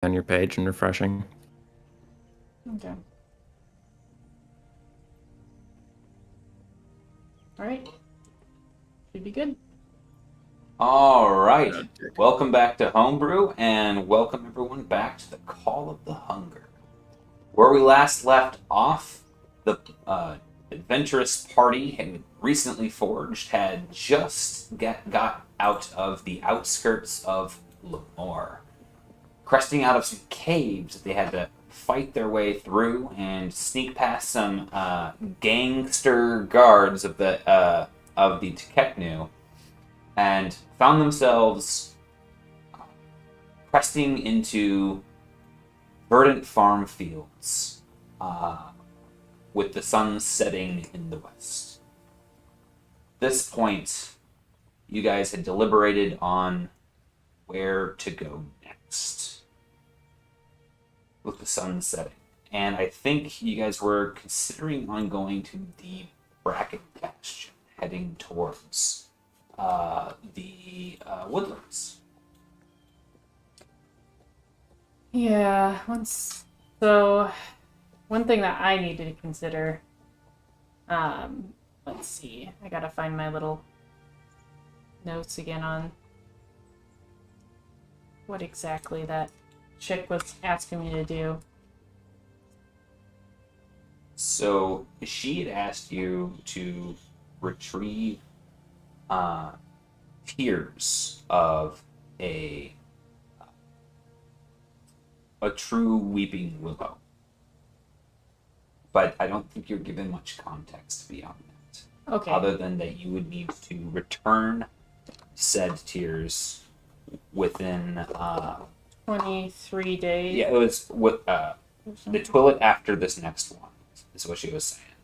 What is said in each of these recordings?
on your page and refreshing. Okay. All right. Should be good. All right. Welcome back to Homebrew, and welcome everyone back to the Call of the Hunger. Where we last left off, the adventurous party had recently forged had just got out of the outskirts of Lemoore, cresting out of some caves that they had to fight their way through and sneak past some gangster guards of the Teknu, and found themselves cresting into verdant farm fields with the sun setting in the west. At this point, you guys had deliberated on where to go next with the sun setting. And I think you guys were considering on going to the Bracken Bastion, heading towards the woodlands. Yeah. So, one thing that I needed to consider. Let's see. I gotta find my little notes again on what exactly that chick was asking me to do. So she had asked you to retrieve tears of a true weeping willow, but I don't think you're given much context beyond that. Okay. Other than that, you would need to return said tears within 23 days. yeah, it was with the toilet after this next one is what she was saying,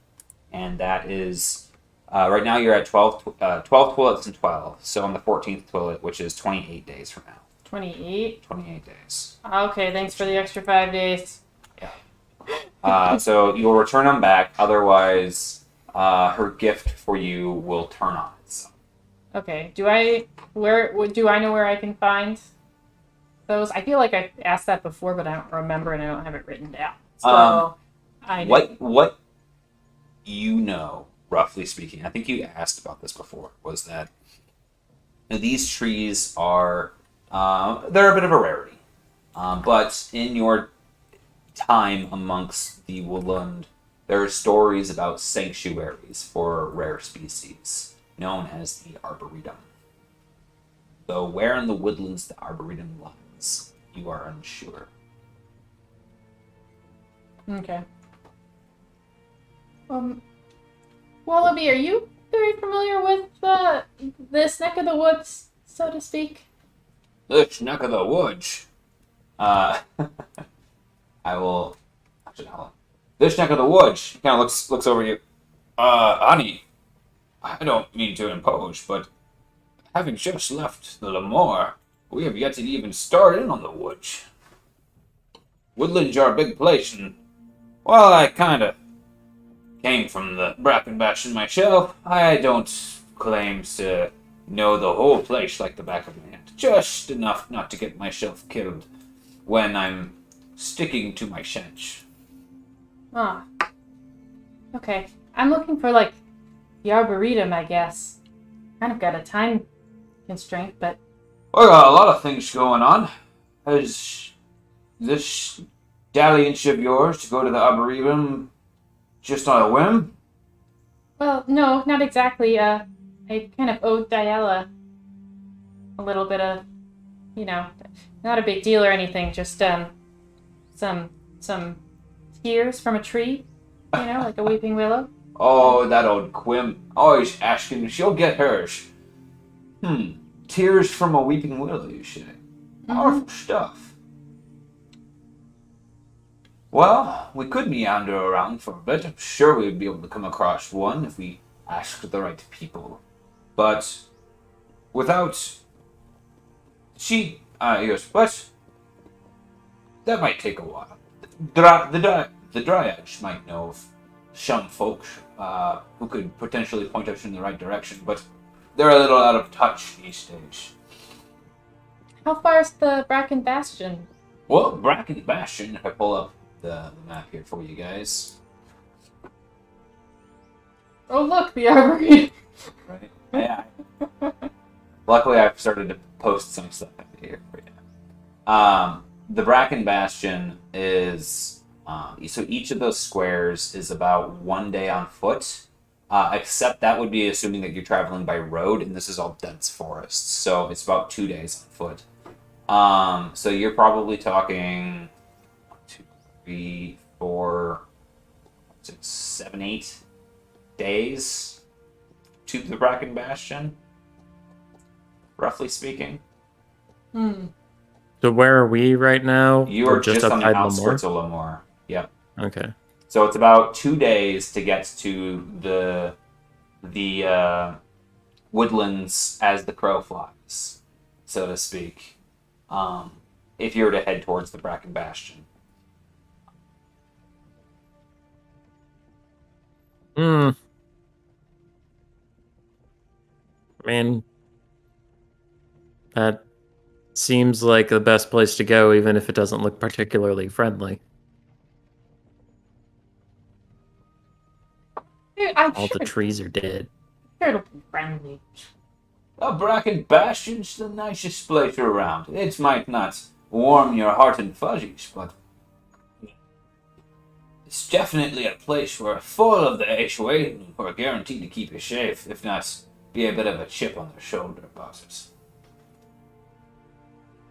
and that is right now you're at 12 toilets and 12, so on the 14th toilet, which is 28 days from now. 28? 28 days. Okay, thanks for the extra 5 days. So you'll return them back, otherwise her gift for you will turn on itself. Okay, do I know where I can find those? I feel like I asked that before, but I don't remember and I don't have it written down. So I know. What you know, roughly speaking, I think you asked about this before, was that these trees are they're a bit of a rarity, but in your time amongst the woodland, there are stories about sanctuaries for rare species, known as the Arboretum. Though where in the woodlands the Arboretum lies, you are unsure. Okay. Wallaby, are you very familiar with this neck of the woods, so to speak? This neck of the woods. I will. Actually, hold on. This neck of the woods. Kind of looks over you. Honey, I don't mean to impose, but having just left the Lemoore, we have yet to even start in on the woods. Woodlands are a big place, and while I kinda came from the Bracken Bastion myself, I don't claim to know the whole place like the back of my hand. Just enough not to get myself killed when I'm sticking to my scent. Ah. Okay. I'm looking for, like, the Arboretum, I guess. Kind of got a time constraint, but... I got a lot of things going on. Has this dalliance of yours to go to the Arboretum just on a whim? Well, no, not exactly. I kind of owed Diala a little bit of, not a big deal or anything, just, some tears from a tree, like a weeping willow. Oh, that old Quim. Always asking. She'll get hers. Tears from a weeping willow, you say? Powerful stuff. Well, we could meander around for a bit. I'm sure we'd be able to come across one if we asked the right people. But without... yes, but that might take a while. The Dryads might know of some folks who could potentially point us in the right direction, but they're a little out of touch these days. How far is the Bracken Bastion Well, Bracken Bastion, if I pull up the map here for you guys. Oh, look, the Armory. Right? Yeah. Luckily, I've started to post some stuff here for you. The Bracken Bastion is... so each of those squares is about 1 day on foot. Except that would be assuming that you're traveling by road, and this is all dense forests. So it's about 2 days on foot. So you're probably talking 1, 2, 3, 4, 6, 7, 8 days to the Bracken Bastion, roughly speaking. So where are we right now? You We're are just on the outside outskirts of Lemoore. Yep. Okay. So it's about 2 days to get to the woodlands as the crow flies, so to speak. If you were to head towards the Bracken Bastion. I mean, that seems like the best place to go, even if it doesn't look particularly friendly. Dude, I'm All sure, the trees are dead. sure it'll be friendly. The Bracken Bastion's the nicest place around. It might not warm your heart and fuzzies, but it's definitely a place where full of the Ashway who are guaranteed to keep you safe, if not be a bit of a chip on their shoulder about it.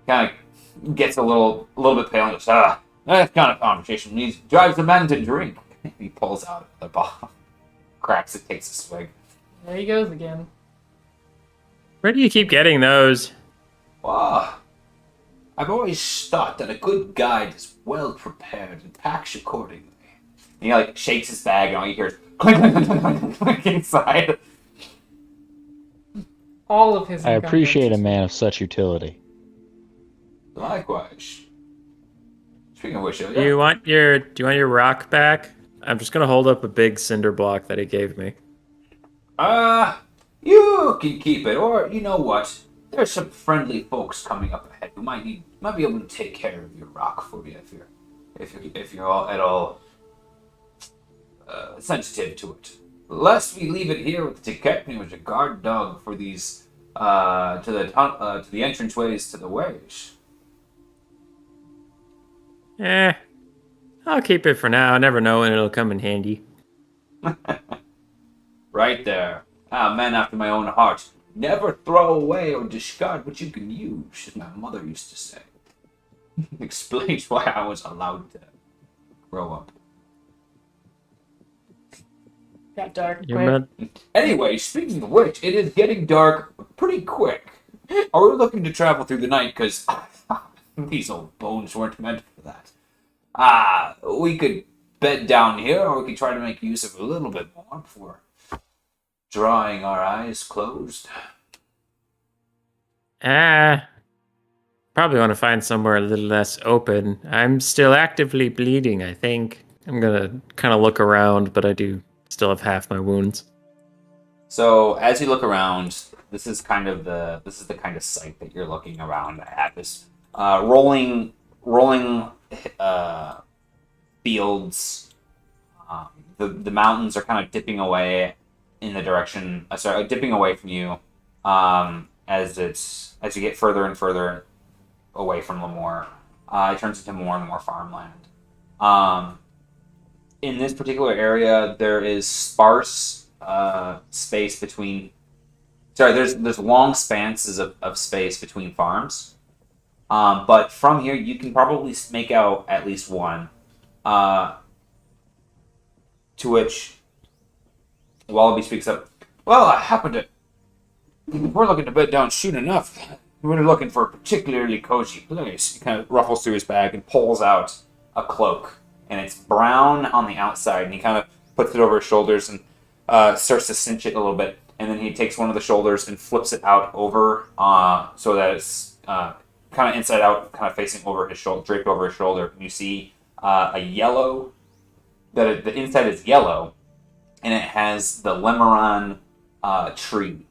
Kind of gets a little bit pale and goes, that kind of conversation drives a man to drink. He pulls out the bottle, cracks it, takes a swig. There he goes again. Where do you keep getting those? Wow. I've always thought that a good guide is well prepared and packs accordingly. And he like shakes his bag and all you hear is clink, clink, clink, clink, clink, clink inside. All of his I income appreciate a goes- man of such utility. Likewise. Speaking of which, Do you want your rock back? I'm just gonna hold up a big cinder block that he gave me. You can keep it, or you know what? There's some friendly folks coming up ahead who might be able to take care of your rock for you if you're all at all sensitive to it. Lest we leave it here with Tiketni as a guard dog for these to the entranceways to the ways. I'll keep it for now. I never know when it'll come in handy. Right there. Man after my own heart. Never throw away or discard what you can use, as my mother used to say. Explains why I was allowed to grow up. Got dark You're quick. Anyway, speaking of which, it is getting dark pretty quick. Are we looking to travel through the night? Because these old bones weren't meant for that. We could bed down here, or we could try to make use of a little bit more before drawing our eyes closed. Probably want to find somewhere a little less open. I'm still actively bleeding, I think. I'm gonna kind of look around, but I do still have half my wounds. So as you look around, this is the kind of sight that you're looking around at. This rolling fields. The mountains are kind of dipping away in the direction. Dipping away from you as you get further and further away from Lemoore. It turns into more and more farmland. In this particular area, there is sparse space between. There's long spanses of space between farms. But from here, you can probably make out at least one. To which Wallaby speaks up. Well, I happen to. We're looking to bed down soon enough. We're looking for a particularly cozy place. He kind of ruffles through his bag and pulls out a cloak. And it's brown on the outside. And he kind of puts it over his shoulders and starts to cinch it a little bit. And then he takes one of the shoulders and flips it out over so that it's kind of inside out, kind of facing over his shoulder, draped over his shoulder. And you see a yellow, the inside is yellow, and it has the Lemoran tree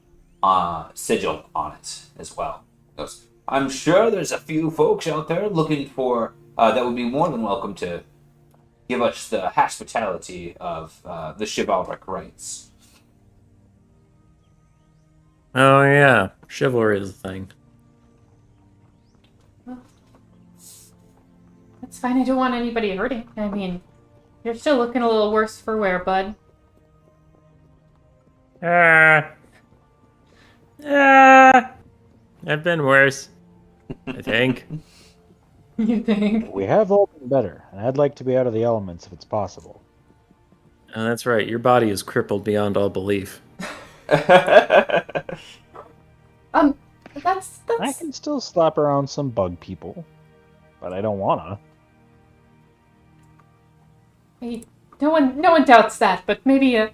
sigil on it as well. He goes, I'm sure there's a few folks out there looking for that would be more than welcome to give us the hospitality of the chivalric rights. Oh yeah, chivalry is a thing. Well, that's fine. I don't want anybody hurting. I mean, you're still looking a little worse for wear, bud. I've been worse, I think. You think? We have all been better, and I'd like to be out of the elements if it's possible. Oh, that's right. Your body is crippled beyond all belief. That's I can still slap around some bug people, but I don't wanna. Hey, no one doubts that, but maybe a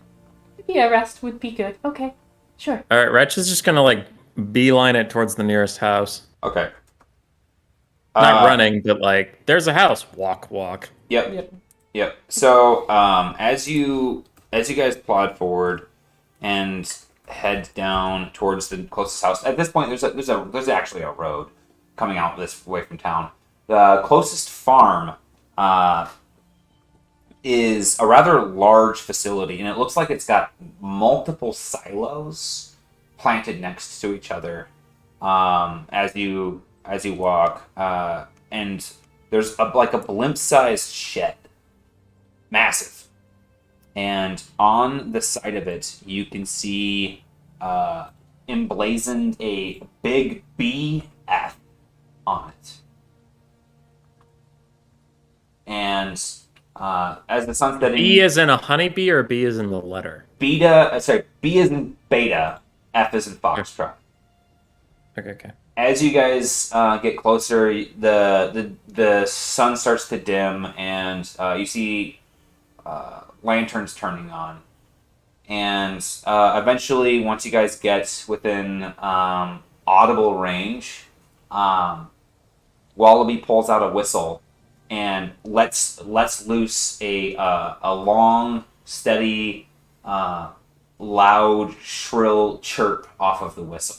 rest would be good. Okay, sure. All right, Wretch is just gonna like beeline it towards the nearest house. Okay. Not running, but like, there's a house. Walk, walk. Yep. So, as you guys plod forward and head down towards the closest house, at this point, there's actually a road coming out this way from town. The closest farm is a rather large facility, and it looks like it's got multiple silos planted next to each other. As you walk, and there's like a blimp-sized shed, massive, and on the side of it you can see emblazoned a big BF on it. And as the sun's setting, B is in a honeybee, or B is in the letter? B is in beta, F is in foxtrot. Okay. As you guys get closer, the sun starts to dim, and you see lanterns turning on. And eventually, once you guys get within audible range, Wallaby pulls out a whistle and lets loose a long, steady, loud, shrill chirp off of the whistle,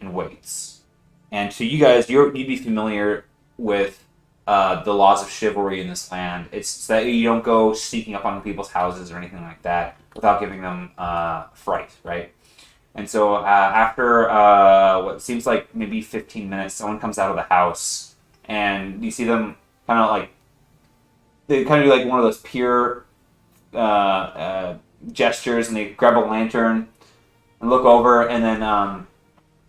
and waits. And to you guys, you'd be familiar with the laws of chivalry in this land. It's that you don't go sneaking up on people's houses or anything like that without giving them fright, right? And so after what seems like maybe 15 minutes, someone comes out of the house, and you see them kind of like, they kind of do like one of those pure gestures, and they grab a lantern and look over, and then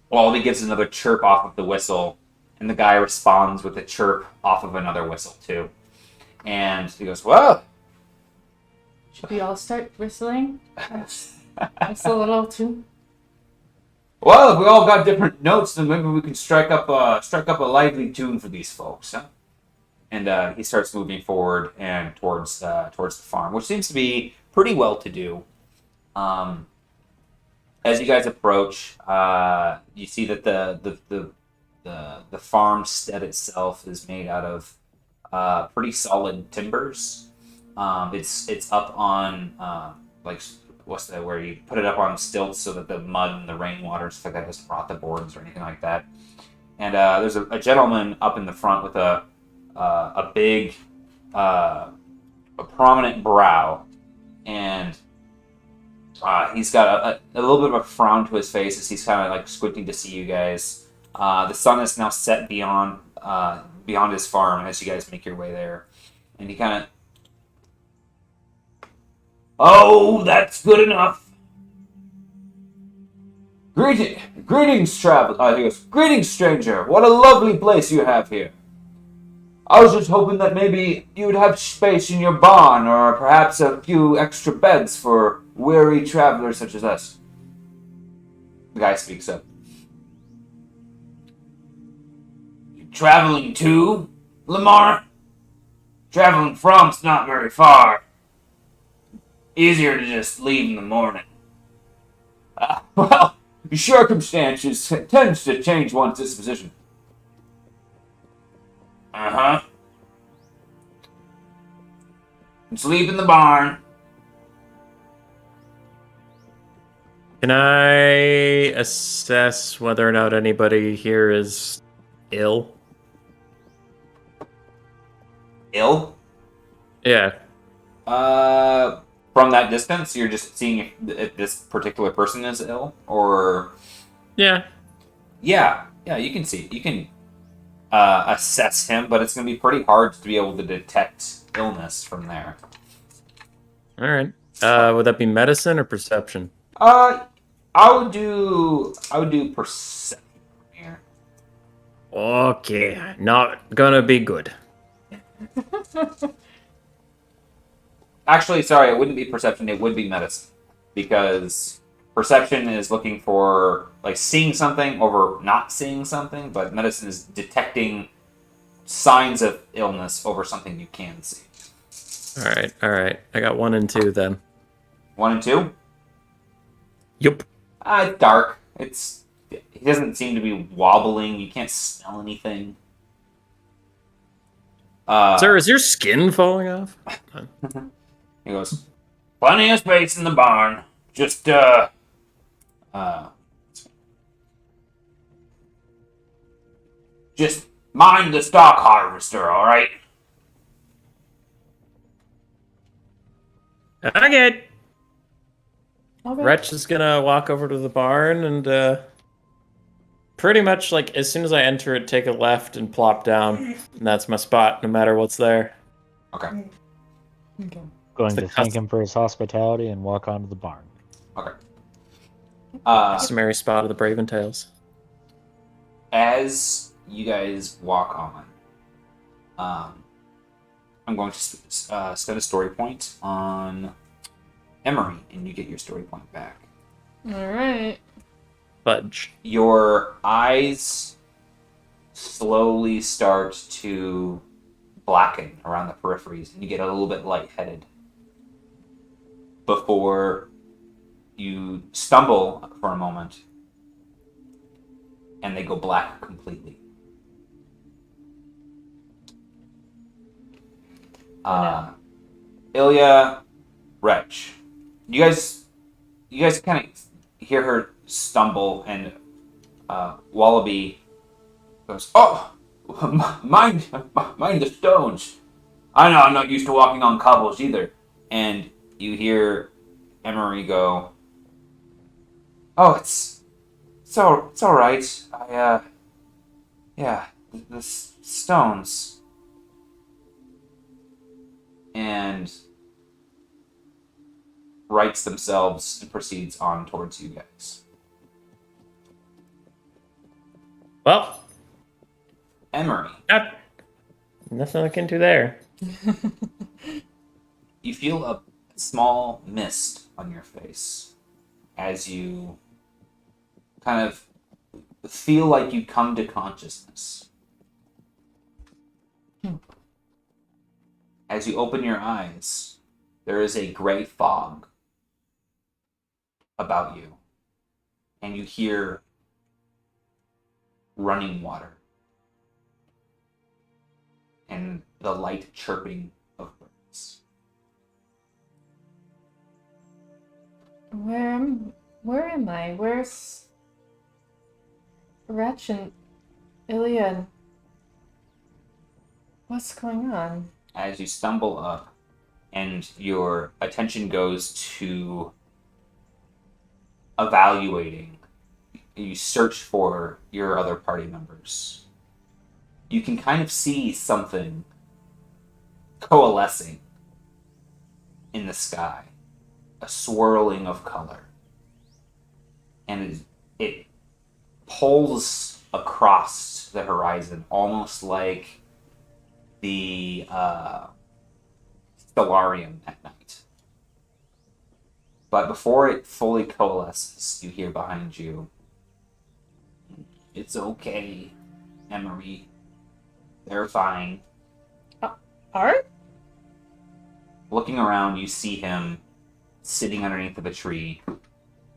Wallaby gives another chirp off of the whistle, and the guy responds with a chirp off of another whistle too. And he goes, "Well, Should we all start whistling? Whistle a little too. well, if we all got different notes, then maybe we can strike up a lively tune for these folks, huh?" And he starts moving forward and towards the farm, which seems to be pretty well to do. As you guys approach, you see that the farmstead itself is made out of pretty solid timbers. It's up on like, where you put it up on stilts so that the mud and the rainwater stuff like that doesn't rot the boards or anything like that. And there's a gentleman up in the front with a big, a prominent brow, and he's got a little bit of a frown to his face as he's kind of like squinting to see you guys. The sun is now set beyond his farm as you guys make your way there, and he kind of, "Oh, that's good enough. Greetings, traveler." He goes, "Greetings, stranger. What a lovely place you have here. I was just hoping that maybe you would have space in your barn, or perhaps a few extra beds for weary travelers such as us." The guy speaks up. "You traveling too, Lamar? Traveling from's not very far. Easier to just leave in the morning." Well, circumstances tends to change one's disposition." "Uh-huh. Sleep in the barn." Can I assess whether or not anybody here is ill? Ill? Yeah. From that distance, you're just seeing if this particular person is ill, or Yeah. yeah, you can see, you can assess him, but it's going to be pretty hard to be able to detect illness from there. All right. Would that be medicine or perception? I would do perception here. Okay, not gonna be good. Actually, sorry, it wouldn't be perception, it would be medicine. Because perception is looking for, like, seeing something over not seeing something, but medicine is detecting signs of illness over something you can see. All right. I got 1 and 2 then. 1 and 2? Yup. It's dark. He doesn't seem to be wobbling. You can't smell anything. Sir, is your skin falling off? He goes, plenty of space in the barn. Just, just mind the stock harvester, alright? Okay. Okay. Wretch is gonna walk over to the barn and pretty much like as soon as I enter it, take a left and plop down. And that's my spot, no matter what's there. Okay. Going The to thank him for his hospitality and walk onto the barn. Okay. Customary spot of the Brave and Tails. As you guys walk on, I'm going to spend a story point on Emery, and you get your story point back. Alright. Fudge. Your eyes slowly start to blacken around the peripheries, and you get a little bit lightheaded before you stumble for a moment, and they go black completely. No. Ilya, Wretch, you guys kind of hear her stumble, and Wallaby goes, "Oh, mind the stones. I know I'm not used to walking on cobbles either." And you hear Emery go, "Oh, it's all right. The stones." And rights themselves and proceeds on towards you guys. Well, Emery, nothing I can do there. you feel a small mist on your face as you kind of feel like you come to consciousness. As you open your eyes, there is a gray fog about you, and you hear running water and the light chirping of birds. Where am I? Where's Wretch and Ilya? And what's going on? As you stumble up and your attention goes to evaluating, you search for your other party members. You can kind of see something coalescing in the sky, a swirling of color. And it pulls across the horizon, almost like the stellarium at night. But before it fully coalesces, you hear behind you, "It's okay, Emery. They're fine." Art? Looking around, you see him sitting underneath of a tree,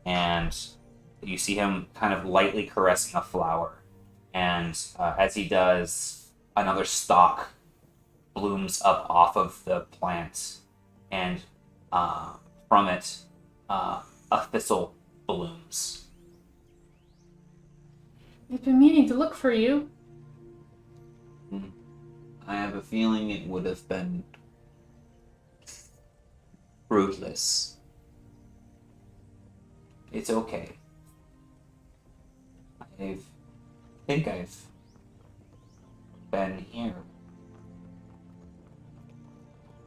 and you see him kind of lightly caressing a flower. And as he does, another stalk blooms up off of the plant, and from it, a thistle blooms. I've been meaning to look for you. I have a feeling it would have been fruitless. It's okay. I think I've been here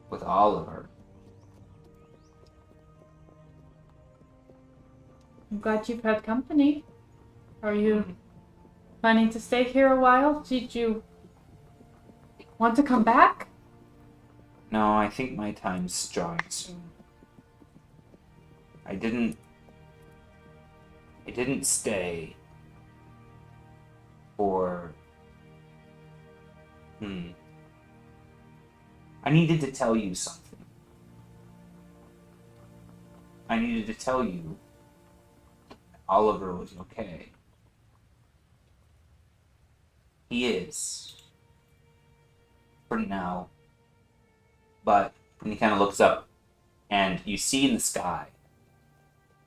with Oliver. I'm glad you've had company. Are you planning to stay here a while? Did you want to come back? No, I think my time's drawing soon. I didn't stay for... I needed to tell you something. I needed to tell you Oliver was okay. He is. For now. But when he kind of looks up, and you see in the sky,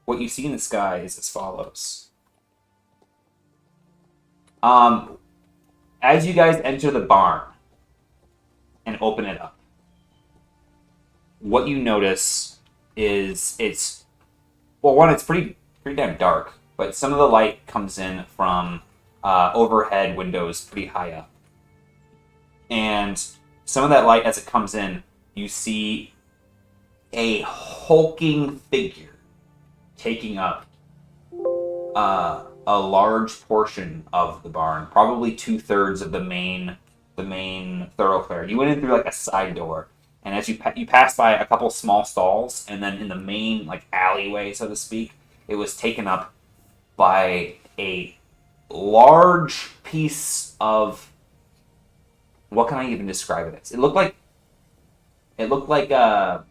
what you see in the sky is as follows. As you guys enter the barn and open it up, what you notice is it's pretty damn dark, but some of the light comes in from overhead windows pretty high up. And some of that light, as it comes in, you see a hulking figure taking up a large portion of the barn, probably 2/3 of the main thoroughfare. You went in through like a side door, and as you passed by a couple small stalls, and then in the main like alleyway, so to speak, it was taken up by a large piece of, what can I even describe it as? It looked like a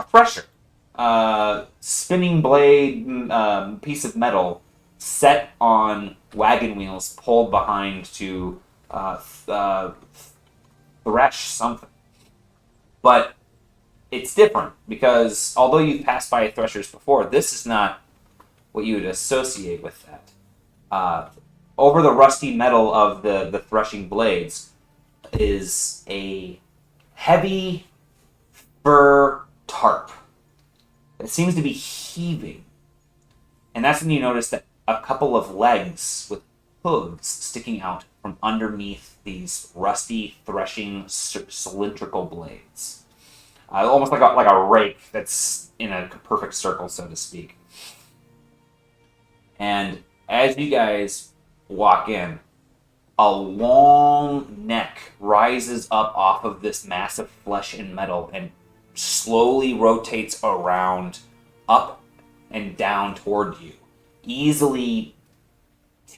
thresher, spinning blade piece of metal set on wagon wheels pulled behind to thresh something. But it's different because although you've passed by threshers before, this is not what you would associate with that. Over the rusty metal of the threshing blades is a heavy fur tarp that seems to be heaving. And that's when you notice that a couple of legs with hooves sticking out from underneath these rusty threshing cylindrical blades. Almost like a rake that's in a perfect circle, so to speak. And as you guys walk in, a long neck rises up off of this massive flesh and metal and slowly rotates around, up and down toward you, easily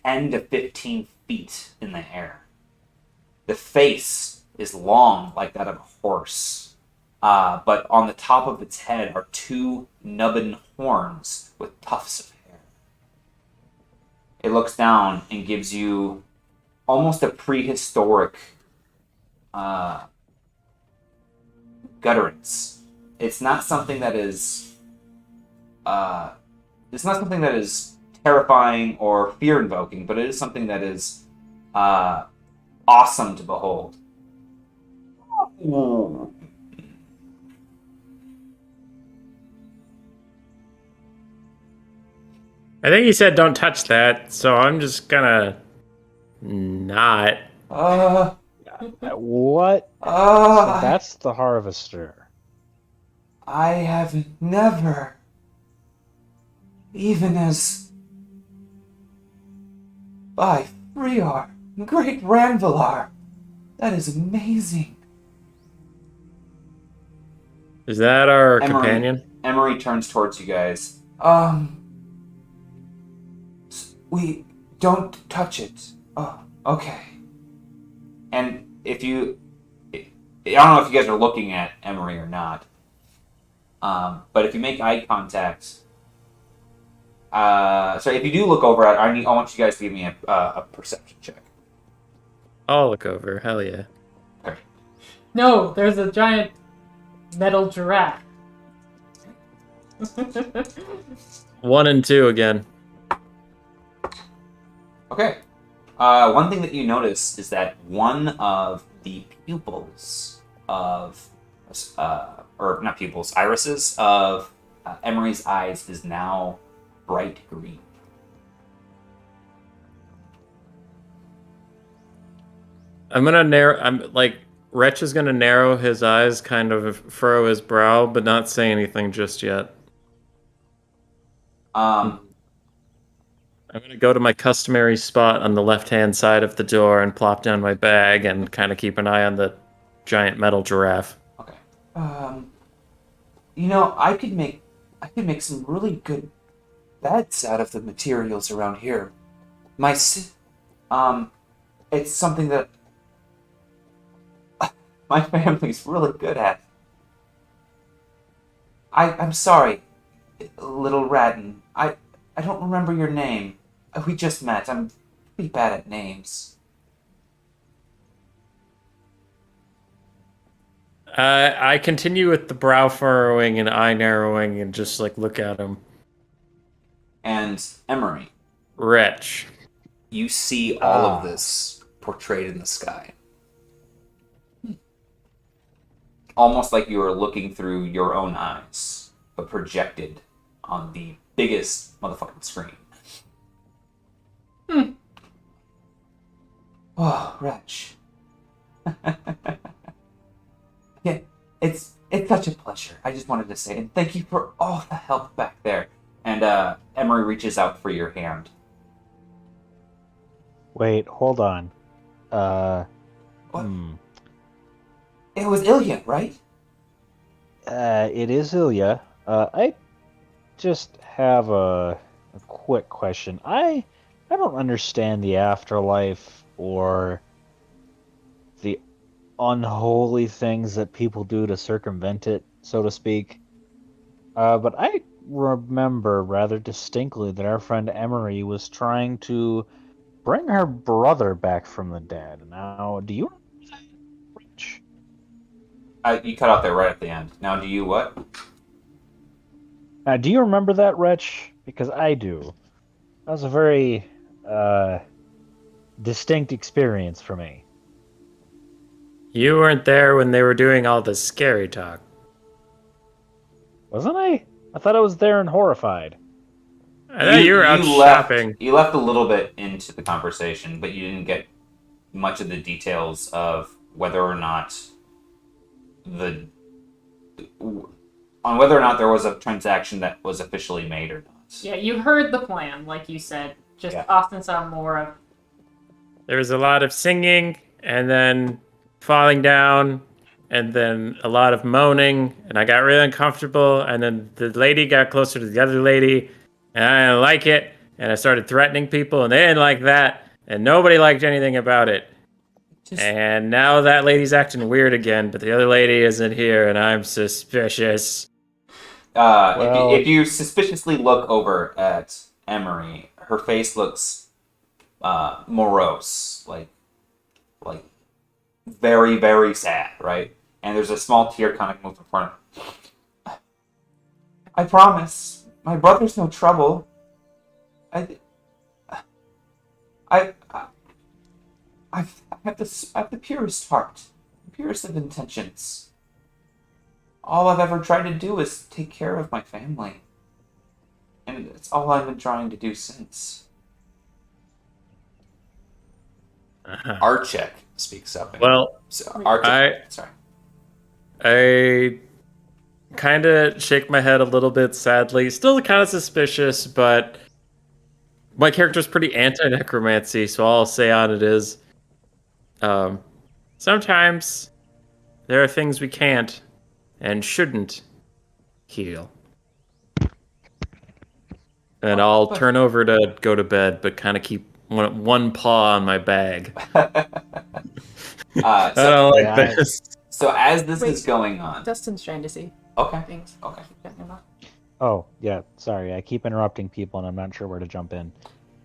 10 to 15 feet in the air. The face is long like that of a horse, but on the top of its head are two nubbin horns with tufts of hair. It looks down and gives you almost a prehistoric gutturance. It's not something that is terrifying or fear-invoking, but it is something that is awesome to behold. Ooh. I think he said don't touch that, so I'm just gonna not. What? I That's the harvester. have never, even as by Friar, great Ranvilar, that is amazing. Is that our Emery. companion? Emery turns towards you guys. We don't touch it. Oh, okay. And I don't know if you guys are looking at Emery or not. But if you make eye contact, if you do look over at, I want you guys to give me a perception check. I'll look over. Hell yeah. Okay. No, there's a giant metal giraffe. 1 and 2 again. Okay. One thing that you notice is that one of the pupils of, or not pupils, irises of Emery's eyes is now bright green. Wretch is gonna narrow his eyes, kind of furrow his brow, but not say anything just yet. Um, I'm gonna go to my customary spot on the left-hand side of the door and plop down my bag and kind of keep an eye on the giant metal giraffe. okay. You know, I could make some really good beds out of the materials around here. It's something that my family's really good at. I'm sorry, little Radden. I don't remember your name. We just met. I'm pretty bad at names. I continue with the brow furrowing and eye narrowing and just like look at him. And Emery, Wretch. you see all of this portrayed in the sky. Almost like you are looking through your own eyes, but projected on the biggest motherfucking screen. Oh, Wretch. Yeah, it's such a pleasure. I just wanted to say, and thank you for all the help back there. And Emery reaches out for your hand. Wait, hold on. What? It was Ilya, right? It is Ilya. I just have a quick question. I don't understand the afterlife or the unholy things that people do to circumvent it, so to speak. But I remember rather distinctly that our friend Emery was trying to bring her brother back from the dead. Now, do you remember that, Rich? You cut out there right at the end. Now, do you what? Do you remember that, Wretch? Because I do. That was a very distinct experience for me. You weren't there when they were doing all the scary talk. Wasn't I? I thought I was there and horrified. I thought you were out shopping. You left a little bit into the conversation, but you didn't get much of the details of whether or not there was a transaction that was officially made or not. Yeah, you heard the plan, like you said. Just Yeah. Austin saw more of. There was a lot of singing, and then falling down, and then a lot of moaning, and I got really uncomfortable, and then the lady got closer to the other lady, and I didn't like it, and I started threatening people, and they didn't like that, and nobody liked anything about it. And now that lady's acting weird again, but the other lady isn't here, and I'm suspicious. If you suspiciously look over at Emery, her face looks morose, like very, very sad, right? And there's a small tear kind of moves in front of her. I promise, my brother's no trouble. I have the purest heart, the purest of intentions. All I've ever tried to do is take care of my family. And it's all I've been trying to do since. Archek speaks up. Well, Sorry. I kind of shake my head a little bit sadly. Still kind of suspicious, but my character's pretty anti-necromancy, so all I'll say on it is, sometimes there are things we can't and shouldn't heal. And I'll turn over to go to bed, but kind of keep one paw on my bag. I don't like this. So as this is going on... Dustin's trying to see Okay. things. Okay. Oh, yeah, sorry. I keep interrupting people and I'm not sure where to jump in.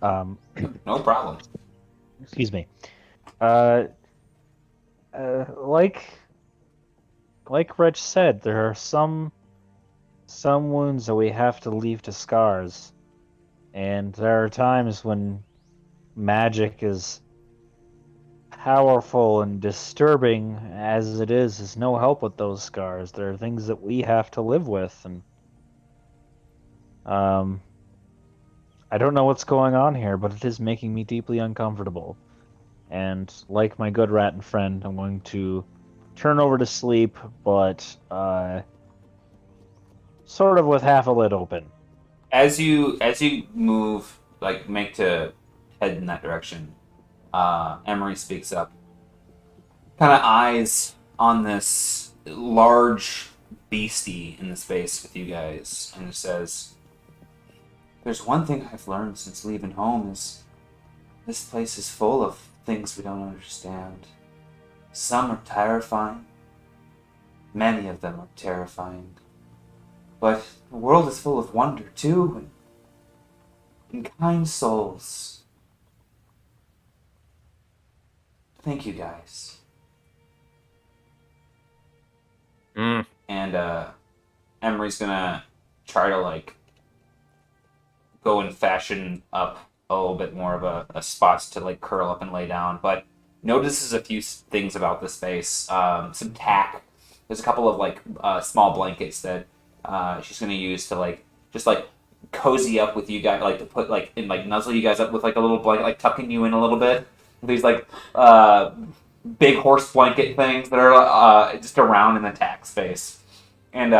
No problem. Excuse me. Like Rich said, there are some wounds that we have to leave to scars. And there are times when magic is powerful and disturbing as it is no help with those scars. There are things that we have to live with, and um, I don't know what's going on here, but it is making me deeply uncomfortable. And like my good rat and friend, I'm going to turn over to sleep, but sort of with half a lid open. As you move, like make to head in that direction, Emery speaks up, kind of eyes on this large beastie in the space with you guys, and says, "There's one thing I've learned since leaving home is this place is full of things we don't understand. Some are terrifying. Many of them are terrifying. But the world is full of wonder, too, and kind souls. Thank you, guys." Mm. And Emery's gonna try to, like, go and fashion up a little bit more of a spots to, like, curl up and lay down, but notices a few things about the space. Some tack. There's a couple of, like, small blankets that she's gonna use to, like, just, like, cozy up with you guys, like, to put, like, and, like, nuzzle you guys up with, like, a little blanket, like, tucking you in a little bit. These, like, big horse blanket things that are just around in the tack space. And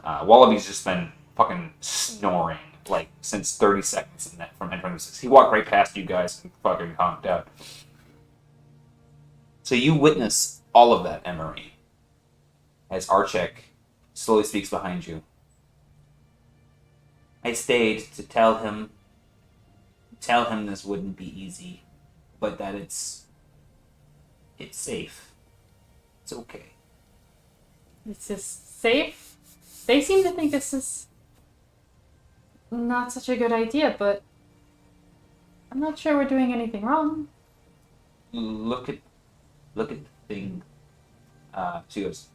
Wallaby's just been fucking snoring, like, since 30 seconds from entering the six. He walked right past you guys and fucking conked out. So you witness all of that, Emery, as Archek slowly speaks behind you. I stayed to tell him this wouldn't be easy, but that it's safe. It's okay. This is safe? They seem to think this is not such a good idea, but I'm not sure we're doing anything wrong. Look at the thing. She goes,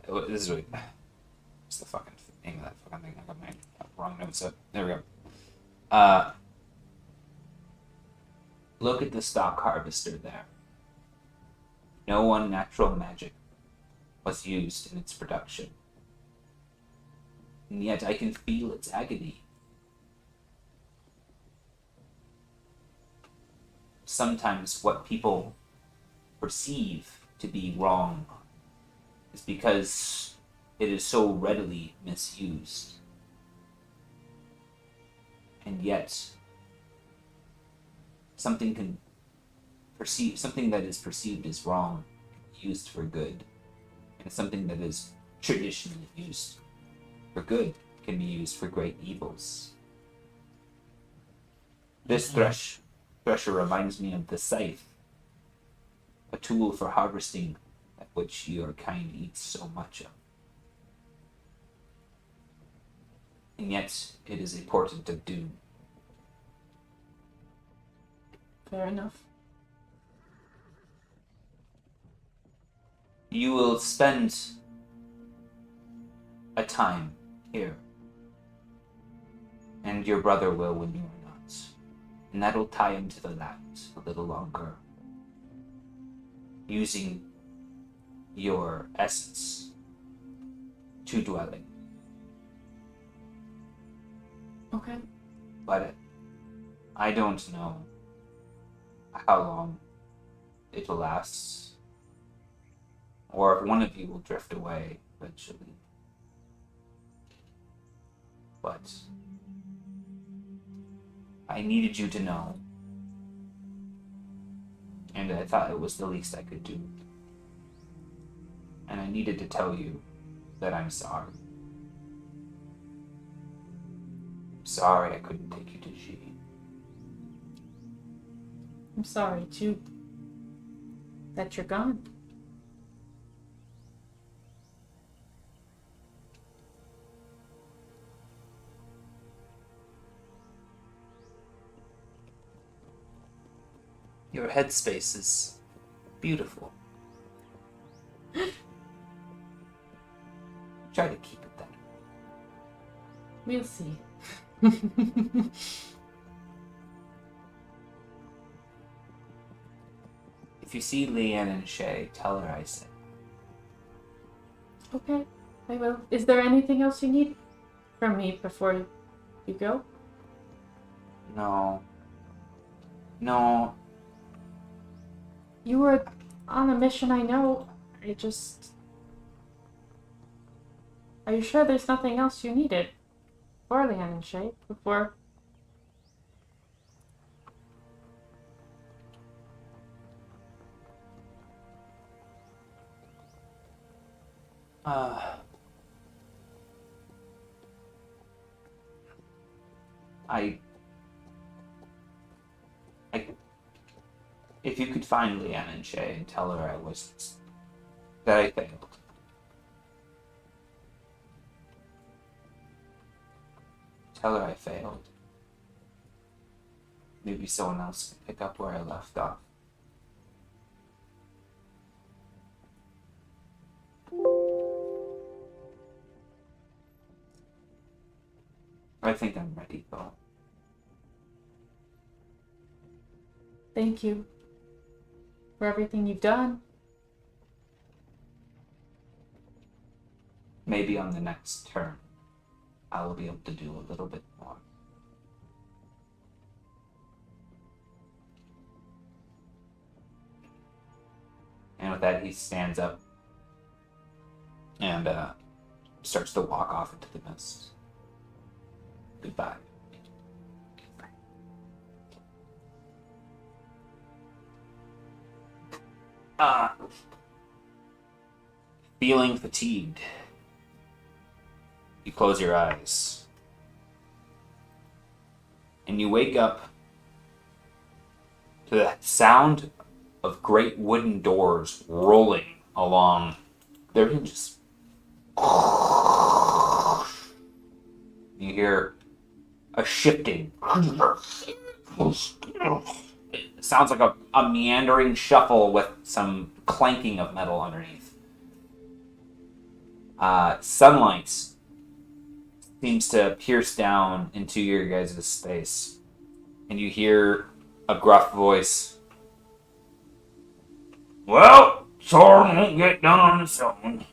this is really, what's the fucking name of that fucking thing? I got my wrong notes up. There we go. Look at the stock harvester there. No unnatural magic was used in its production. And yet I can feel its agony. Sometimes what people perceive to be wrong is because it is so readily misused. And yet something that is perceived as wrong used for good, and something that is traditionally used for good can be used for great evils. This thresher reminds me of the scythe, a tool for harvesting that which your kind eats so much of. And yet it is a portent of doom. Fair enough. You will spend a time here, and your brother will when you are not, and that'll tie him to the land a little longer, using your essence to dwelling. Okay. But I don't know how long it will last, or if one of you will drift away eventually. But I needed you to know, and I thought it was the least I could do. And I needed to tell you that I'm sorry. I'm sorry I couldn't take you to G. I'm sorry, too, that you're gone. Your headspace is beautiful. Try to keep it that way. We'll see. If you see Leanne and Shay, tell her I said. Okay, I will. Is there anything else you need from me before you go? No. No. You were on a mission, I know. I just... Are you sure there's nothing else you needed for Leanne and Shay before... If you could find Leanne and Shay and tell her that I failed. Tell her I failed. Maybe someone else can pick up where I left off. I think I'm ready, though. Thank you for everything you've done. Maybe on the next turn, I will be able to do a little bit more. And with that, he stands up and starts to walk off into the mist. Goodbye. Feeling fatigued, you close your eyes and you wake up to the sound of great wooden doors rolling along their hinges. You hear a shifting. It sounds like a meandering shuffle with some clanking of metal underneath. Sunlight seems to pierce down into your guys' space, and you hear a gruff voice. Well, Soren won't get done on his own.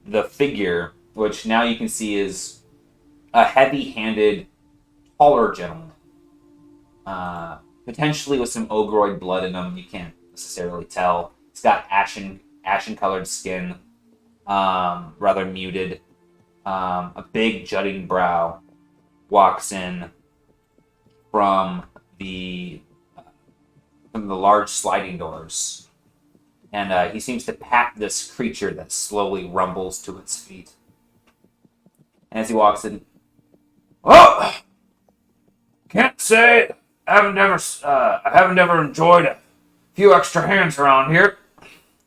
The figure, which now you can see is a heavy-handed, taller gentleman. Potentially with some ogroid blood in him, you can't necessarily tell. He's got ashen-colored skin, rather muted. A big jutting brow walks in from the large sliding doors, and he seems to pat this creature that slowly rumbles to its feet. And as he walks in, "Oh, can't say I haven't ever enjoyed a few extra hands around here.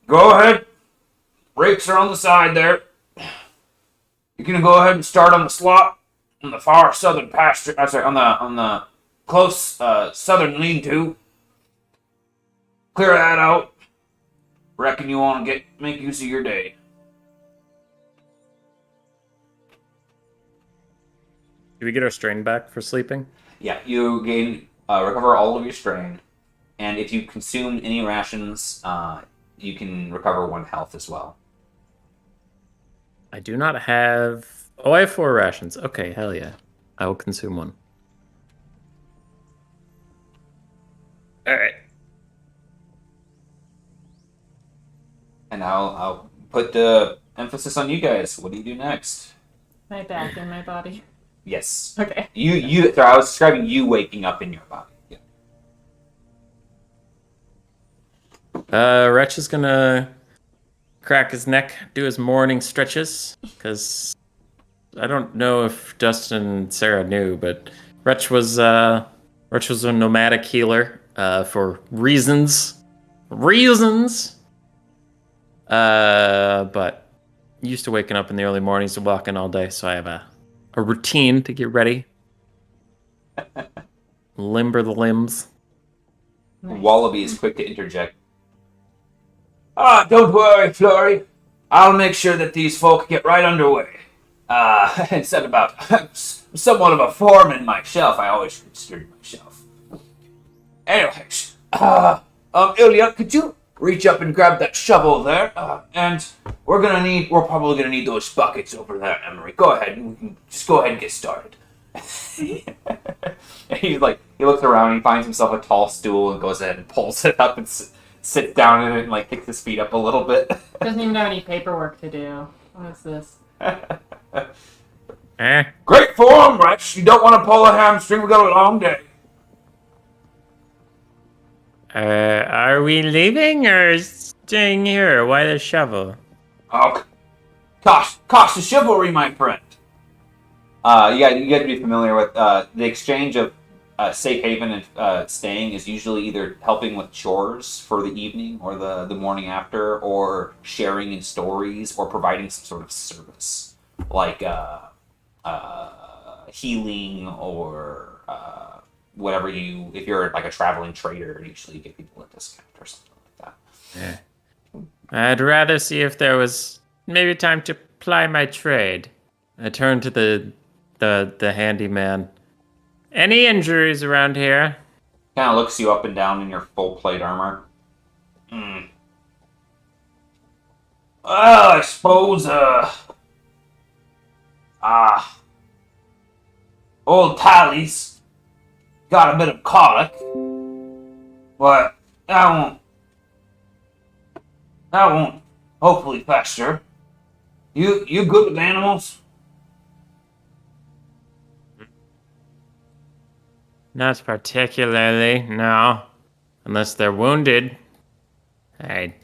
Go ahead, rakes are on the side there. You can go ahead and start on the slot on the far southern pasture. On the close southern lean-to. Clear that out. Reckon you want to make use of your day." Do we get our strain back for sleeping? Yeah, you recover all of your strain, and if you consume any rations, you can recover 1 health as well. I do not have... Oh, I have 4 rations. Okay, hell yeah. I will consume 1. Alright. And I'll put the emphasis on you guys. What do you do next? My back and my body. Yes. Okay. So I was describing you waking up in your body. Yeah. Wretch is gonna crack his neck, do his morning stretches, because I don't know if Dustin and Sarah knew, but Wretch was a nomadic healer for reasons. But used to waking up in the early mornings and walking all day, so I have a routine to get ready. Limber the limbs. Nice. Wallaby is quick to interject. Don't worry, Flurry. I'll make sure that these folk get right underway. and said about somewhat of a foreman myself. I always considered myself. Anyways, Ilya, could you reach up and grab that shovel there? And we're probably gonna need those buckets over there, Emery. Go ahead, and we can just go ahead and get started. And he looks around, and he finds himself a tall stool and goes ahead and pulls it up and sits down in it and kicks his feet up a little bit. Doesn't even have any paperwork to do. What is this? Great form, Rex. You don't want to pull a hamstring. We got a long day. Are we leaving or staying here? Why the shovel? Oh, cost of chivalry, my friend. You got to be familiar with the exchange of safe haven and staying is usually either helping with chores for the evening or the morning after, or sharing in stories, or providing some sort of service like healing or whatever if you're like a traveling trader, usually you get people a discount or something like that. Yeah. I'd rather see if there was maybe time to ply my trade. I turn to the handyman. Any injuries around here? Kind of looks you up and down in your full plate armor. Well, I suppose, old Tally's got a bit of colic, but that won't hopefully fester. You good with animals? Not particularly, no. Unless they're wounded. I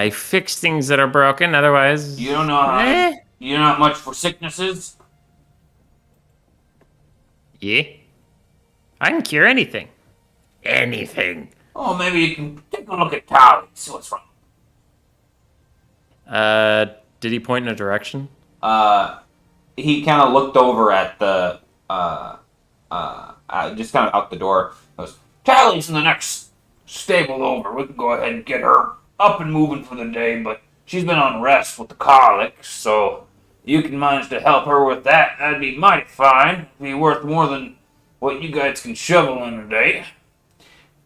fix things that are broken, otherwise... You don't know how... You're not much for sicknesses? Yeah. I can cure anything. Anything. Oh, maybe you can take a look at Tally, see what's wrong. Did he point in a direction? He kind of looked over at the, just kind of out the door. Goes, Tally's in the next stable over. We can go ahead and get her up and moving for the day, but she's been on rest with the colic, so you can manage to help her with that. That'd be mighty fine. It'd be worth more than what you guys can shovel in a day.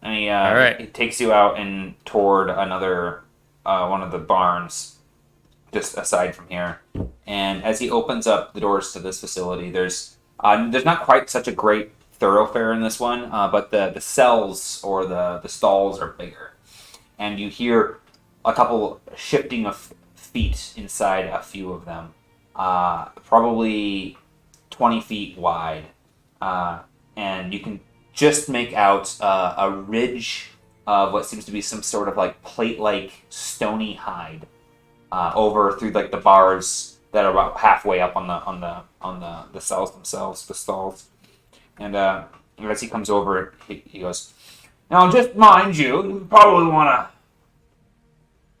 And he, All right. he takes you out and toward another, one of the barns, just aside from here. And as he opens up the doors to this facility, there's not quite such a great thoroughfare in this one, but the cells or the stalls are bigger. And you hear a couple shifting of feet inside a few of them, probably 20 feet wide. And you can just make out a ridge of what seems to be some sort of plate-like stony hide over through the bars that are about halfway up on the cells themselves, the stalls. And as he comes over, he goes, "Now, just mind you probably want to."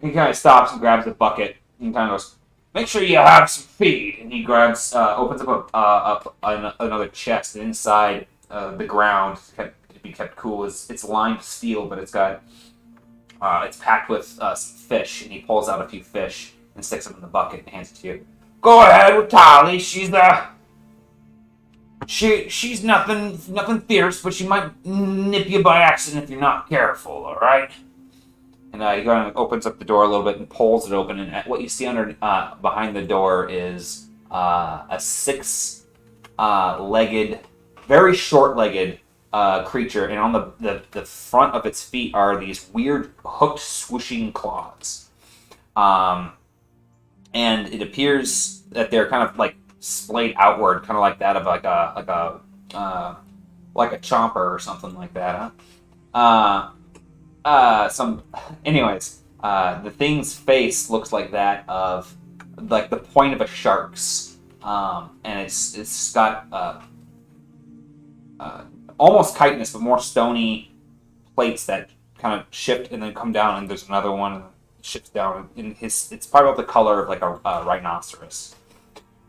He kind of stops and grabs a bucket and kind of goes, "Make sure you have some feed." And he grabs, opens up another chest, and inside the ground to be kept cool it's lined steel, but it's got it's packed with some fish. And he pulls out a few fish and sticks them in the bucket and hands it to you. "Go ahead with Tally. She's she's nothing fierce, but she might nip you by accident if you're not careful. All right." And he kind of opens up the door a little bit and pulls it open, and what you see under behind the door is a six-legged, very short-legged creature, and on the front of its feet are these weird hooked, swooshing claws. And it appears that they're kind of splayed outward, kind of like that of like a chomper or something like that. The thing's face looks like that of the point of a shark's, and it's got almost chitinous, but more stony plates that kind of shift and then come down, and there's another one that shifts down. And it's probably the color of a rhinoceros.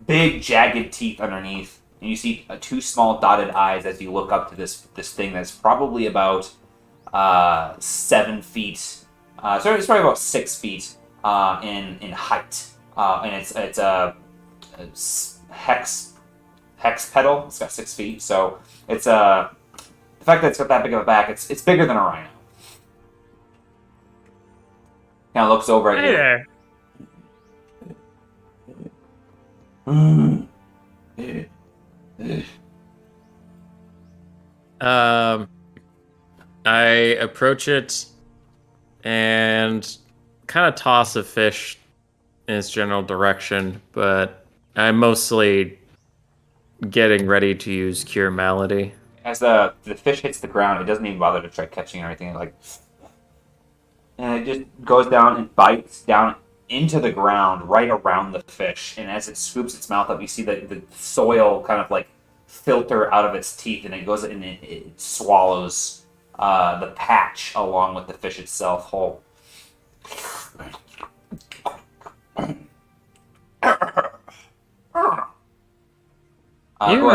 Big jagged teeth underneath, and you see two small dotted eyes as you look up to this thing that's probably about 7 feet. So it's probably about 6 feet in height, and hex pedal. It's got 6 feet, so it's the fact that it's got that big of a back. It's bigger than a rhino. Kind of looks over at Hey you. there. I approach it and kind of toss a fish in its general direction, but I'm mostly getting ready to use Cure Malady. As the fish hits the ground, it doesn't even bother to try catching or anything. And it just goes down and bites down into the ground right around the fish. And as it scoops its mouth up, you see the soil kind of like filter out of its teeth, and it goes and it swallows the patch along with the fish itself whole. You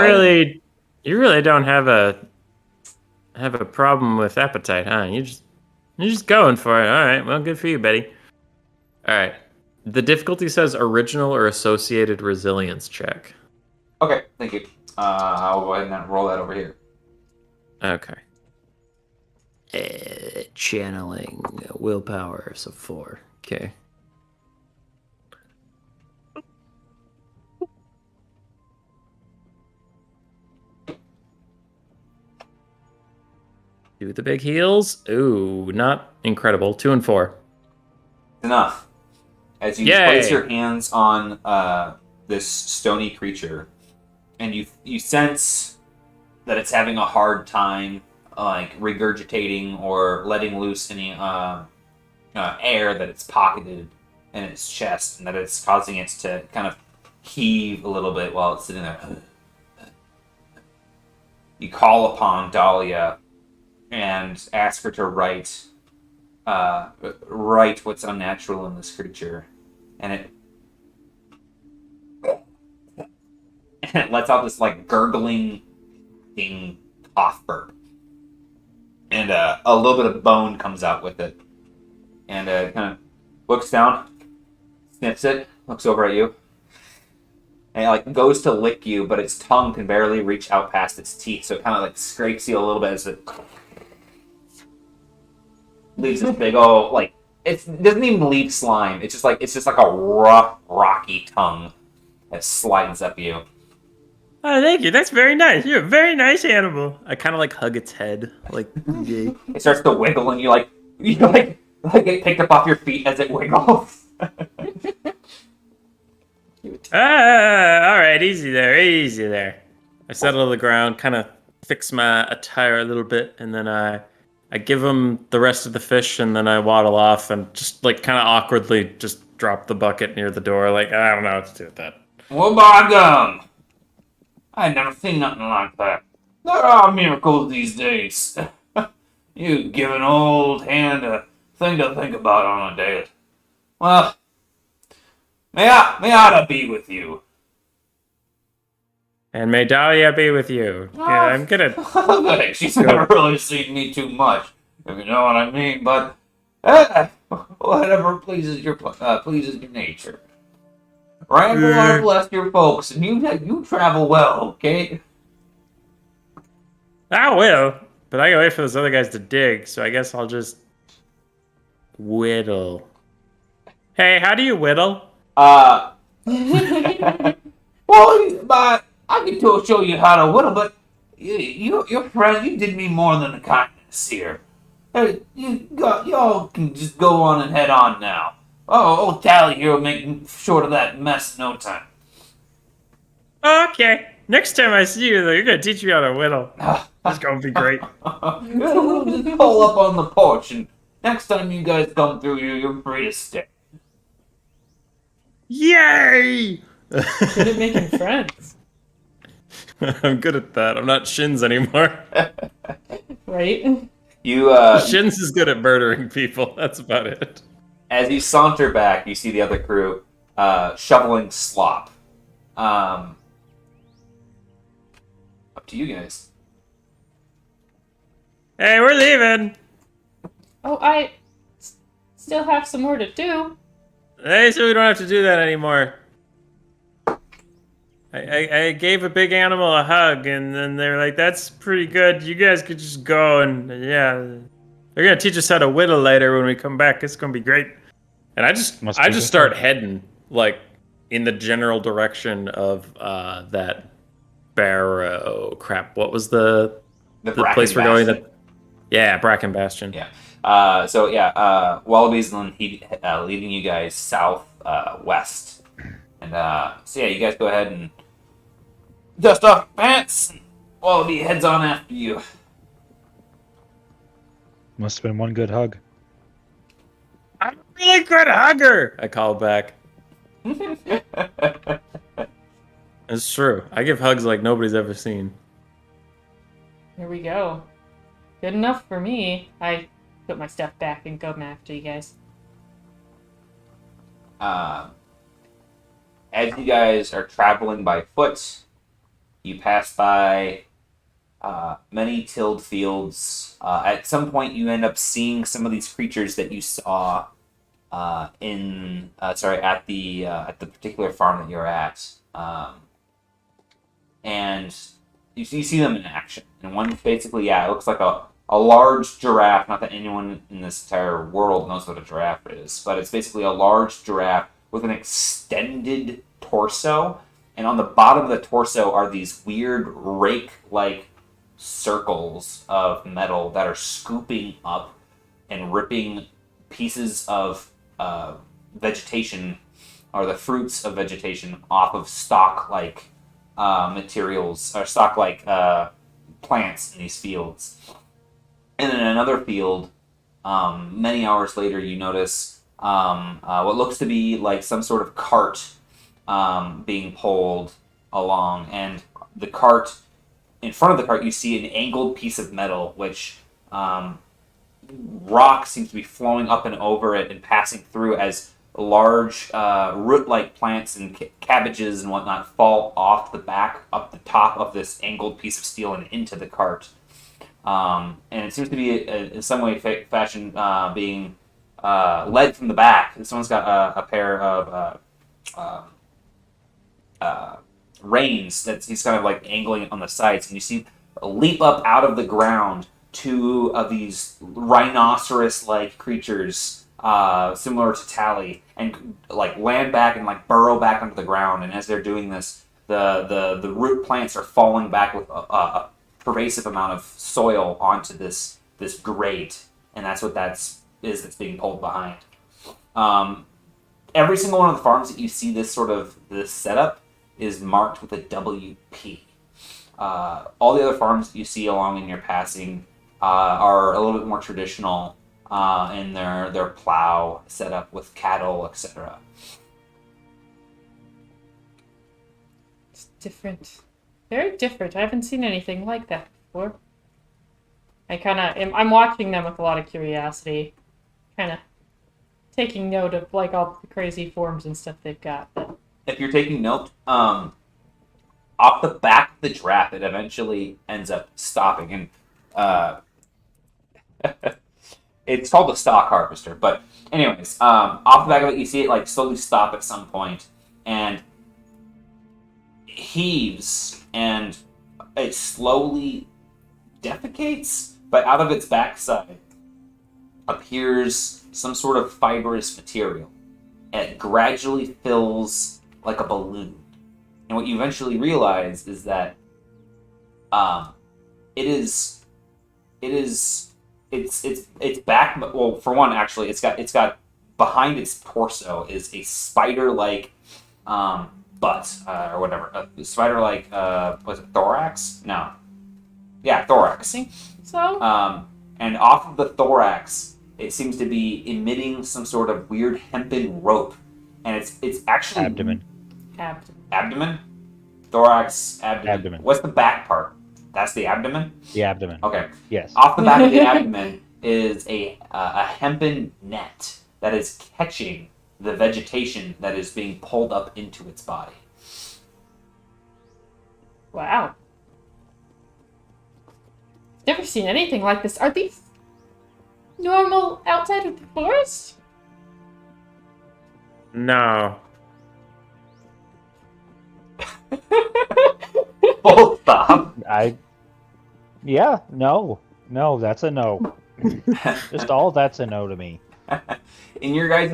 really don't have a problem with appetite, huh? You're just going for it. All right, well, good for you, Betty. All right, the difficulty says original or associated resilience check. Okay, thank you. I'll go ahead and roll that over here. Okay. Channeling willpower, so 4. Okay. Do the big heals. Ooh, not incredible. 2 and 4. Enough. As you Yay! place your hands on this stony creature, and you sense that it's having a hard time, like regurgitating or letting loose any air that it's pocketed in its chest, and that it's causing it to kind of heave a little bit while it's sitting there. You call upon Dahlia and ask her to write what's unnatural in this creature, and it lets out this like gurgling thing cough burp, and a little bit of bone comes out with it, and kind of looks down, sniffs it, looks over at you, and it like goes to lick you, but its tongue can barely reach out past its teeth, so it kind of like scrapes you a little bit as it leaves this big old like it doesn't even leave slime. It's just like a rough, rocky tongue that slides up you. Oh, thank you. That's very nice. You're a very nice animal. I kind of like hug its head, like. Yay. It starts to wiggle, and you get picked up off your feet as it wiggles. All right, easy there. I settle to the ground, kind of fix my attire a little bit, and then I give him the rest of the fish, and then I waddle off and just like kind of awkwardly just drop the bucket near the door. Like, I don't know what to do with that. Well, by gum, I had never seen nothing like that. There are miracles these days. You give an old hand a thing to think about on a daily. Well, may I be with you. And may Dahlia be with you. Yeah, I'm gonna. Thanks. She's never really seen me too much, if you know what I mean. But whatever pleases your nature. Ramble on, bless your folks, and you travel well, okay? I will, but I gotta wait for those other guys to dig. So I guess I'll just whittle. Hey, how do you whittle? Well, but I can show you how to whittle, but your friend, you did me more than a kindness here. Hey, y'all can just go on and head on now. Oh, old Tally here will make short of that mess in no time. Okay. Next time I see you, though, you're gonna teach me how to whittle. That's gonna be great. We'll just pull up on the porch, and next time you guys come through here, you're free to stay. Yay! Good at making friends. I'm good at that. I'm not Shins anymore. Right? Shins is good at murdering people. That's about it. As you saunter back, you see the other crew shoveling slop. Up to you guys. Hey, we're leaving. Oh, I still have some more to do. Hey, so we don't have to do that anymore. I gave a big animal a hug, and then they're like, "That's pretty good. You guys could just go." And yeah, they're gonna teach us how to whittle later when we come back. It's gonna be great. And Must I be just good. start heading like in the general direction of that barrow crap. What was The the place Bracken we're going? Bastion. Yeah, Bracken Bastion. Yeah. Wallaby's leading you guys south west, and so yeah, you guys go ahead and dust off your pants. And Wallaby heads on after you. Must have been one good hug. I'm a really good hugger. I call back. It's true. I give hugs like nobody's ever seen. Here we go. Good enough for me. I put my stuff back and go after you guys. As you guys are traveling by foot, you pass by many tilled fields. At some point, you end up seeing some of these creatures that you saw at the particular farm that you're at, and you see them in action. And one basically, it looks like a large giraffe. Not that anyone in this entire world knows what a giraffe is, but it's basically a large giraffe with an extended torso, and on the bottom of the torso are these weird rake-like circles of metal that are scooping up and ripping pieces of vegetation, or the fruits of vegetation, off of stalk-like materials, or stalk-like plants in these fields. And in another field, many hours later, you notice what looks to be like some sort of cart being pulled along, and the cart, in front of the cart, you see an angled piece of metal, which rock seems to be flowing up and over it and passing through as large root-like plants and cabbages and whatnot fall off the back, up the top of this angled piece of steel and into the cart. And it seems to be, in some way, fashion, being led from the back. Someone's got a pair of reins that he's kind of like angling it on the sides, and you see leap up out of the ground two of these rhinoceros-like creatures, similar to Tally, and like land back and like burrow back under the ground. And as they're doing this, the root plants are falling back with a pervasive amount of soil onto this grate, and that's what that's being pulled behind. Every single one of the farms that you see this setup is marked with a WP. All the other farms that you see along in your passing are a little bit more traditional in their plow setup with cattle, etc. It's different. Very different. I haven't seen anything like that before. I'm watching them with a lot of curiosity. Kind of taking note of like all the crazy forms and stuff they've got. But If you're taking note, off the back of the giraffe, it eventually ends up stopping, and it's called the stock harvester. But anyways, off the back of it, you see it like slowly stop at some point, and heaves, and it slowly defecates, but out of its backside appears some sort of fibrous material. And it gradually fills like a balloon. And what you eventually realize is that it's back. Well, for one, actually, it's got behind its torso is a spider-like butt or whatever. A spider-like was it thorax? No, yeah, thorax. I think so. And off of the thorax, it seems to be emitting some sort of weird hempen rope, and it's actually Abdomen. Thorax, abdomen. Abdomen. What's the back part? That's the abdomen? The abdomen. Okay. Yes. Off the back of the abdomen is a hempen net that is catching the vegetation that is being pulled up into its body. Wow. Never seen anything like this. Are these normal outside of the forest? No. Full stop. No, that's a no. Just all that's a no to me. In your guys'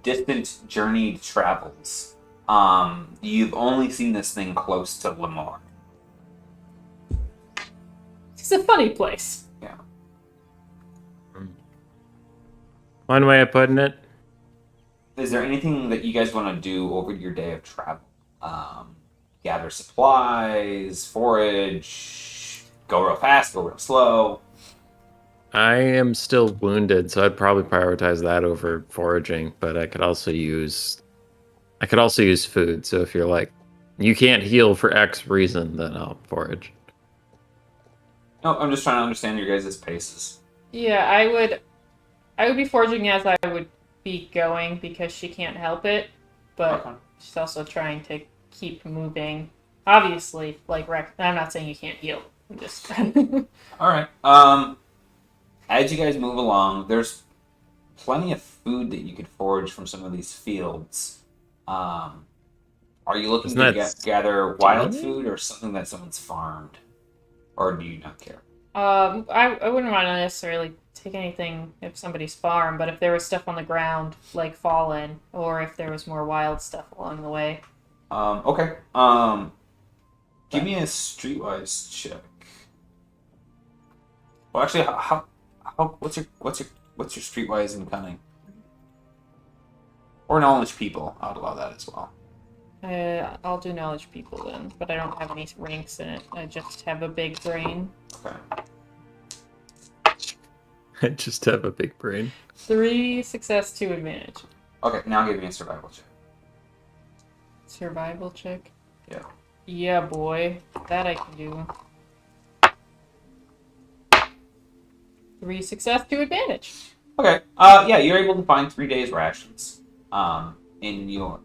distant journeyed travels, you've only seen this thing close to Lamar. It's a funny place. Yeah. One way of putting it. Is there anything that you guys want to do over your day of travel? Gather supplies, forage, go real fast, go real slow. I am still wounded, so I'd probably prioritize that over foraging, but I could also use food. So if you're like you can't heal for X reason, then I'll forage. No, I'm just trying to understand your guys' paces. Yeah, I would be foraging as I would be going because she can't help it, but Okay. she's also trying to keep moving. Obviously, like Rex, I'm not saying you can't heal. I'm just All right. As you guys move along, there's plenty of food that you could forage from some of these fields. Are you looking Isn't to that gather wild stealing? food or something that someone's farmed? Or do you not care? I wouldn't want to necessarily take anything if somebody's farm, but if there was stuff on the ground, like fallen, or if there was more wild stuff along the way. Okay. Give me a streetwise check. Well, actually, how what's your streetwise and cunning? Or knowledge people? I'd allow that as well. I'll do knowledge people then, but I don't have any ranks in it. I just have a big brain. Okay. I just have a big brain. 3 success, 2 advantage. Okay. Now give me a survival check. Survival check. Yeah. Yeah, boy. That I can do. 3 success, 2 advantage. Okay. Yeah, you're able to find 3 days rations.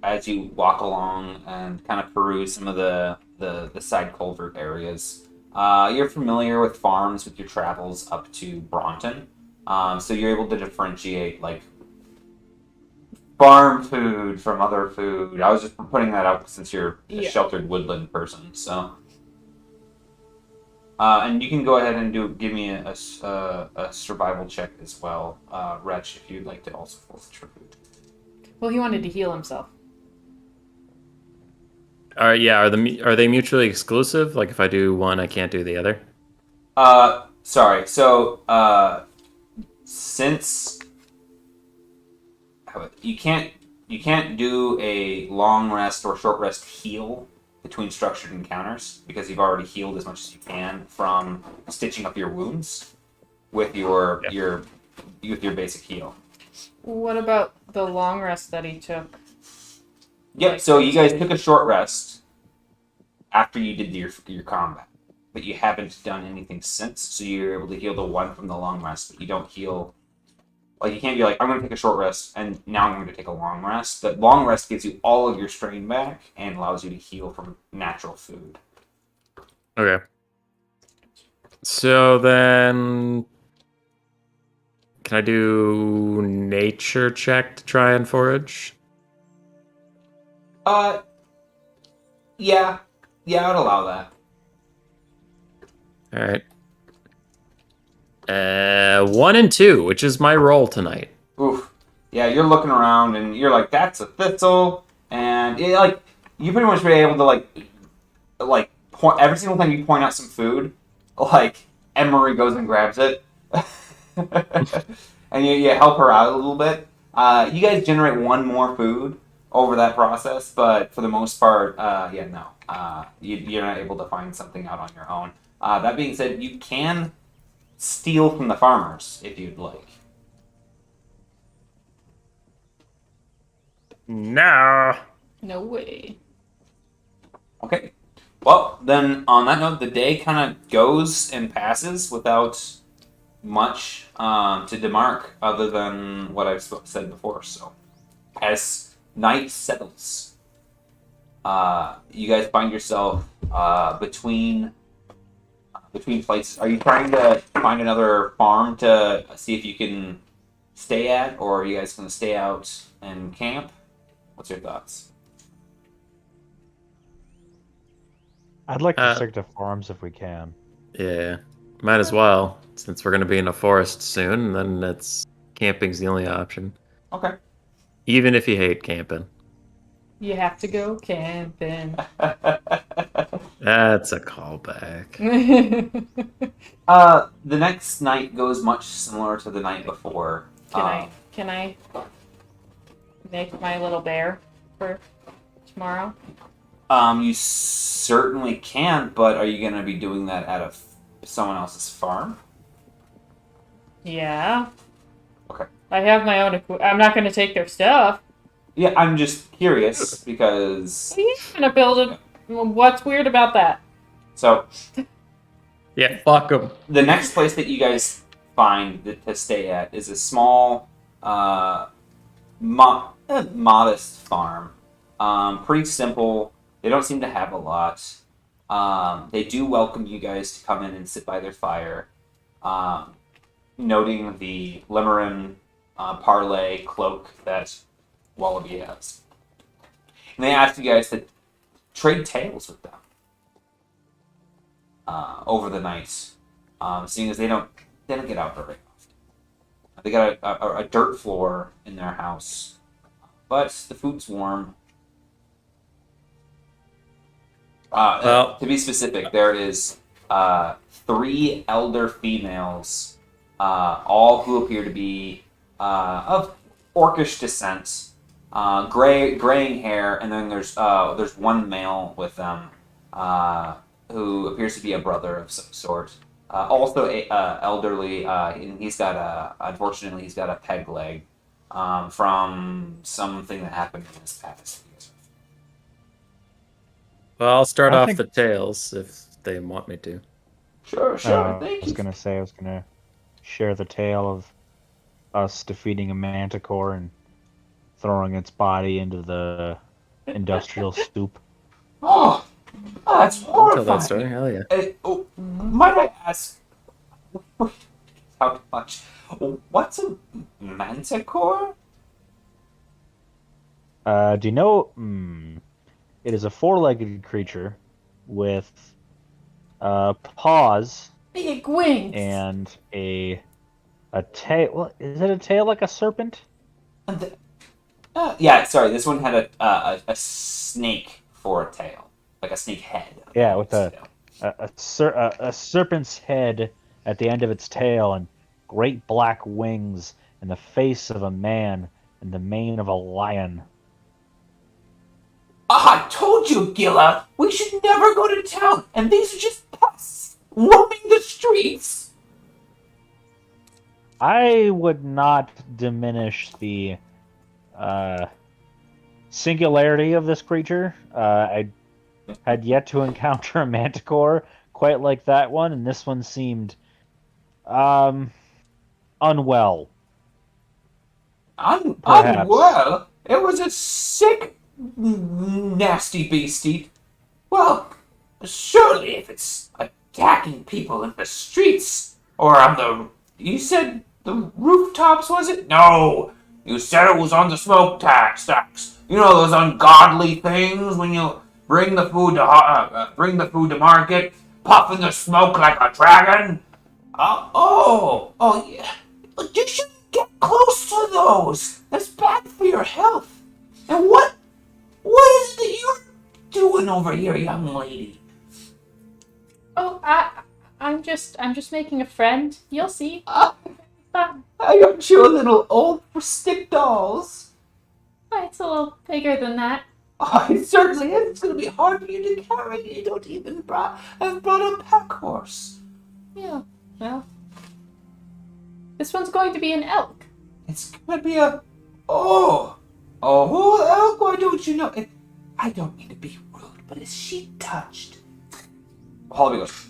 As you walk along and kind of peruse some of the side culvert areas. You're familiar with farms with your travels up to Bronton. So you're able to differentiate like farm food from other food. I was just putting that up since you're a Yeah. sheltered woodland person. So, and you can go ahead and give me a survival check as well, Wretch, if you'd like to also forfeit your food. Well, he wanted to heal himself. Are they mutually exclusive? Like if I do one, I can't do the other. Sorry. So, since you can't do a long rest or short rest heal between structured encounters because you've already healed as much as you can from stitching up your wounds with your basic heal. What about the long rest that he took? Yep. So you guys took a short rest after you did your combat, but you haven't done anything since. So you're able to heal the one from the long rest, but you don't heal. Like you can't be like, I'm going to take a short rest and now I'm going to take a long rest. But long rest gives you all of your strain back and allows you to heal from natural food. Okay. So then, can I do nature check to try and forage? Yeah, I'd allow that. All right. 1 and 2, which is my roll tonight. Oof. Yeah, you're looking around and you're like, that's a thistle, and you pretty much be able to point every single time you point out some food, like Emery goes and grabs it, and you help her out a little bit. You guys generate one more food over that process, but for the most part, no, you're not able to find something out on your own. That being said, you can steal from the farmers if you'd like. No. No way. Okay. Well, then on that note, the day kind of goes and passes without much to demark other than what I've said before. So, as night settles, you guys find yourself between places. Are you trying to find another farm to see if you can stay at, or are you guys going to stay out and camp? What's your thoughts? I'd like to Uh, stick to farms if we can. Yeah, might as well, since we're gonna be in a forest soon. Then it's camping's the only option, Okay. even if you hate camping. You have to go camping. That's a callback. The next night goes much similar to the night before. Can I make my little bear for tomorrow? You certainly can, but are you gonna be doing that at someone else's farm? Yeah. Okay. I have my own I'm not going to take their stuff. Yeah, I'm just curious because. What are you going to build it? What's weird about that? So Yeah, fuck them. the next place that you guys find to stay at is a small, modest farm. Pretty simple. They don't seem to have a lot. They do welcome you guys to come in and sit by their fire, noting the Limerin parlay cloak that Wallaby has. And they ask you guys to trade tales with them over the night, seeing as they don't get out very often. They got a dirt floor in their house, but the food's warm. Well- To be specific, there is 3 elder females, all who appear to be of orcish descent, graying hair, and then there's one male with them who appears to be a brother of some sort. Also elderly, and unfortunately he's got a peg leg from something that happened in his past. Well, I'll start I off think- the tales if they want me to. Sure, I thank was you. gonna say I was gonna share the tale of us defeating a manticore and throwing its body into the industrial soup. Oh, that's I'll tell horrifying. that story. Hell yeah. Might I ask, how much? What's a manticore? Do you know? It is a 4-legged creature with paws Big wings. and a tail. Well, is it a tail like a serpent? Yeah, sorry. This one had a snake for a tail, like a snake head. Yeah, with Tail. a serpent's head at the end of its tail and great black wings and the face of a man and the mane of a lion. I told you, Gilla, we should never go to town, and these are just pests roaming the streets. I would not diminish the singularity of this creature. I had yet to encounter a manticore quite like that one, and this one seemed unwell. Perhaps. Unwell. It was a sick, nasty beastie. Well, surely if it's attacking people in the streets or on the... You said the rooftops, was it? No, you said it was on the smoke stacks. You know those ungodly things when you bring the food to market, puffing the smoke like a dragon. Yeah. You shouldn't get close to those. That's bad for your health. And what is it that you're doing over here, young lady? Oh, I'm just making a friend. You'll see. Aren't you a little old for stick dolls? It's a little bigger than that. Oh, it certainly is. It's going to be hard for you to carry. You don't even have brought a pack horse. Yeah. Well, this one's going to be an elk. It's going to be a... Oh, elk, why don't you know? I don't mean to be rude, but is she touched? Holloway goes,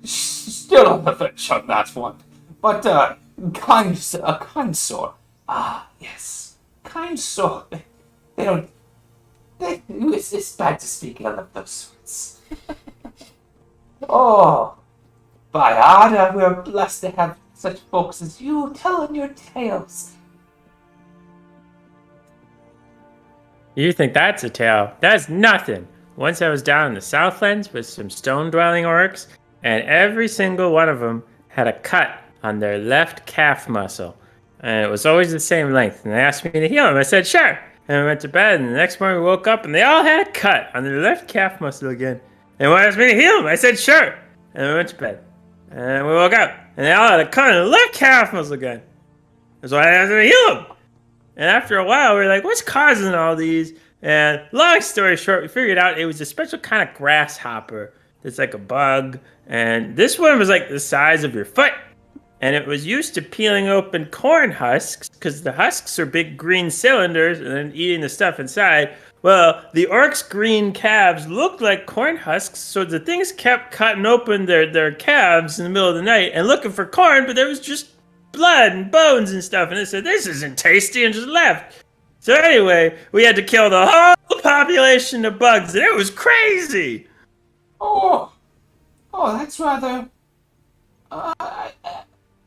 still on the fence on that one. But, kind sort. Yes. Kind sort. They don't... It's bad to speak ill of those sorts. Oh, by Ada, we're blessed to have such folks as you telling your tales. You think that's a tale? That's nothing. once I was down in the Southlands with some stone-dwelling orcs, and every single one of them had a cut on their left calf muscle. And it was always the same length. And they asked me to heal them. I said, sure. And we went to bed, and the next morning we woke up, and they all had a cut on their left calf muscle again. And they asked me to heal them. I said, sure. And we went to bed. And we woke up, and they all had a cut on their left calf muscle again. That's why I asked them to heal them. And after a while, we were like, what's causing all these? And long story short, we figured out it was a special kind of grasshopper. It's like a bug. And this one was like the size of your foot. And it was used to peeling open corn husks, because the husks are big green cylinders, and then eating the stuff inside. Well, the orcs' green calves looked like corn husks, so the things kept cutting open their calves in the middle of the night and looking for corn, but there was just blood and bones and stuff. And they said, this isn't tasty, and just left. So anyway, we had to kill the whole population of bugs, and it was crazy. Oh, that's rather...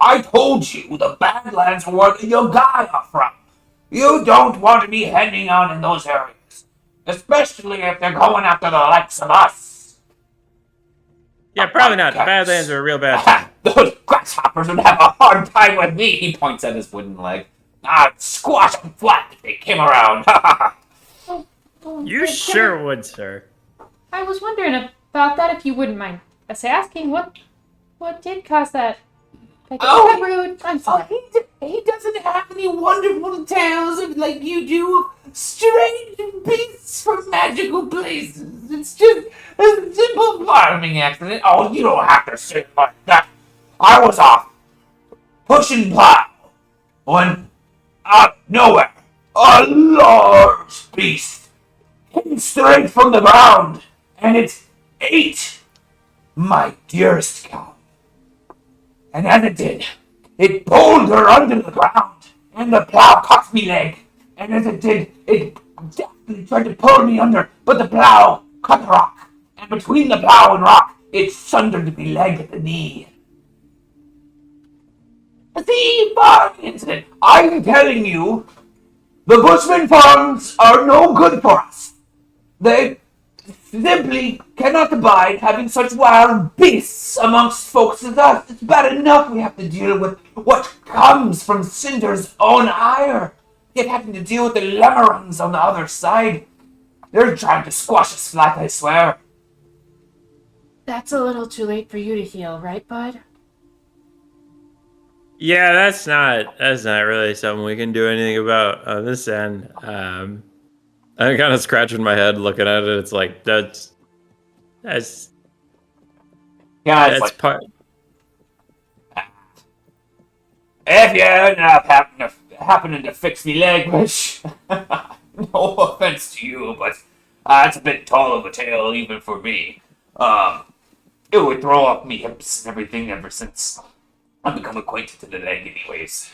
I told you the Badlands were where the Yogai are from. You don't want to be heading out in those areas, especially if they're going after the likes of us. Yeah, probably not. The Badlands are a real bad thing. Those grasshoppers would have a hard time with me. He points at his wooden leg. I'd squash them flat if they came around. You sure would, sir. I was wondering about that, if you wouldn't mind us asking. What did cause that? Like, Oh, rude. I'm sorry. he doesn't have any wonderful tales of, like you do, strange beasts from magical places. It's just a simple farming accident. Oh, you don't have to say it like that. I was off pushing plow when, out of nowhere, a large beast came straight from the ground, and it ate my dearest cow. And as it did, it pulled her under the ground, and the plow caught me leg. And as it did, it definitely tried to pull me under, but the plow cut the rock. And between the plow and rock, it sundered me leg at the knee. The farming incident. I'm telling you, the Bushman farms are no good for us. They simply cannot abide having such wild beasts amongst folks as us. It's bad enough we have to deal with what comes from Cinder's own ire, yet having to deal with the Lemurons on the other side. They're trying to squash us flat, I swear. That's a little too late for you to heal, right, bud? Yeah, that's not really something we can do anything about on this end. I'm kind of scratching my head looking at it. It's like that's Yeah, it's like, part. if you end up happening to fix me leg, which no offense to you, but it's a bit tall of a tale even for me. It would throw off me hips and everything ever since I've become acquainted to the leg anyways.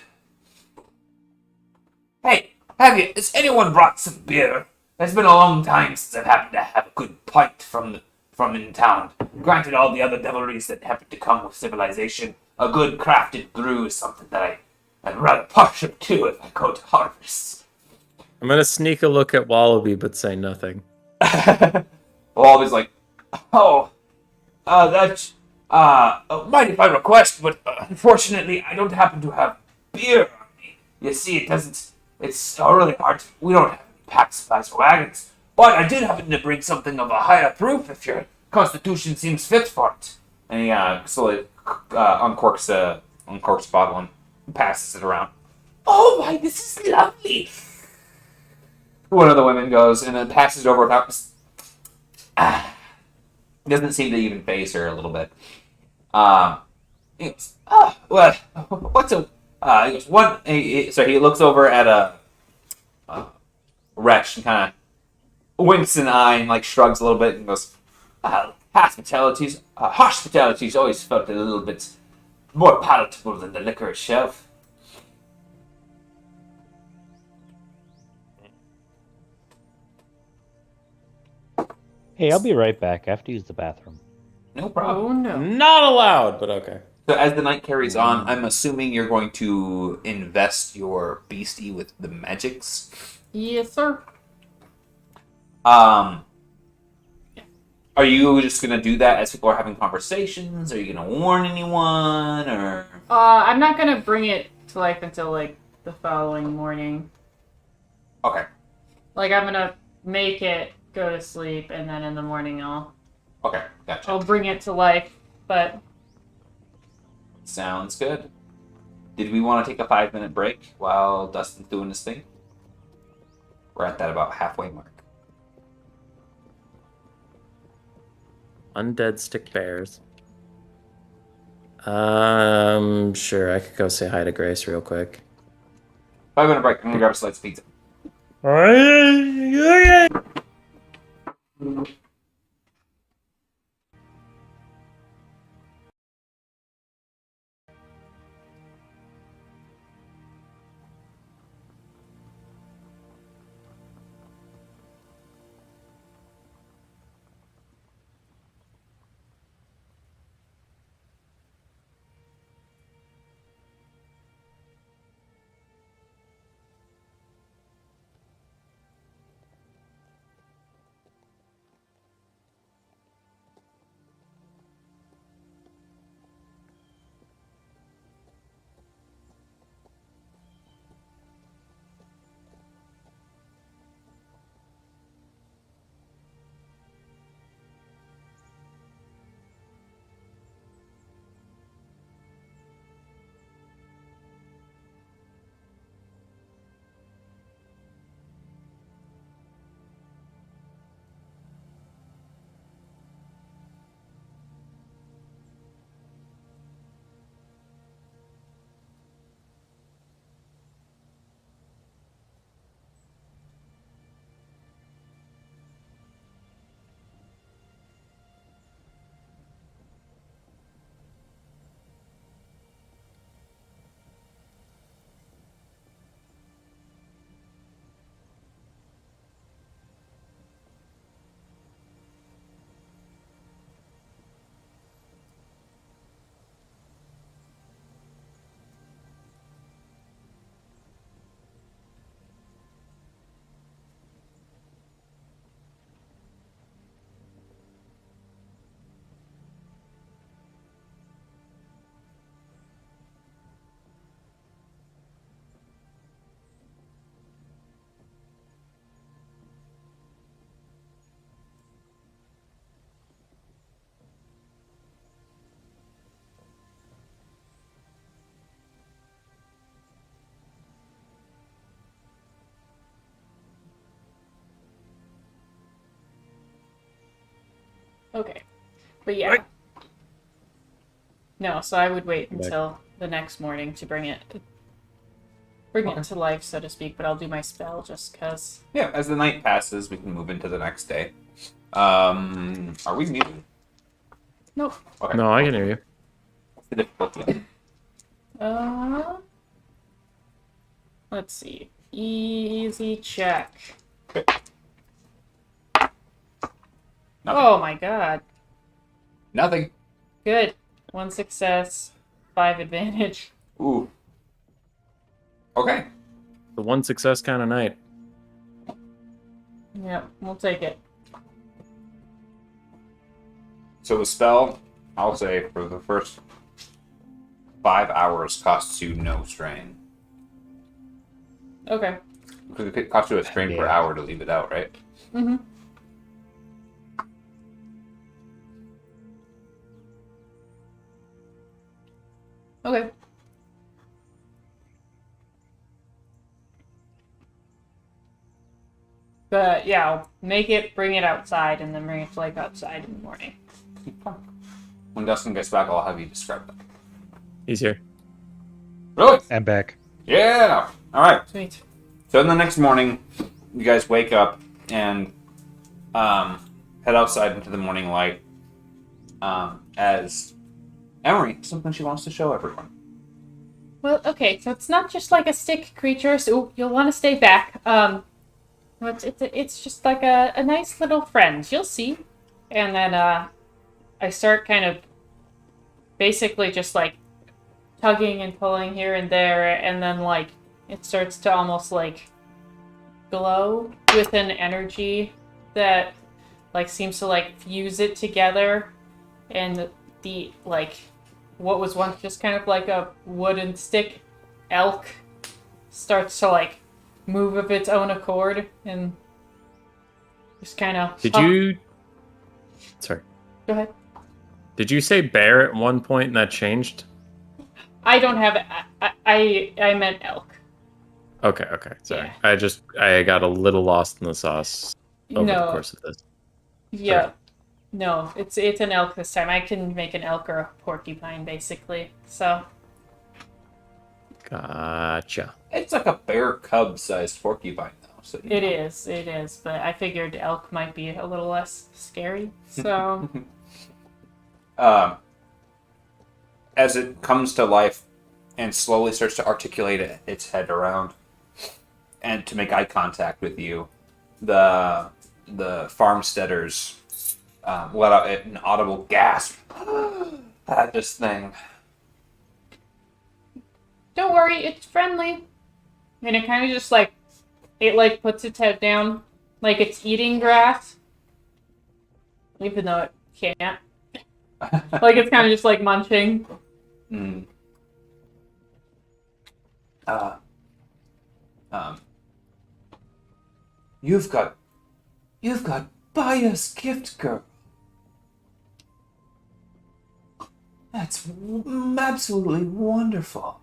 Hey, has anyone brought some beer? It's been a long time since I've happened to have a good pint from in town. Granted, all the other devilries that happen to come with civilization, a good crafted brew is something that I'm rather partial to if I go to harvest. I'm gonna sneak a look at Wallaby, but say nothing. Wallaby's like, that's mind if I request, but unfortunately I don't happen to have beer on me. You see, it's really hard. We don't have pack supplies for wagons. But I did happen to bring something of a higher proof if your constitution seems fit for it. And he slowly uncorks a bottle and passes it around. Oh my, this is lovely. One of the women goes and then passes it over without... doesn't seem to even faze her a little bit. He goes, well, what's a... he goes, so he looks over at a wretch and kind of winks an eye and like shrugs a little bit and goes, hospitality's always felt a little bit more palatable than the liquor itself. Hey, I'll be right back. I have to use the bathroom. No problem. Oh no. Not allowed, but okay. So as the night carries on, I'm assuming you're going to invest your beastie with the magics. Yes, sir. And Are you just gonna do that as people are having conversations? Are you gonna warn anyone, or? I'm not gonna bring it to life until like the following morning. Okay. Like I'm gonna make it go to sleep, and then in the morning Okay, gotcha. I'll bring it to life. But Sounds good. Did we want to take a 5-minute break while Dustin's doing his thing? We're at that about halfway mark. Undead stick bears. Sure, I could go say hi to Grace real quick. 5-minute break. I'm gonna grab a slice of pizza. Alright. okay. But yeah. Right. No, so I would wait Back. until the next morning to bring it to life, so to speak, but I'll do my spell just because. Yeah, as the night passes, we can move into the next day. Are we muted? Nope. Okay. No, I can hear you. What's the difficulty? Let's see. Easy check. Okay. Nothing. Oh my god. Nothing. Good. 1 success, 5 advantage. Ooh. Okay. The one success kind of night. Yep, we'll take it. So the spell, I'll say, for the first 5 hours costs you no strain. Okay. Because it costs you a strain per Yeah. hour to leave it out, right? Mm-hmm. Okay. But yeah, I'll make it, bring it outside, and then bring it to like outside in the morning. When Dustin gets back, I'll have you describe that. He's here. Really? I'm back. Yeah. All right. Sweet. So in the next morning, you guys wake up and head outside into the morning light. As Emery, something she wants to show everyone. Well, okay, so it's not just like a stick creature, so you'll want to stay back. It's just like a nice little friend. You'll see. And then I start kind of basically just like tugging and pulling here and there, and then like it starts to almost like glow with an energy that like seems to like fuse it together, and the like what was once just kind of like a wooden stick elk starts to like move of its own accord and just kind of. Did you? Sorry. Go ahead. Did you say bear at one point and that changed? I don't have it. I meant elk. Okay. Sorry. Yeah. I got a little lost in the sauce over the No. course of this. Yeah. Sorry. No, it's an elk this time. I can make an elk or a porcupine, basically. So. Gotcha. It's like a bear cub sized porcupine, though. So It is, but I figured elk might be a little less scary, so... As it comes to life and slowly starts to articulate its head around and to make eye contact with you, the farmsteaders let out an audible gasp at this thing. Don't worry, it's friendly. And it kind of just, like, it, like, puts its head down, like it's eating grass. Even though it can't. Like, it's kind of just, like, munching. Mm. You've got Baya's gift, girl. That's absolutely wonderful.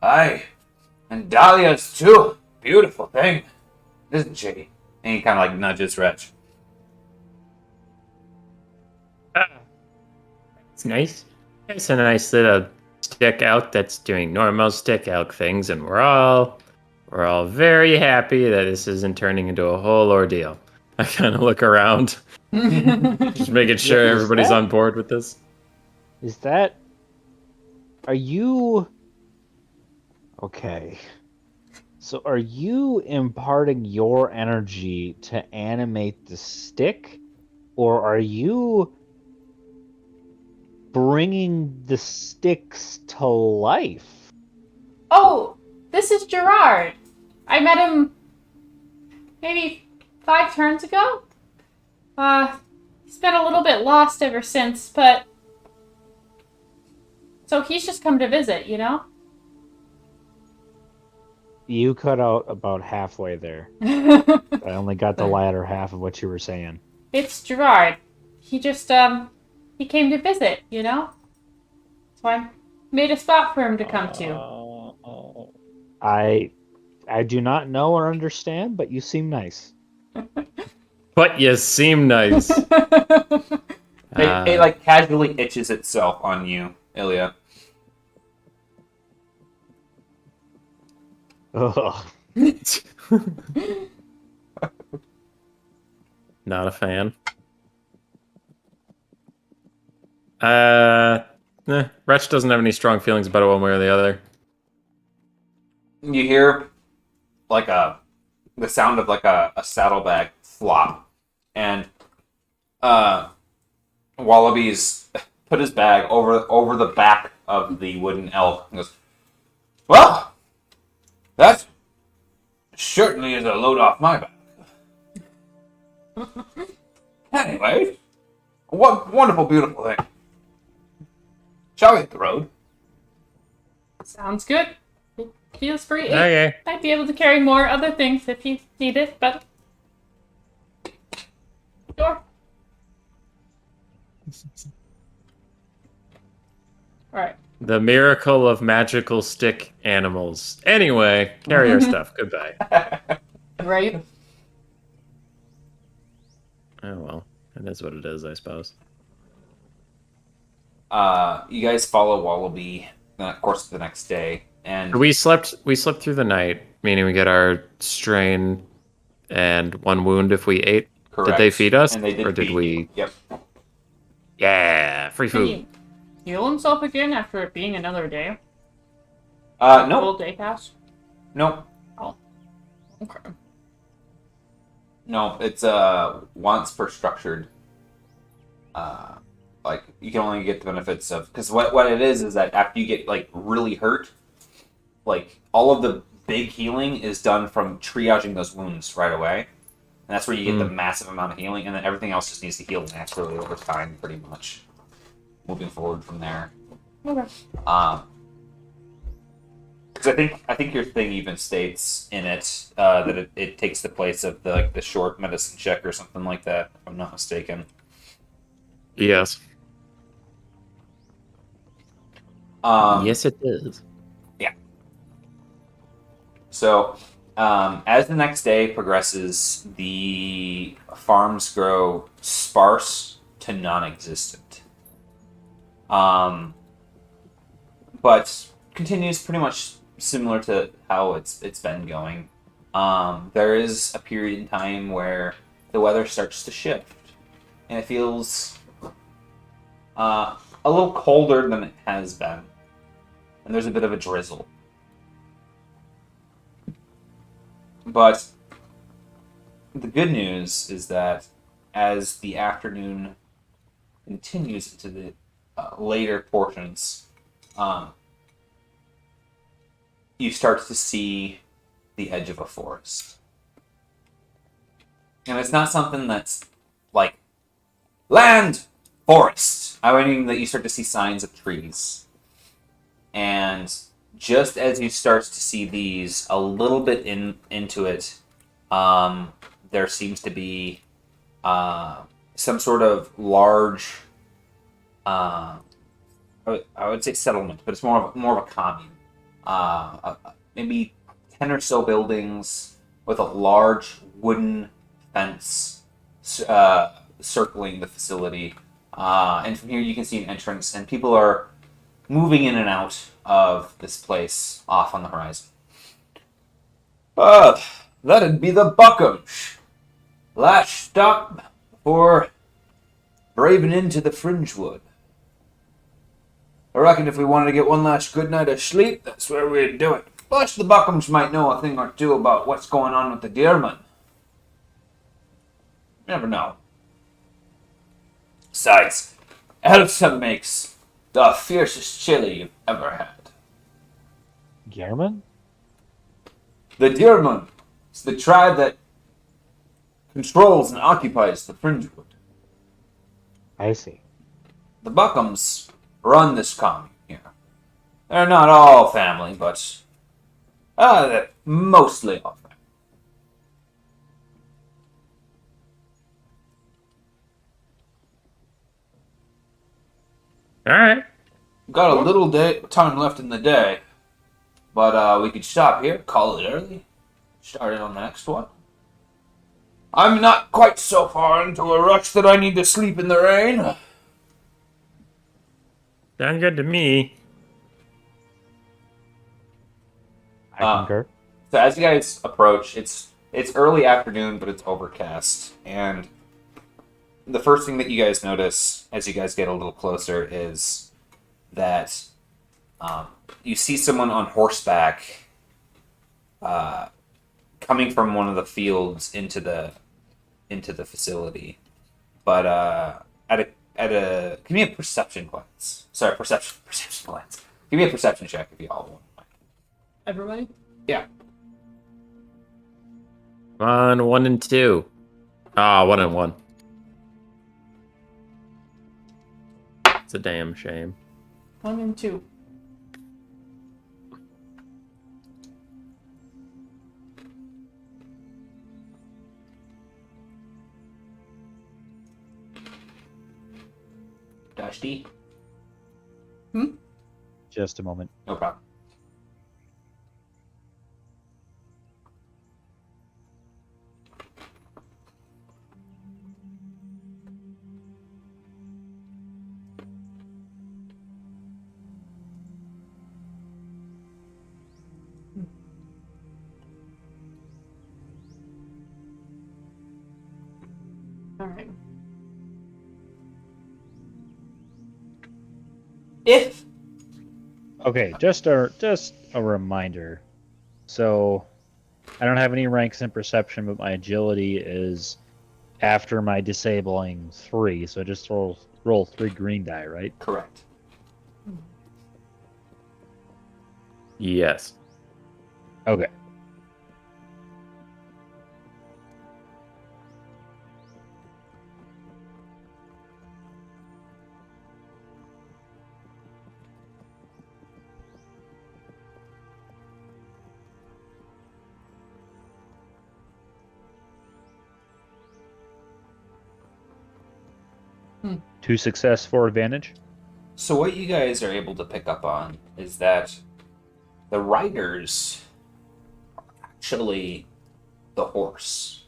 Aye, and Dahlia's too. Beautiful thing, isn't she? And he kind of like nudges Reg. It's nice. It's a nice little stick elk that's doing normal stick elk things, and we're all very happy that this isn't turning into a whole ordeal. I kind of look around, just making sure Is everybody's that- on board with this. Is that... Are you... Okay. So are you imparting your energy to animate the stick? Or are you bringing the sticks to life? Oh, this is Gerard. I met him maybe 5 turns ago. He's been a little bit lost ever since, but... So he's just come to visit, you know? You cut out about halfway there. I only got the latter half of what you were saying. It's Gerard. He just, he came to visit, you know? So I made a spot for him to come to. I do not know or understand, but you seem nice. But you seem nice. It like casually itches itself on you, Ilya. Ugh. Not a fan. Wretch doesn't have any strong feelings about it one way or the other. You hear like the sound of like a saddlebag flop, and Wallaby's put his bag over the back of the wooden elk and goes, "Well, that certainly is a load off my back." Anyway, what wonderful, beautiful thing. Shall we hit the road? Sounds good. It feels free. Okay. Might be able to carry more other things if you need it, but... Sure. Alright. The miracle of magical stick animals. Anyway, carry our stuff. Goodbye. Right? Oh well, it is what it is, I suppose. You guys follow Wallaby, of course, the next day, and We slept through the night, meaning we get our strain and 1 wound if we ate. correct. Did they feed us? And they did Or did feed we? you. Yep. Yeah, free Can food. he heal himself again after it being another day? No, Full day pass? no, Okay. no. It's once per structured. Like you can only get the benefits of, because what it is that after you get like really hurt, like all of the big healing is done from triaging those wounds right away. And that's where you get the massive amount of healing, and then everything else just needs to heal naturally over time, pretty much. Moving forward from there. Okay. Because I think your thing even states in it that it takes the place of the short medicine check or something like that, if I'm not mistaken. Yes. Yes, it is. Yeah. So, as the next day progresses, the farms grow sparse to non-existent. But continues pretty much similar to how it's been going. There is a period in time where the weather starts to shift, and it feels a little colder than it has been, and there's a bit of a drizzle. But the good news is that as the afternoon continues into the later portions, you start to see the edge of a forest. And it's not something that's like land, forest. I mean that you start to see signs of trees. And just as you start to see these a little bit into it, there seems to be some sort of large, I would say settlement, but it's more of a commune. Maybe 10 or so buildings with a large wooden fence circling the facility. And from here you can see an entrance, and people are moving in and out of this place off on the horizon. That'd be the Buckums. Last stop before braving into the Fringewood. I reckon if we wanted to get one last good night of sleep, that's where we'd do it. Plus, the Buckums might know a thing or two about what's going on with the Deerman. Never know. Besides, Elsa makes the fiercest chili you've ever had. Gehrman? The Deerman is the tribe that controls and occupies the Fringewood. I see. The Buckums run this commune here. They're not all family, but they're mostly all family. All right. Got a little time left in the day, but we could stop here, call it early, start in on the next one. I'm not quite so far into a rush that I need to sleep in the rain. Sound good to me. I concur. So as you guys approach, it's early afternoon, but it's overcast, and the first thing that you guys notice as you guys get a little closer is that you see someone on horseback coming from one of the fields into the facility, but at a give me a perception glance. Sorry, perception glance. Give me a perception check if you all want. Everybody? Yeah. Come on, 1 and 2. 1 and 1. It's a damn shame. 1 and 2. Dusty? Just a moment. No problem. All right. If Okay, just a reminder. So, I don't have any ranks in perception, but my agility is after my disabling 3. So just roll 3 green die, right? correct. Yes. Okay. 2 success for advantage. So what you guys are able to pick up on is that the riders are actually the horse.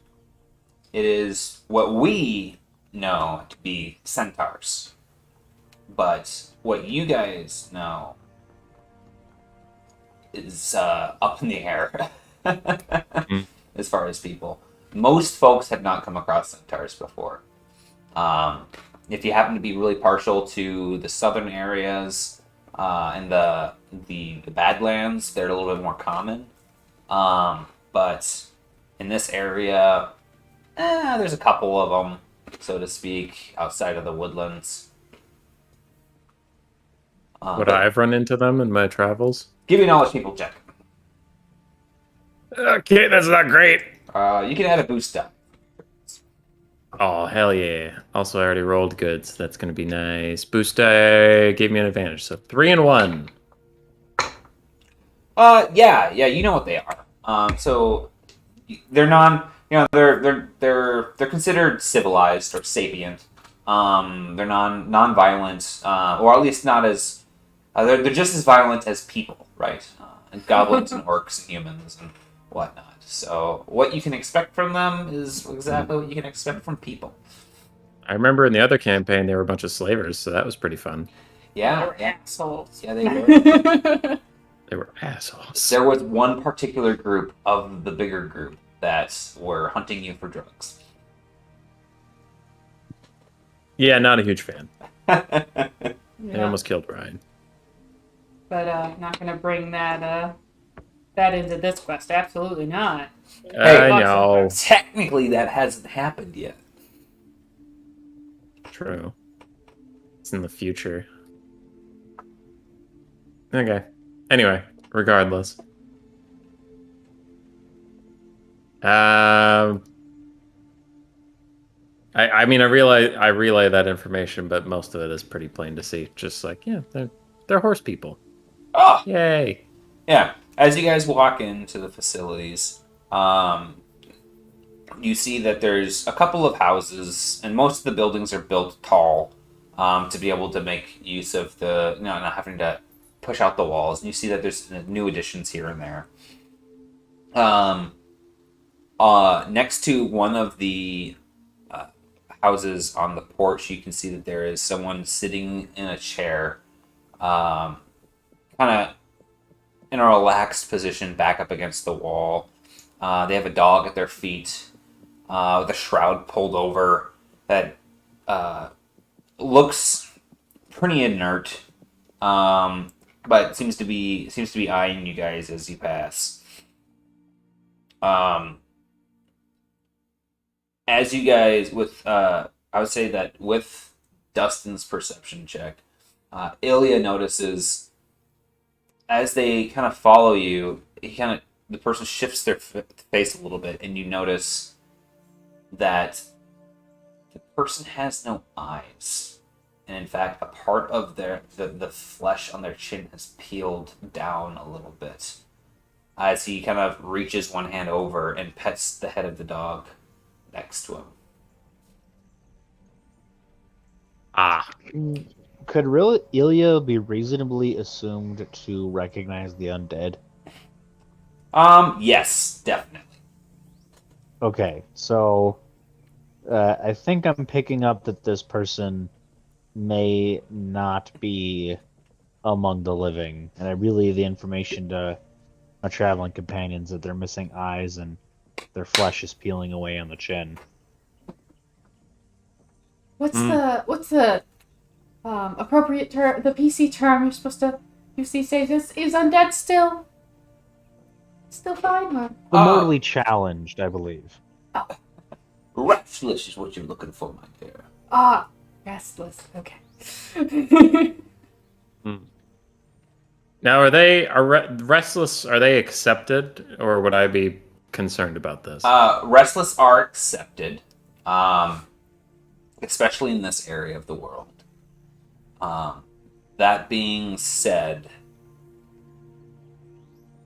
It is what we know to be centaurs. But what you guys know is up in the air as far as people. Most folks have not come across centaurs before. If you happen to be really partial to the southern areas and the Badlands, they're a little bit more common. But in this area, there's a couple of them, so to speak, outside of the woodlands. Would I have run into them in my travels? Give me a knowledge people check. Okay, that's not great. You can add a boost die. Oh, hell yeah. Also, I already rolled good, so that's going to be nice. Boost die gave me an advantage, so 3 and 1. Yeah, you know what they are. So they're they're considered civilized or sapient. They're non-violent, or at least not as they're just as violent as people, right? And goblins and orcs and humans and whatnot. So what you can expect from them is exactly what you can expect from people. I remember in the other campaign, they were a bunch of slavers, so that was pretty fun. Yeah, Assholes. yeah, they were. They were assholes. There was one particular group of the bigger group that were hunting you for drugs. Yeah, not a huge fan. They Yeah. almost killed Ryan. But not gonna bring that into this quest. Absolutely not. I know. Technically, that hasn't happened yet. True. It's in the future. Okay. Anyway, regardless. I mean, I relay that information, but most of it is pretty plain to see. Just like, yeah, they're horse people. Oh, Yay! yeah. As you guys walk into the facilities, you see that there's a couple of houses, and most of the buildings are built tall to be able to make use of the not having to push out the walls. And you see that there's new additions here and there. Next to one of the houses on the porch, you can see that there is someone sitting in a chair, kind of in a relaxed position, back up against the wall. They have a dog at their feet with a shroud pulled over that looks pretty inert, but seems to be eyeing you guys as you pass. As you guys I would say that with Dustin's perception check, Ilya notices as they kind of follow you, the person shifts their face a little bit, and you notice that the person has no eyes, and in fact, a part of the flesh on their chin has peeled down a little bit. As he kind of reaches one hand over and pets the head of the dog next to him. Could Ilya be reasonably assumed to recognize the undead? Yes, definitely. Okay, so I think I'm picking up that this person may not be among the living, and I relay the information to my traveling companions that they're missing eyes and their flesh is peeling away on the chin. What's the appropriate term? The PC term you're supposed to say this is undead still fine, or Mortally challenged, I believe. Restless is what you're looking for, my dear. restless. Okay. Now, are restless? Are they accepted, or would I be concerned about this? Restless are accepted, especially in this area of the world. That being said,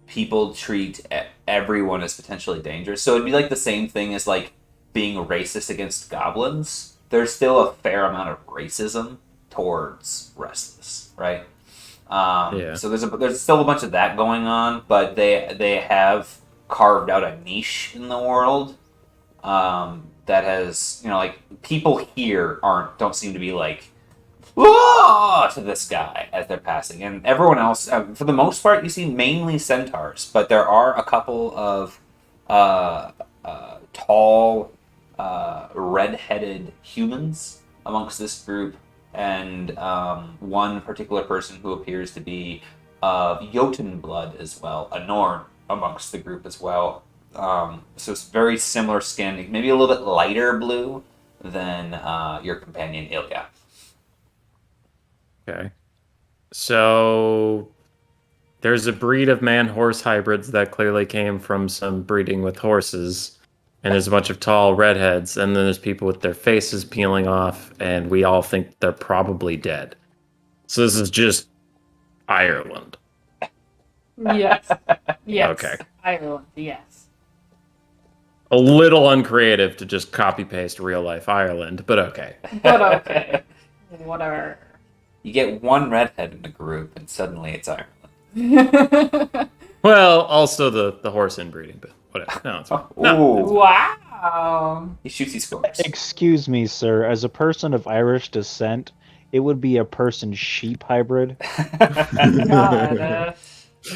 people treat everyone as potentially dangerous. So it'd be like the same thing as like being racist against goblins. there's still a fair amount of racism towards Restless, right? Yeah. So there's still a bunch of that going on, but they have carved out a niche in the world that has, like, people here don't seem to be like, whoa, to this guy as they're passing, and everyone else, for the most part, you see mainly centaurs, but there are a couple of tall, red-headed humans amongst this group, and one particular person who appears to be of Jotun blood as well, a Norn amongst the group as well. So it's very similar skin, maybe a little bit lighter blue than your companion Ilya. Okay. So there's a breed of man-horse hybrids that clearly came from some breeding with horses, and there's a bunch of tall redheads, and then there's people with their faces peeling off, and we all think they're probably dead. So this is just Ireland. Yes. Yes. Okay. Ireland, yes. A little uncreative to just copy-paste real-life Ireland, but okay. But okay. Whatever. You get one redhead in the group, and suddenly it's Ireland. Well, also the horse inbreeding, but whatever. No, it's fine. No. Ooh. Wow. He shoots, he scores. Excuse me, sir. As a person of Irish descent, it would be a person-sheep hybrid. God.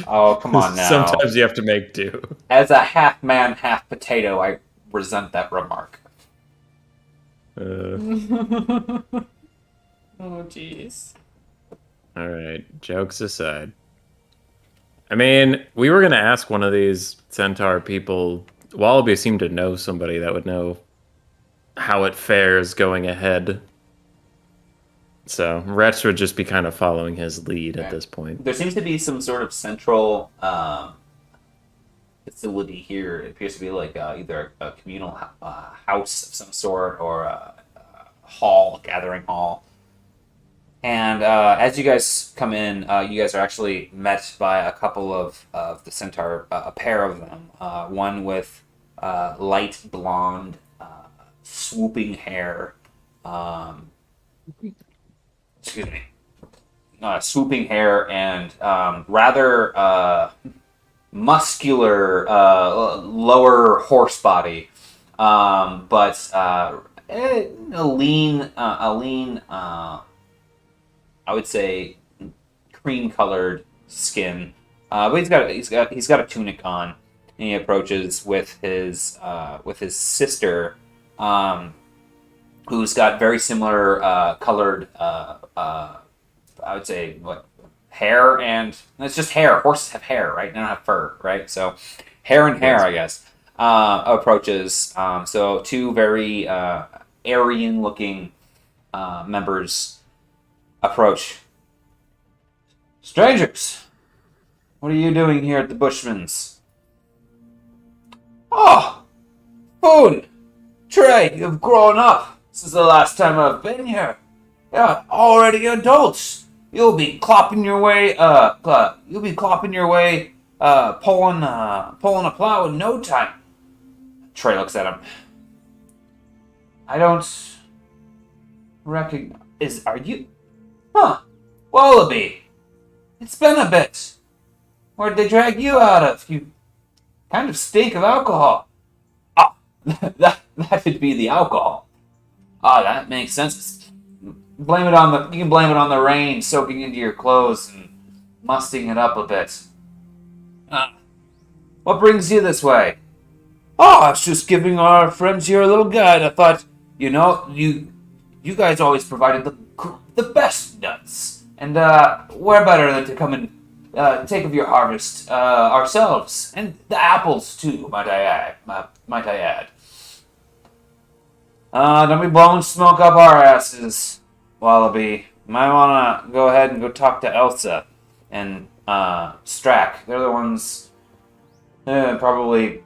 Oh, come on now. Sometimes you have to make do. As a half man, half potato, I resent that remark. Oh, jeez. All right, jokes aside. I mean, we were going to ask one of these centaur people. Wallaby seemed to know somebody that would know how it fares going ahead. So Wretch would just be kind of following his lead at this point. There seems to be some sort of central facility here. It appears to be like either a communal house of some sort or a hall, a gathering hall. And as you guys come in, you guys are actually met by a couple of the centaur, a pair of them. One with light blonde, swooping hair. Excuse me. Swooping hair and rather muscular lower horse body, but a lean. I would say cream-colored skin, but he's got a tunic on, and he approaches with his sister, who's got very similar colored. I would say hair, and it's just hair. Horses have hair, right? They don't have fur, right? So hair and hair, I guess. Approaches. So two very Aryan-looking members approach. Strangers, what are you doing here at the Bushman's? Oh, Boone, Trey, you've grown up since the last time I've been here. Yeah, already adults. You'll be clopping your way. Pulling a plow in no time. Trey looks at him. I don't recognize. Are you? Huh, Wallaby. It's been a bit. Where'd they drag you out of? You kind of stink of alcohol. Ah, that would be the alcohol. Ah, that makes sense. You can blame it on the rain soaking into your clothes and musting it up a bit. What brings you this way? Oh, I was just giving our friends here a little guide. I thought, you guys always provided the best nuts, and we're better than to come and take of your harvest ourselves, and the apples too, might I add. Don't be blowing smoke up our asses, Wallaby. You might want to go ahead and go talk to Elsa and Strack. They're the ones probably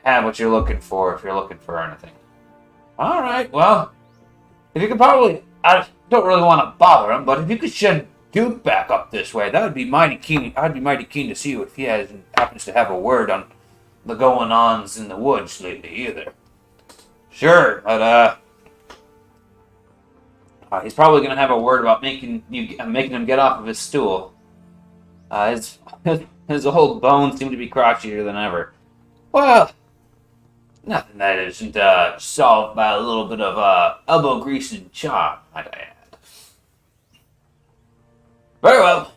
have what you're looking for if you're looking for anything. All right, well, if you could probably... I don't really want to bother him, but if you could send Duke back up this way, that would be mighty keen. I'd be mighty keen to see if he happens to have a word on the going-ons in the woods lately either. Sure, but He's probably going to have a word about making him get off of his stool. His old bones seem to be crotchier than ever. Well, nothing that isn't solved by a little bit of elbow grease and charm, might I add. Very well.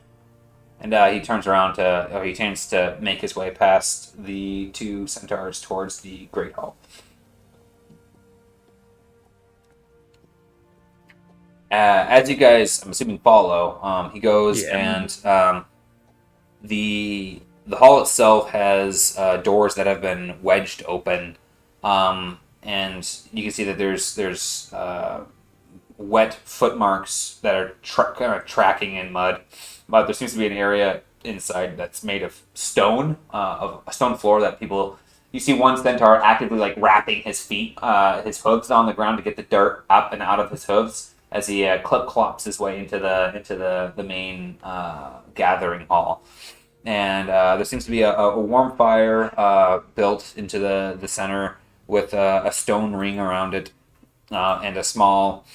And he turns he tends to make his way past the two centaurs towards the Great Hall. As you guys, I'm assuming, follow, he goes and the hall itself has doors that have been wedged open, and you can see that there's wet footmarks that are kind of tracking in mud. But there seems to be an area inside that's made of stone, of a stone floor that people. You see one centaur actively like wrapping his feet, his hooves on the ground to get the dirt up and out of his hooves as he clip-clops his way into the main gathering hall. And there seems to be a warm fire built into the center with a stone ring around it and a small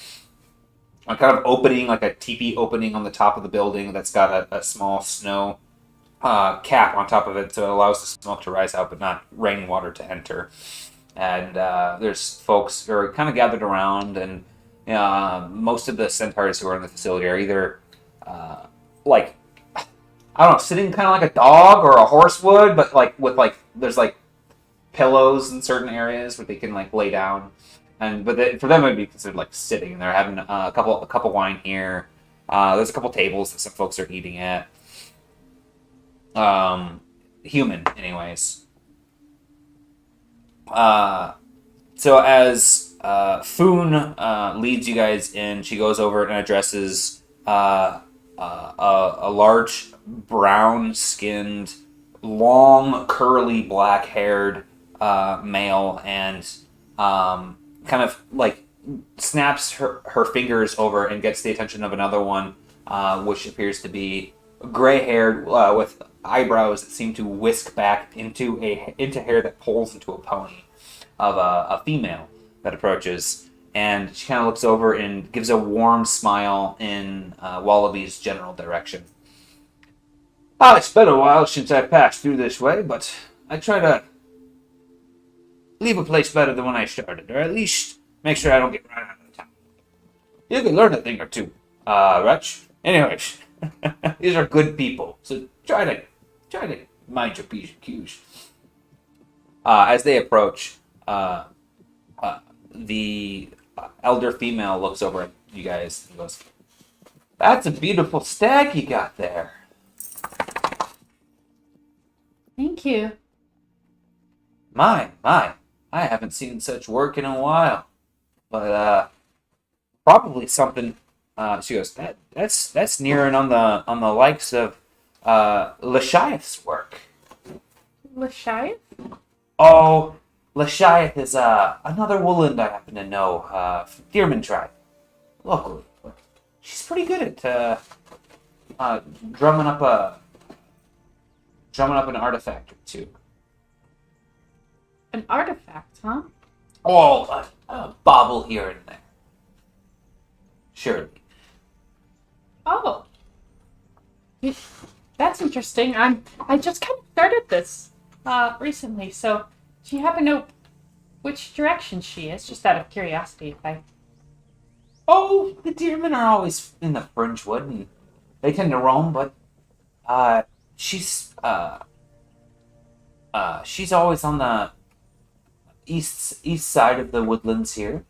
kind of opening, like a teepee opening on the top of the building that's got a small snow cap on top of it, so it allows the smoke to rise out but not rainwater to enter. And there's folks who are kind of gathered around, and most of the centaurs who are in the facility are either like, I don't know, sitting kind of like a dog or a horse would, but like with like there's like pillows in certain areas where they can like lay down, for them it would be considered like sitting. They're having a couple wine here. There's a couple tables that some folks are eating at. Human, anyways. So as Foon leads you guys in, she goes over and addresses a large, brown-skinned, long, curly, black-haired male, and kind of like snaps her fingers over and gets the attention of another one, which appears to be gray-haired with eyebrows that seem to whisk back into hair that pulls into a pony of a female that approaches, and she kind of looks over and gives a warm smile in Wallaby's general direction. It's been a while since I passed through this way, but I try to leave a place better than when I started, or at least make sure I don't get run out of town. You can learn a thing or two, Rutch. Anyways, these are good people, so try to mind your P's and Q's. As they approach, the elder female looks over at you guys and goes, "That's a beautiful stag you got there." Thank you. My, I haven't seen such work in a while. But probably something. She goes, that's nearing on the likes of Lashiath's work. Lashiath? Oh, Lashiath is another Wooland I happen to know, from Deerman tribe, locally. She's pretty good at drumming up an artifact or two. An artifact, huh? Oh, a bauble here and there. Surely. Oh. That's interesting. I just kind of started this recently, so do you happen to know which direction she is? Just out of curiosity, Oh, the deermen are always in the Fringewood, and they tend to roam, but she's always on the east side of the woodlands here.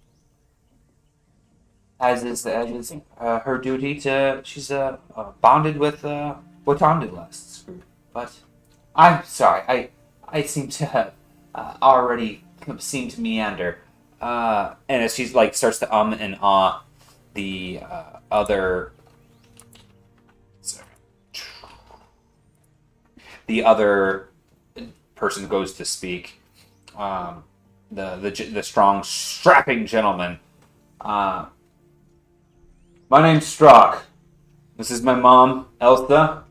As is her duty to. She's bonded with Watandulists. But I'm sorry, I seem to have already seemed to meander. And as she's like starts to and ah, the other. Sorry. The other person goes to speak. The strong, strapping gentleman. My name's Strock. This is my mom, Elsa.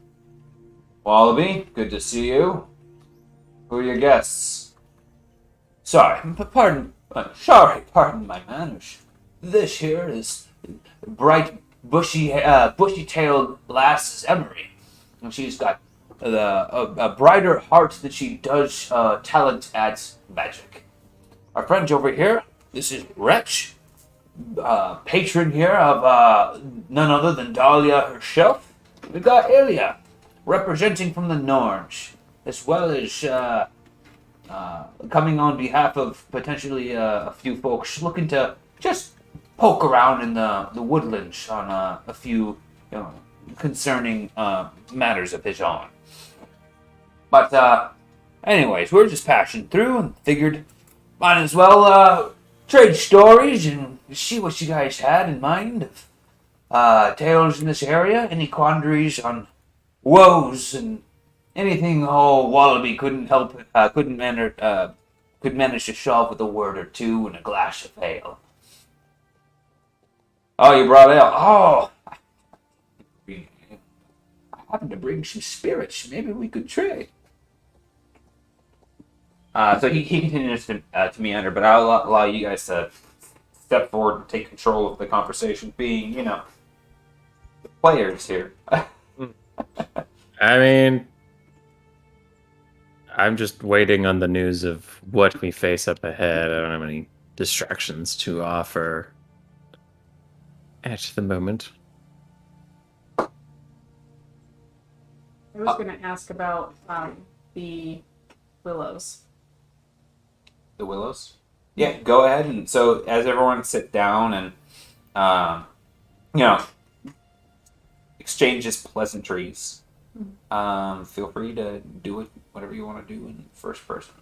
Wallaby, good to see you. Who are your guests? Pardon my manners. This here is bright, bushy-tailed lass is Emery. And she's got a brighter heart than she does talent at magic. Our friend over here, this is Wretch, patron here of none other than Dahlia herself. We got Ilya, representing from the Norge, as well as coming on behalf of potentially a few folks looking to just poke around in the woodlands on a few concerning matters of his own. But anyways, we're just passing through and figured might as well trade stories and see what you guys had in mind of tales in this area, any quandaries on woes and anything Wallaby couldn't manage to solve with a word or two and a glass of ale. Oh, you brought ale. Oh, I happen to bring some spirits. Maybe we could trade. So he continues to meander, but I'll allow you guys to step forward and take control of the conversation, being, the players here. I mean, I'm just waiting on the news of what we face up ahead. I don't have any distractions to offer at the moment. I was going to ask about the willows. The Willows? Yeah, go ahead. And so as everyone sit down and, exchanges pleasantries, feel free to do it, whatever you want to do in first person.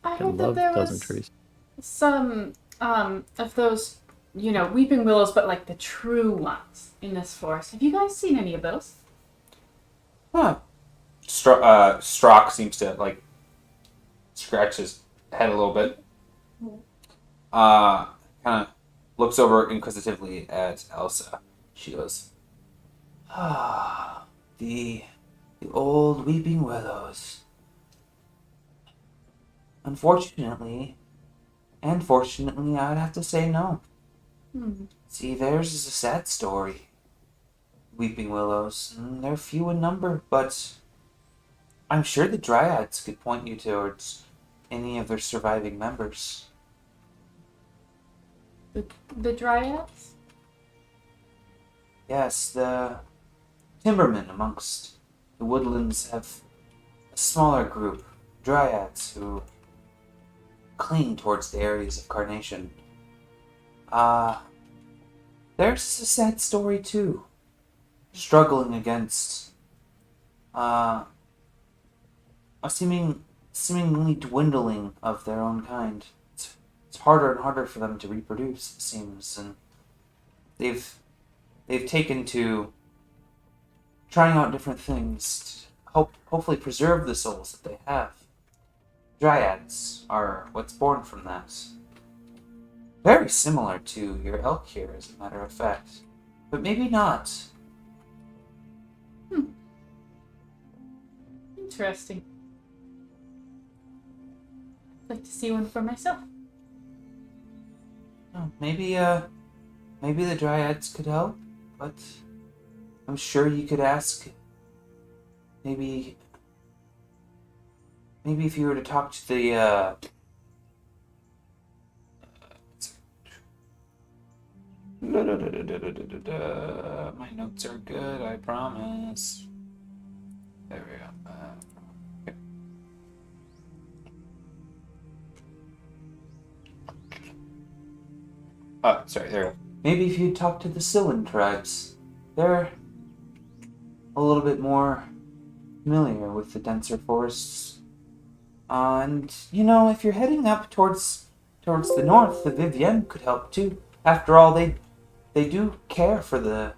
I I heard that love there was pleasantries. some of those, weeping willows, but like the true ones in this forest. Have you guys seen any of those? Huh. Strock seems to, scratch his head a little bit. Kind of looks over inquisitively at Elsa. She goes, the old weeping willows. Unfortunately, and fortunately, I would have to say no. See, theirs is a sad story. Weeping willows, they're few in number, but I'm sure the Dryads could point you towards any of their surviving members. The dryads? Yes, the timbermen amongst the woodlands have a smaller group, Dryads, who cling towards the areas of carnation. There's a sad story too. Struggling against a seemingly dwindling of their own kind. It's harder and harder for them to reproduce, it seems, and they've taken to trying out different things to hopefully preserve the souls that they have. Dryads are what's born from that. Very similar to your elk here, as a matter of fact, but maybe not. Interesting. I'd like to see one for myself. Oh, maybe the Dryads could help, but I'm sure you could ask. Maybe if you were to talk to the my notes are good, I promise. There we go. Okay. Oh, sorry, there we go. Maybe if you talk to the Sloan tribes, they're a little bit more familiar with the denser forests. And, if you're heading up towards the north, the Vivienne could help too. After all, they do care for the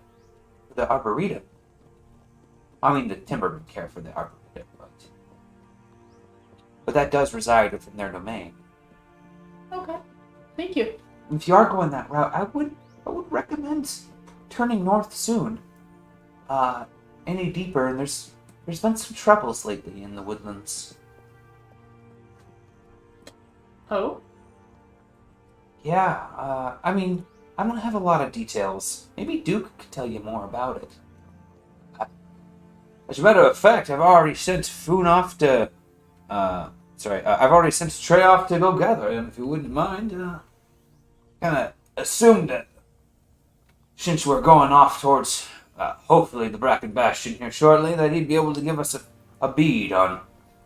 Arboretum. I mean, the Timbermen care for the Arboretum, but that does reside within their domain. Okay. Thank you. If you are going that route, I would recommend turning north soon. Any deeper, and there's been some troubles lately in the woodlands. Oh? Yeah, I don't have a lot of details. Maybe Duke could tell you more about it. As a matter of fact, I've already sent Foon off to. I've already sent Trey off to go gather him, if you wouldn't mind. Kind of assumed that since we're going off towards, hopefully, the Bracken Bastion here shortly, that he'd be able to give us a bead on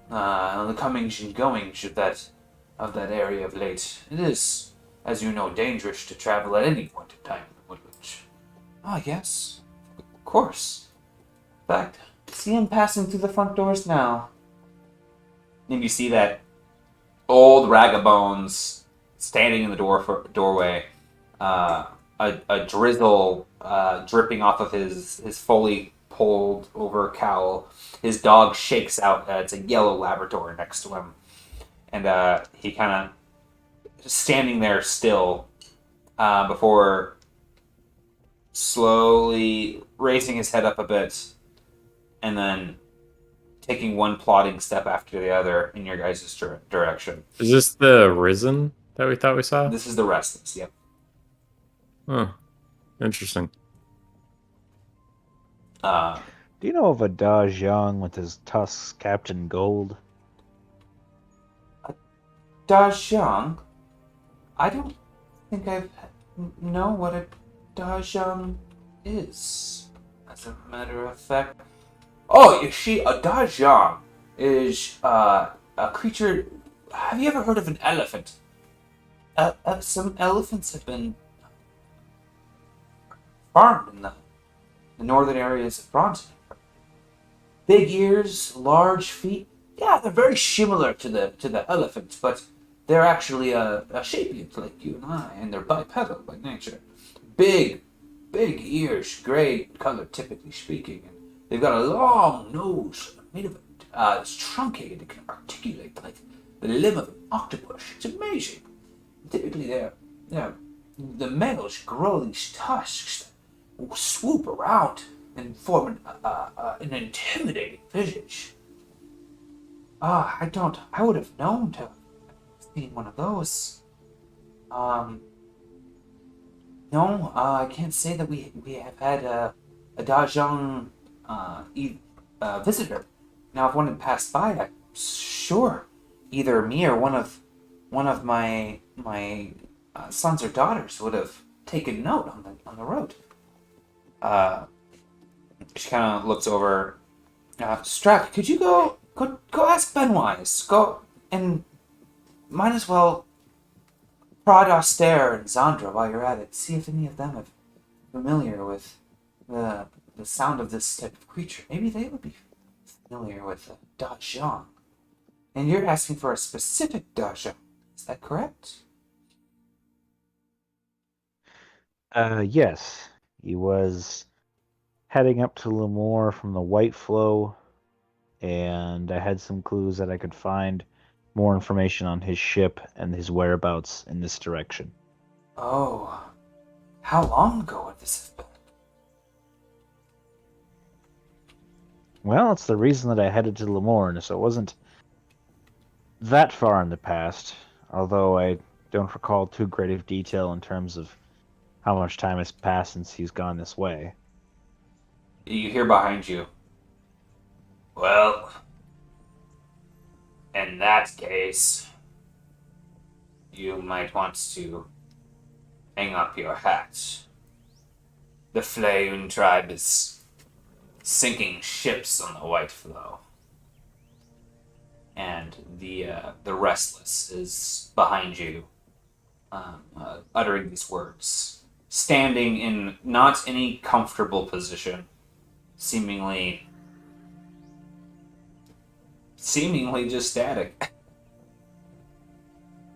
the comings and goings of that area of late. It is, as you know, dangerous to travel at any point in time in the Woodwitch. Ah, yes, of course. In fact, see him passing through the front doors now. And you see that old Ragabones standing in the doorway, a drizzle dripping off of his fully pulled over cowl. His dog shakes out. It's a yellow Labrador next to him. And he kind of standing there still before slowly raising his head up a bit and then taking one plodding step after the other in your guys' direction. Is this the Risen that we thought we saw? This is the Restless, yep. Huh. Interesting. Do you know of a Da Jiang with his tusks capped in gold? Da Jiang? I don't think I know what a Da Jiang is. As a matter of fact... Oh, you see, a Da Jiang is a creature... Have you ever heard of an elephant? Some elephants have been farmed in the northern areas of Bronson. Big ears, large feet. Yeah, they're very similar to the elephants, but they're actually a sapient like you and I, and they're bipedal by nature. Big ears, gray color, typically speaking. And they've got a long nose made of it's truncated. It can articulate like the limb of an octopus. It's amazing. Typically, the males grow these tusks that will swoop around and form an intimidating visage. I would have known to have seen one of those. No, I can't say that we have had a Da Jiang visitor. Now, if one had passed by, I'm sure either me or one of my sons or daughters would have taken note on the road. She kind of looks over. Strack, could you go ask Benwise? Go and might as well prod Auster and Zandra while you're at it. See if any of them are familiar with the sound of this type of creature. Maybe they would be familiar with Da Jiang. And you're asking for a specific Da Jiang. Is that correct? Yes. He was heading up to Lemoore from the White Flow, and I had some clues that I could find more information on his ship and his whereabouts in this direction. Oh. How long ago would this have been? Well, it's the reason that I headed to Lemoore, so it wasn't that far in the past, although I don't recall too great of detail in terms of how much time has passed since he's gone this way. You hear behind you. Well, in that case, you might want to hang up your hat. The Flayun tribe is sinking ships on the White Flow. And the Restless is behind you, uttering these words. Standing in not any comfortable position, seemingly just static.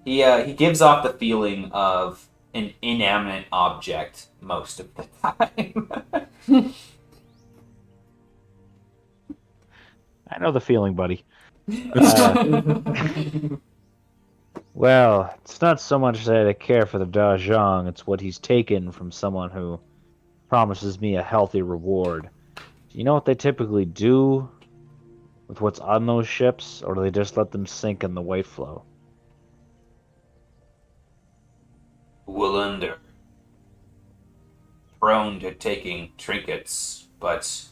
He gives off the feeling of an inanimate object most of the time. I know the feeling, buddy. Well, it's not so much that I care for the Da Jiang, it's what he's taken from someone who promises me a healthy reward. Do you know what they typically do with what's on those ships, or do they just let them sink in the White Flow? Willander. prone to taking trinkets, but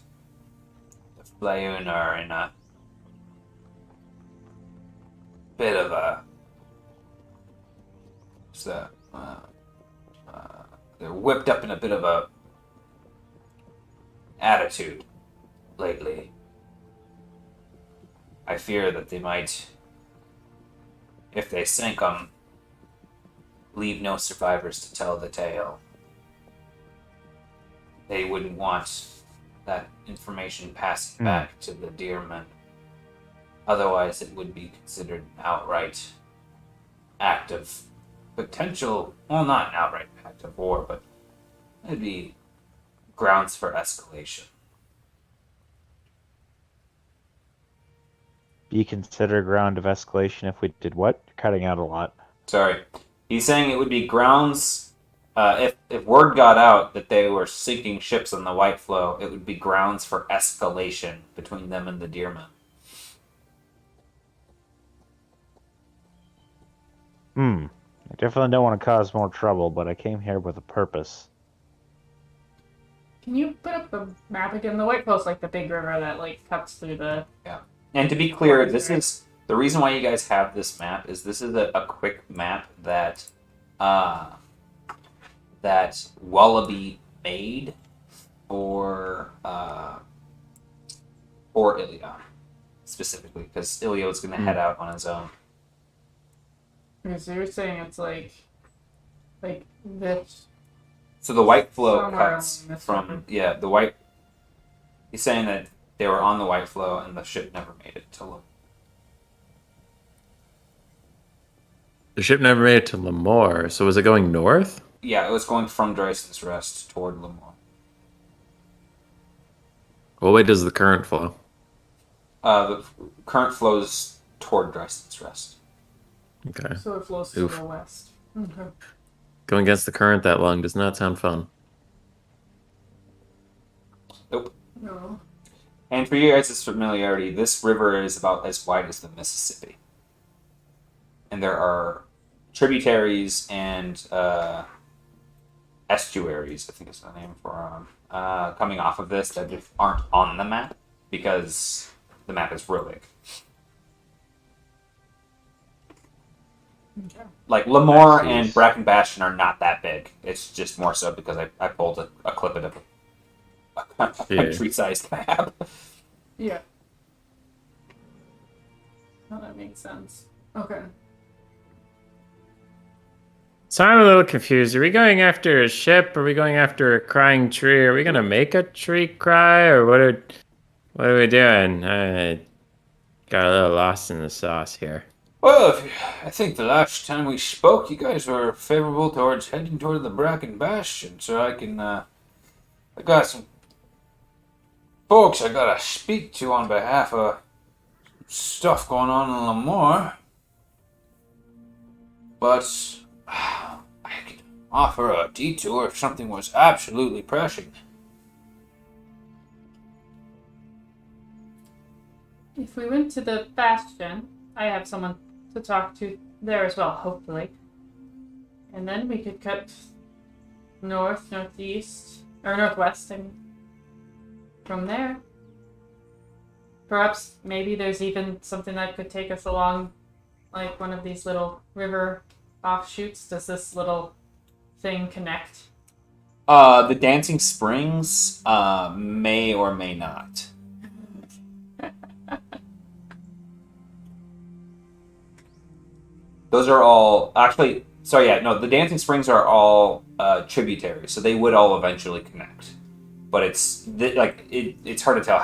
the Flown are in a bit of a... they're whipped up in a bit of a attitude lately. I fear that they might, if they sink them, leave no survivors to tell the tale. They wouldn't want that information passing back to the deermen. Otherwise, it would be considered an outright act of potential, well, not an outright act of war, but it'd be grounds for escalation. Be considered ground of escalation if we did what? You're cutting out a lot. Sorry. He's saying it would be grounds, if word got out that they were sinking ships on the White Flow, it would be grounds for escalation between them and the Deermen. I definitely don't want to cause more trouble, but I came here with a purpose. Can you put up the map again? The White Flow's like the big river that like cuts through the... Yeah. And to be clear, this is the reason why you guys have this map is this is a quick map that that Wallaby made for Ilya specifically because Ilya was going to head out on his own. Okay, so you're saying it's like this. So the White Flow Somewhere cuts along this from river. the White. He's saying that they were on the White Flow and the ship never made it to them. The ship never made it to Lemoore, so was it going north? Yeah, it was going from Dryson's Rest toward Lemoore. What way does the current flow? The current flows toward Dryson's Rest. Okay. So it flows Oof. to the west. Okay. Going against the current that long does not sound fun. Nope. No. And for you guys' familiarity, this river is about as wide as the Mississippi. And there are tributaries and estuaries, I think is the name for them, coming off of this that just aren't on the map because the map is real big. Okay. Like, Lemoore and Bracken Bastion are not that big. It's just more so because I pulled a clip of a country-sized map. Yeah. Oh, that makes sense. Okay. So I'm a little confused. Are we going after a ship? Are we going after a crying tree? Are we gonna make a tree cry, or what are we doing? I got a little lost in the sauce here. Well, I think the last time we spoke, you guys were favorable towards heading toward the Bracken Bastion, so I got some folks I gotta speak to on behalf of stuff going on in Lemoore. But I could offer a detour if something was absolutely pressing. If we went to the Bastion, I have someone to talk to there as well, hopefully. And then we could cut north, northeast, or northwest, and from there. Perhaps maybe there's even something that could take us along, like one of these little river offshoots. Does this little thing connect? The Dancing Springs may or may not. Those are all actually. Sorry, yeah, no. The Dancing Springs are all tributaries, so they would all eventually connect. But it's it's hard to tell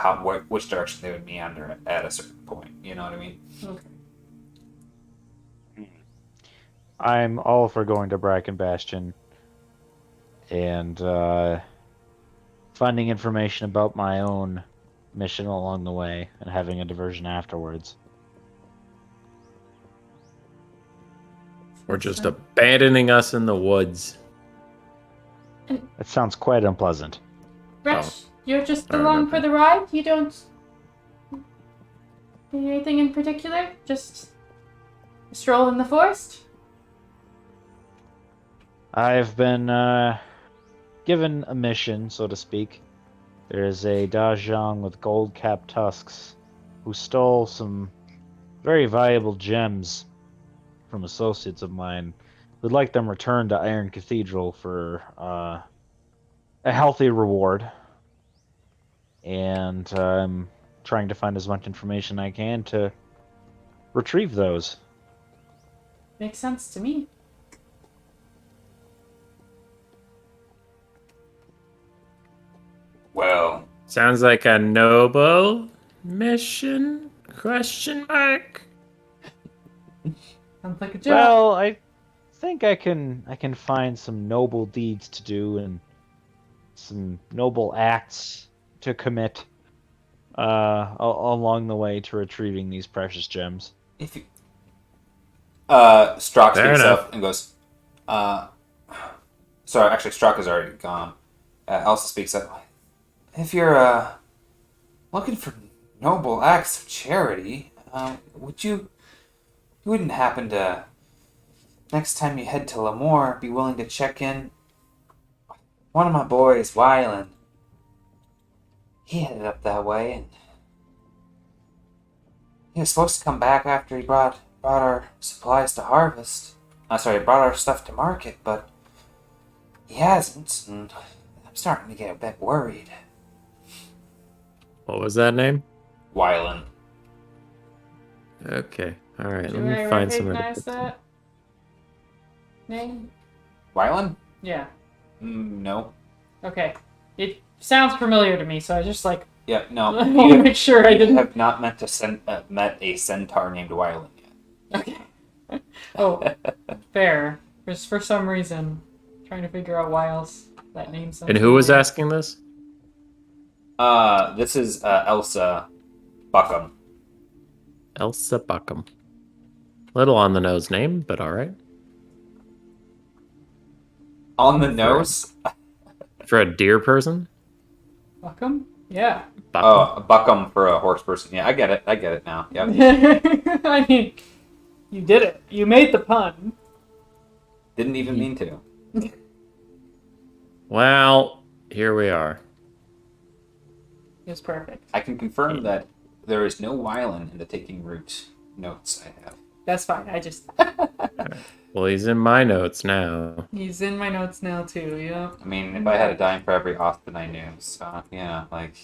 which direction they would meander at a certain point. You know what I mean? Okay. I'm all for going to Bracken Bastion and finding information about my own mission along the way and having a diversion afterwards. Or just abandoning us in the woods. That sounds quite unpleasant. Rex, Oh. you're just I along remember. for the ride? You don't do anything in particular? Just a stroll in the forest? I've been given a mission, so to speak. There is a Dajang with gold-capped tusks who stole some very valuable gems from associates of mine. Would like them returned to Iron Cathedral for a healthy reward. And I'm trying to find as much information I can to retrieve those. Makes sense to me. Well, Sounds like a noble mission? Question mark. Sounds like a job. Well, I think I can find some noble deeds to do and some noble acts to commit along the way to retrieving these precious gems. if you... Strock Fair speaks enough. up and goes, sorry, actually, Strock is already gone. Elsa speaks up. If you're, looking for noble acts of charity, you wouldn't happen to, next time you head to Lemoore, be willing to check in? One of my boys, Wyland, he headed up that way, and he was supposed to come back after he brought our supplies to harvest. Brought our stuff to market, but he hasn't, and I'm starting to get a bit worried. What was that name? Wyland. Okay. All right. Do Let I me find somewhere to recognize put that name? Wyland? Yeah. No. Okay. It sounds familiar to me, so I just like Yeah, no. I want to make sure I You didn't. have not met a centaur named Wyland yet. Okay. Oh, fair. Just for some reason, trying to figure out why else that name sounds. And who was familiar. asking this? This is Elsa Buckham. Elsa Buckham. Little on the nose name, but all right. On the nose? For a deer person? Buckham? Yeah. Buckham. Oh, a Buckham for a horse person. Yeah, I get it now. Yep. I mean, you did it. You made the pun. Didn't even mean to. Well, here we are. It was perfect. I can confirm that there is no Wyland in the taking route notes I have. That's fine. I just. Well, he's in my notes now. He's in my notes now, too, yeah. I mean, if I had a dime for every Austin I knew, so, yeah, like...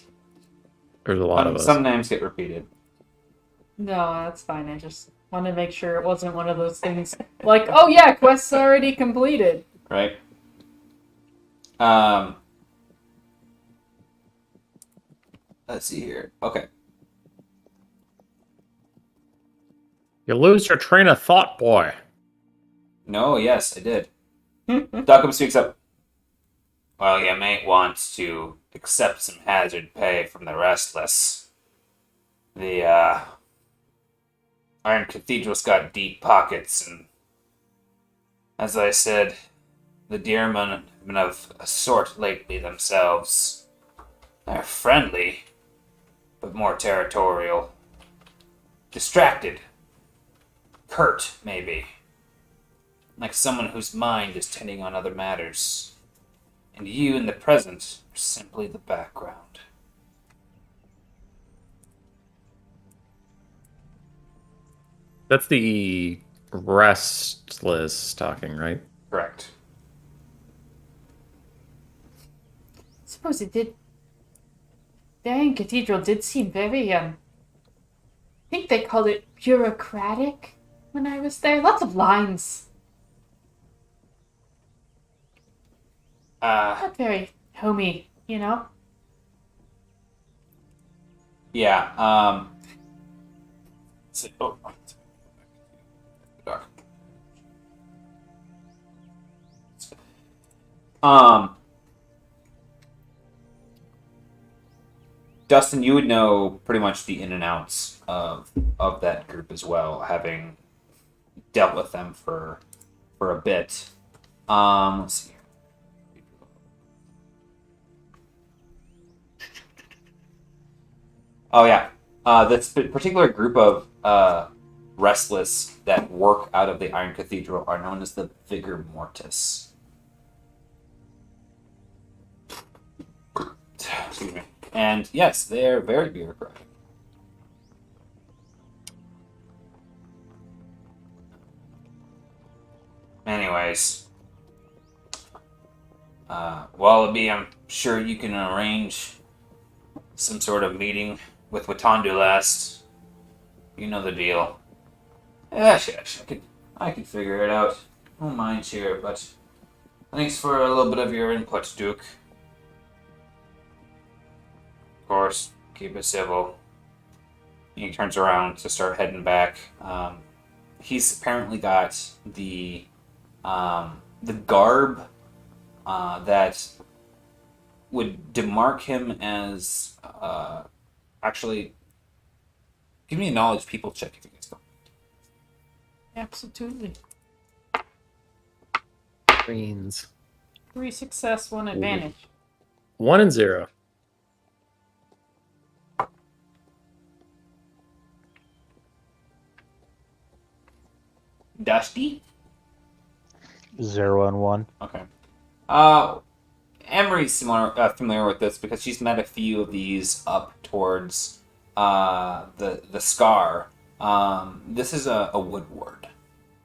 There's a lot of us. Some names get repeated. No, that's fine. I just wanted to make sure it wasn't one of those things like, oh yeah, quest's already completed. Right? Let's see here. Okay. You lose your train of thought, boy. No, yes, I did. Duckham speaks up. Well, you may want to accept some hazard pay from the restless. The, Iron Cathedral's got deep pockets, and as I said, the Deermen have been of a sort lately themselves. They're friendly, but more territorial. Distracted. Curt, maybe. Like someone whose mind is tending on other matters. And you in the present are simply the background. That's the restless talking, right? Correct. Suppose it did. The Iron Cathedral did seem very, I think they called it bureaucratic when I was there. Lots of lines. Not very homey, you know? Yeah, Dustin, you would know pretty much the in and outs of that group as well, having dealt with them for a bit. Let's see here. Oh yeah, this particular group of restless that work out of the Iron Cathedral are known as the Vigor Mortis. Excuse me. And yes, they're very bureaucratic. Anyways, Wallaby, I'm sure you can arrange some sort of meeting with Watandu last. You know the deal. Yes, I can figure it out. No mind here, but thanks for a little bit of your input, Duke. Of course, keep it civil. He turns around to start heading back. He's apparently got the garb that would demark him as actually. Give me a knowledge people check if you guys go. Absolutely. Greens. 3 success, 1 advantage. 1 and 0. Dusty? 0 and 1. Okay. Emery's familiar with this because she's met a few of these up towards the scar. This is a woodward.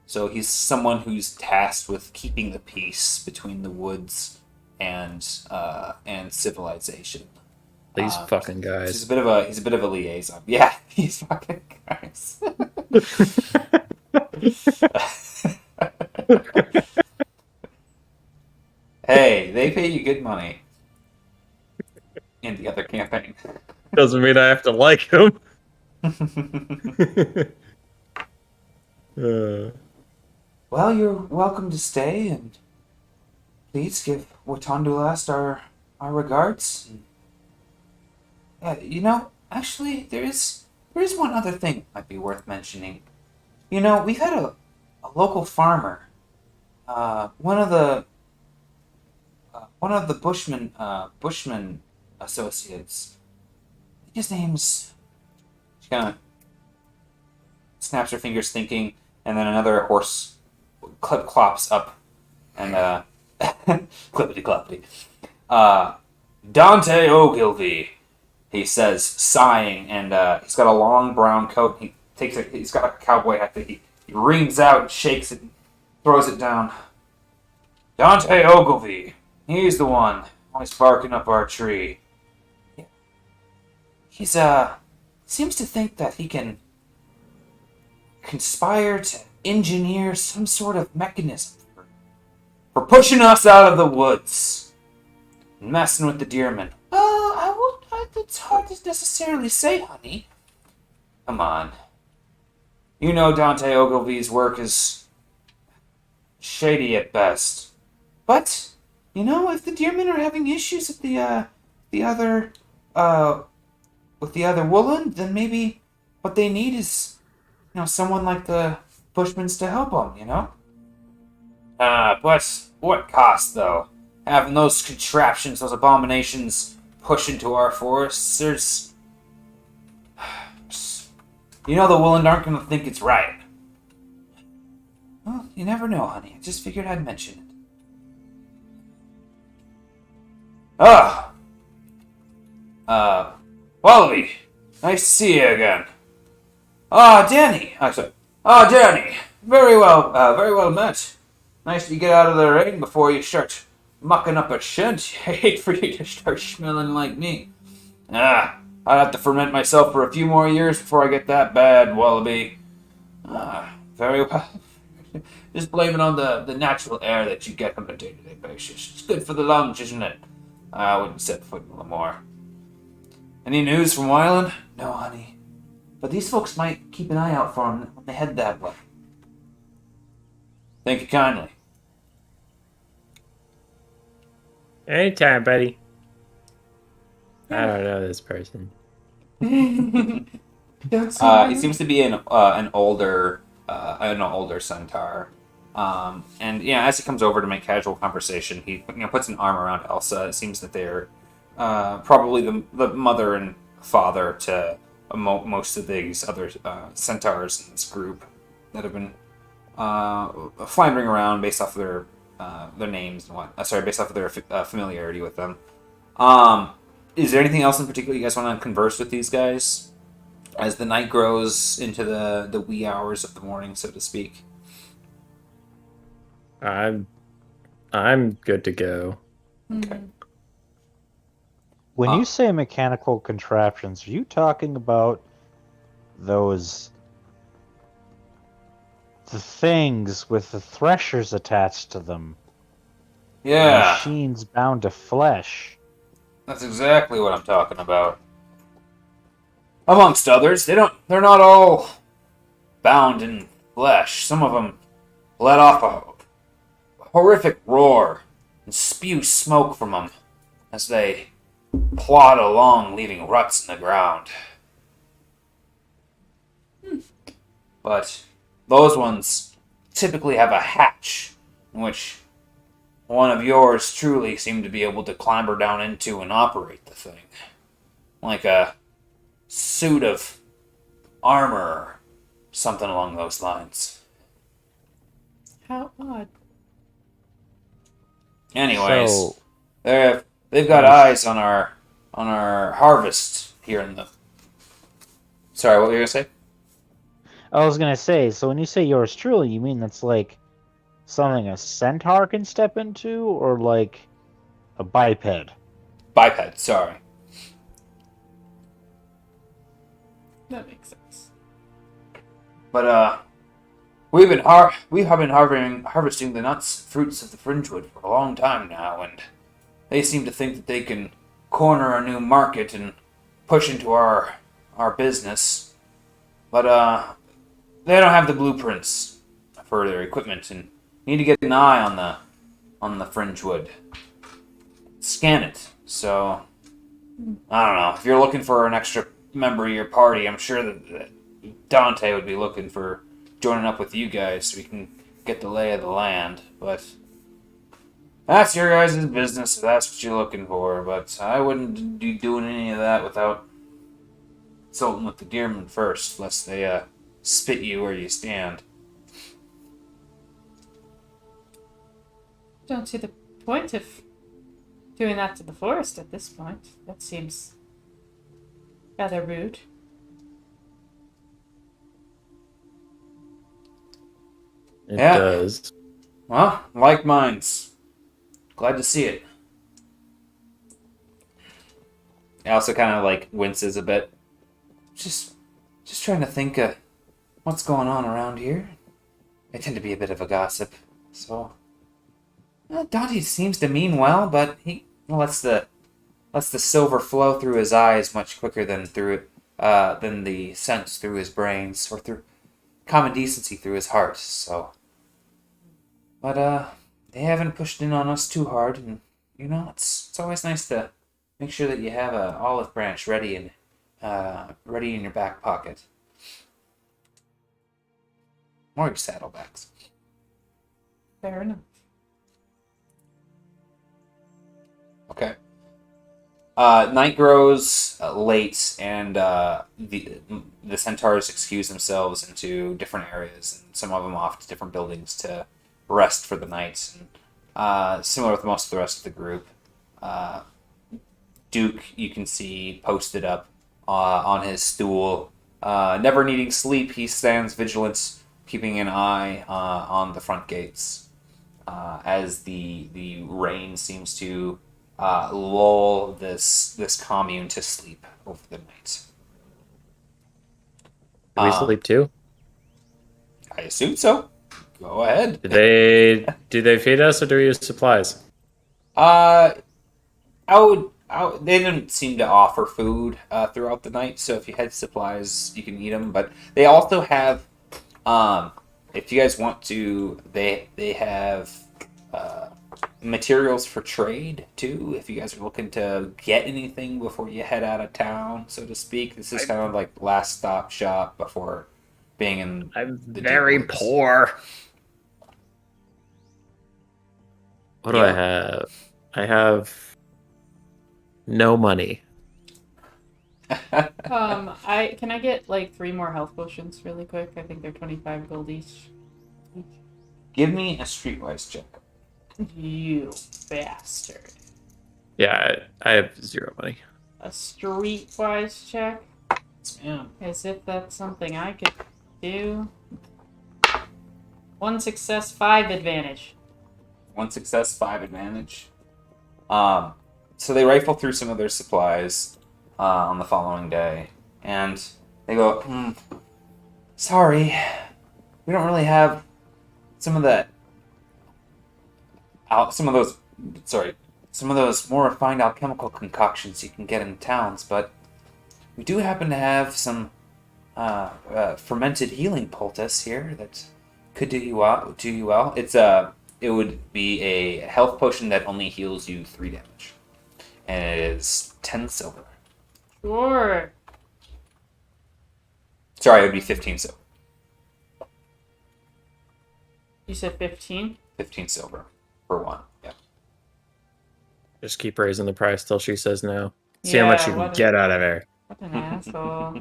So he's someone who's tasked with keeping the peace between the woods and civilization. These fucking guys. He's a bit of a liaison. Yeah, these fucking guys. Hey, they pay you good money in the other campaign. Doesn't mean I have to like him. Well, you're welcome to stay, and please give Watandu Last our regards. Actually, there is one other thing might be worth mentioning. We've had a local farmer, one of the Bushman associates. His name's. She kind of snaps her fingers, thinking, and then another horse clops up, and clippity cloppity. Dante Ogilvy, he says, sighing, and he's got a long brown coat. He's got a cowboy hat that he reams out, shakes it, and throws it down. Dante Ogilvy, he's the one always barking up our tree. He's seems to think that he can conspire to engineer some sort of mechanism for pushing us out of the woods and messing with the deermen. It's hard to necessarily say, honey. Come on. You know Dante Ogilvy's work is shady at best. But, if the deermen are having issues with the other Woolen, then maybe what they need is, someone like the Bushmans to help them, But what cost, though? Having those contraptions, those abominations push into our forests, there's... the Woolen aren't going to think it's right. Well, you never know, honey. I just figured I'd mention it. Wallaby, nice to see you again. Danny. Danny. Very well met. Nice to get out of the rain before you start mucking up a shed. I hate for you to start smelling like me. I'd have to ferment myself for a few more years before I get that bad, Wallaby. Very well. Just blame it on the natural air that you get on a day-to-day basis. It's good for the lungs, isn't it? I wouldn't set foot in Lemoore. Any news from Wyland? No, honey. But these folks might keep an eye out for him when they head that way. Thank you kindly. Anytime, buddy. I don't know this person. He seems to be an older centaur. And as he comes over to make casual conversation, he puts an arm around Elsa. It seems that they're probably the mother and father to most of these other centaurs in this group that have been floundering around based off of their names and based off of their familiarity with them. is there anything else in particular you guys want to converse with these guys as the night grows into the wee hours of the morning, so to speak? I'm good to go. Mhm. When Huh. you say mechanical contraptions, are you talking about those the things with the threshers attached to them? Yeah, Machines bound to flesh. that's exactly what I'm talking about. Amongst others, they're not all bound in flesh. Some of them let off a horrific roar and spew smoke from them as they plod along, leaving ruts in the ground. But those ones typically have a hatch in which one of yours truly seemed to be able to clamber down into and operate the thing. Like a suit of armor or something along those lines. How odd. Anyways, So, they've got eyes on our harvest here in the. Sorry, what were you gonna say? I was gonna say, so when you say yours truly, you mean that's like something a centaur can step into, or like a biped? Biped. Sorry. That makes sense. But we have been harvesting the nuts, fruits of the fringewood for a long time now, and they seem to think that they can corner a new market and push into our business. But they don't have the blueprints for their equipment, and need to get an eye on the fringewood. Scan it. So I don't know. If you're looking for an extra member of your party, I'm sure that Dante would be looking for joining up with you guys so we can get the lay of the land. But that's your guys' business if that's what you're looking for. But I wouldn't be doing any of that without consulting with the deermen first, lest they spit you where you stand. Don't see the point of doing that to the forest at this point. That seems rather rude. It Yeah. does. Well, like minds. Glad to see it. He also kind of like winces a bit. Just trying to think of what's going on around here. I tend to be a bit of a gossip, so Dante seems to mean well, but he lets the silver flow through his eyes much quicker than than the sense through his brains or through common decency through his heart. So, but they haven't pushed in on us too hard, and it's always nice to make sure that you have a olive branch ready in your back pocket. Or your saddlebags. Fair enough. Okay. Night grows late, and the centaurs excuse themselves into different areas, and some of them off to different buildings to rest for the night. And, similar with most of the rest of the group, Duke, you can see posted up on his stool. Never needing sleep, he stands vigilant, keeping an eye on the front gates as the rain seems to lull this commune to sleep over the night. Do we sleep too? I assume so. Go ahead. Do they feed us or do we use supplies? Uh, they didn't seem to offer food throughout the night, so if you had supplies, you can eat them. But they also have, if you guys want to, they have materials for trade too. If you guys are looking to get anything before you head out of town, so to speak, this is kind of like last stop shop before being in. I'm the very deep woods. poor. What do I have? I have no money. I can I get like 3 more health potions really quick? I think they're 25 gold each. Give me a streetwise check. You bastard. Yeah, I have 0 money. a streetwise check, Yes, ma'am. as if that's something I could do. 1 success, 5 advantage. 1 success, 5 advantage. So they rifle through some of their supplies on the following day, and they go, sorry, we don't really have some of those more refined alchemical concoctions you can get in towns, but we do happen to have some fermented healing poultice here that could do you well. It would be a health potion that only heals you 3 damage, and it is 10 silver. Sure. Sorry, it would be 15 silver. You said 15? 15 silver for one. Yeah. Just keep raising the price till she says no. See how much you can get out of her. What an asshole.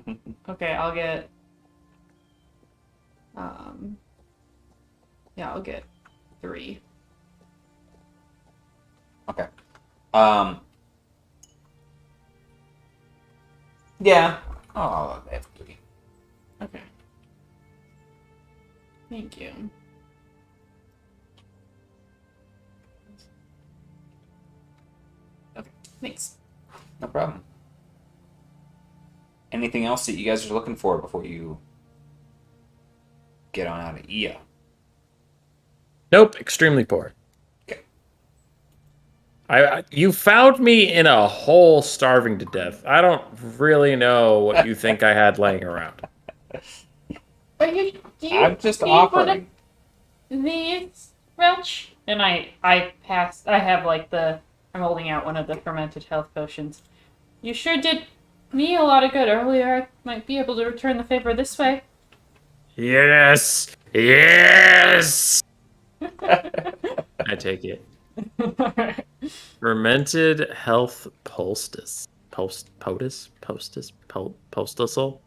Okay, I'll get... Yeah, I'll get 3. Okay. Yeah. Oh, they have 3. Okay. Thank you. Okay, thanks. No problem. Anything else that you guys are looking for before you get on out of Ia? Nope, extremely poor. Okay. You found me in a hole starving to death. I don't really know what you think I had laying around. Are you... Do you I'm just need one of offering. these, Relch? And I have like I'm holding out one of the fermented health potions. You sure did me a lot of good earlier. I might be able to return the favor this way. Yes! Yes! I take it. Fermented health poultice. Postal? Postal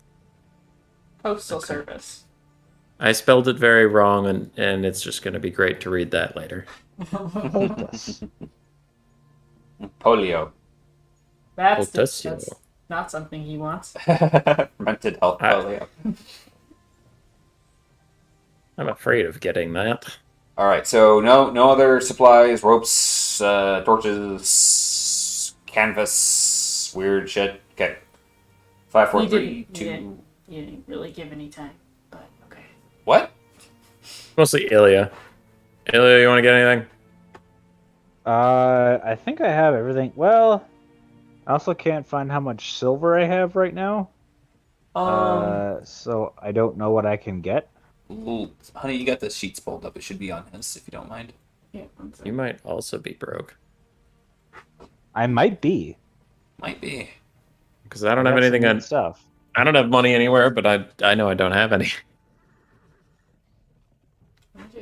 Okay. service. I spelled it very wrong, and it's just going to be great to read that later. Poultice. Polio. That's Potasio. not something he wants. Fermented health polio. I'm afraid of getting that. All right, so no other supplies, ropes, torches, canvas, weird shit. Okay. 5, 4, You 3, didn't- 2. You didn't really give any time, but okay. What? Mostly Ilya. Ilya, you want to get anything? I think I have everything. Well, I also can't find how much silver I have right now. So I don't know what I can get. Ooh, honey, you got the sheets pulled up. It should be on his, if you don't mind. Yeah, one You second. might also be broke. I might be. Might be. Because I don't I have got some anything neat on. stuff. I don't have money anywhere, but I know I don't have any.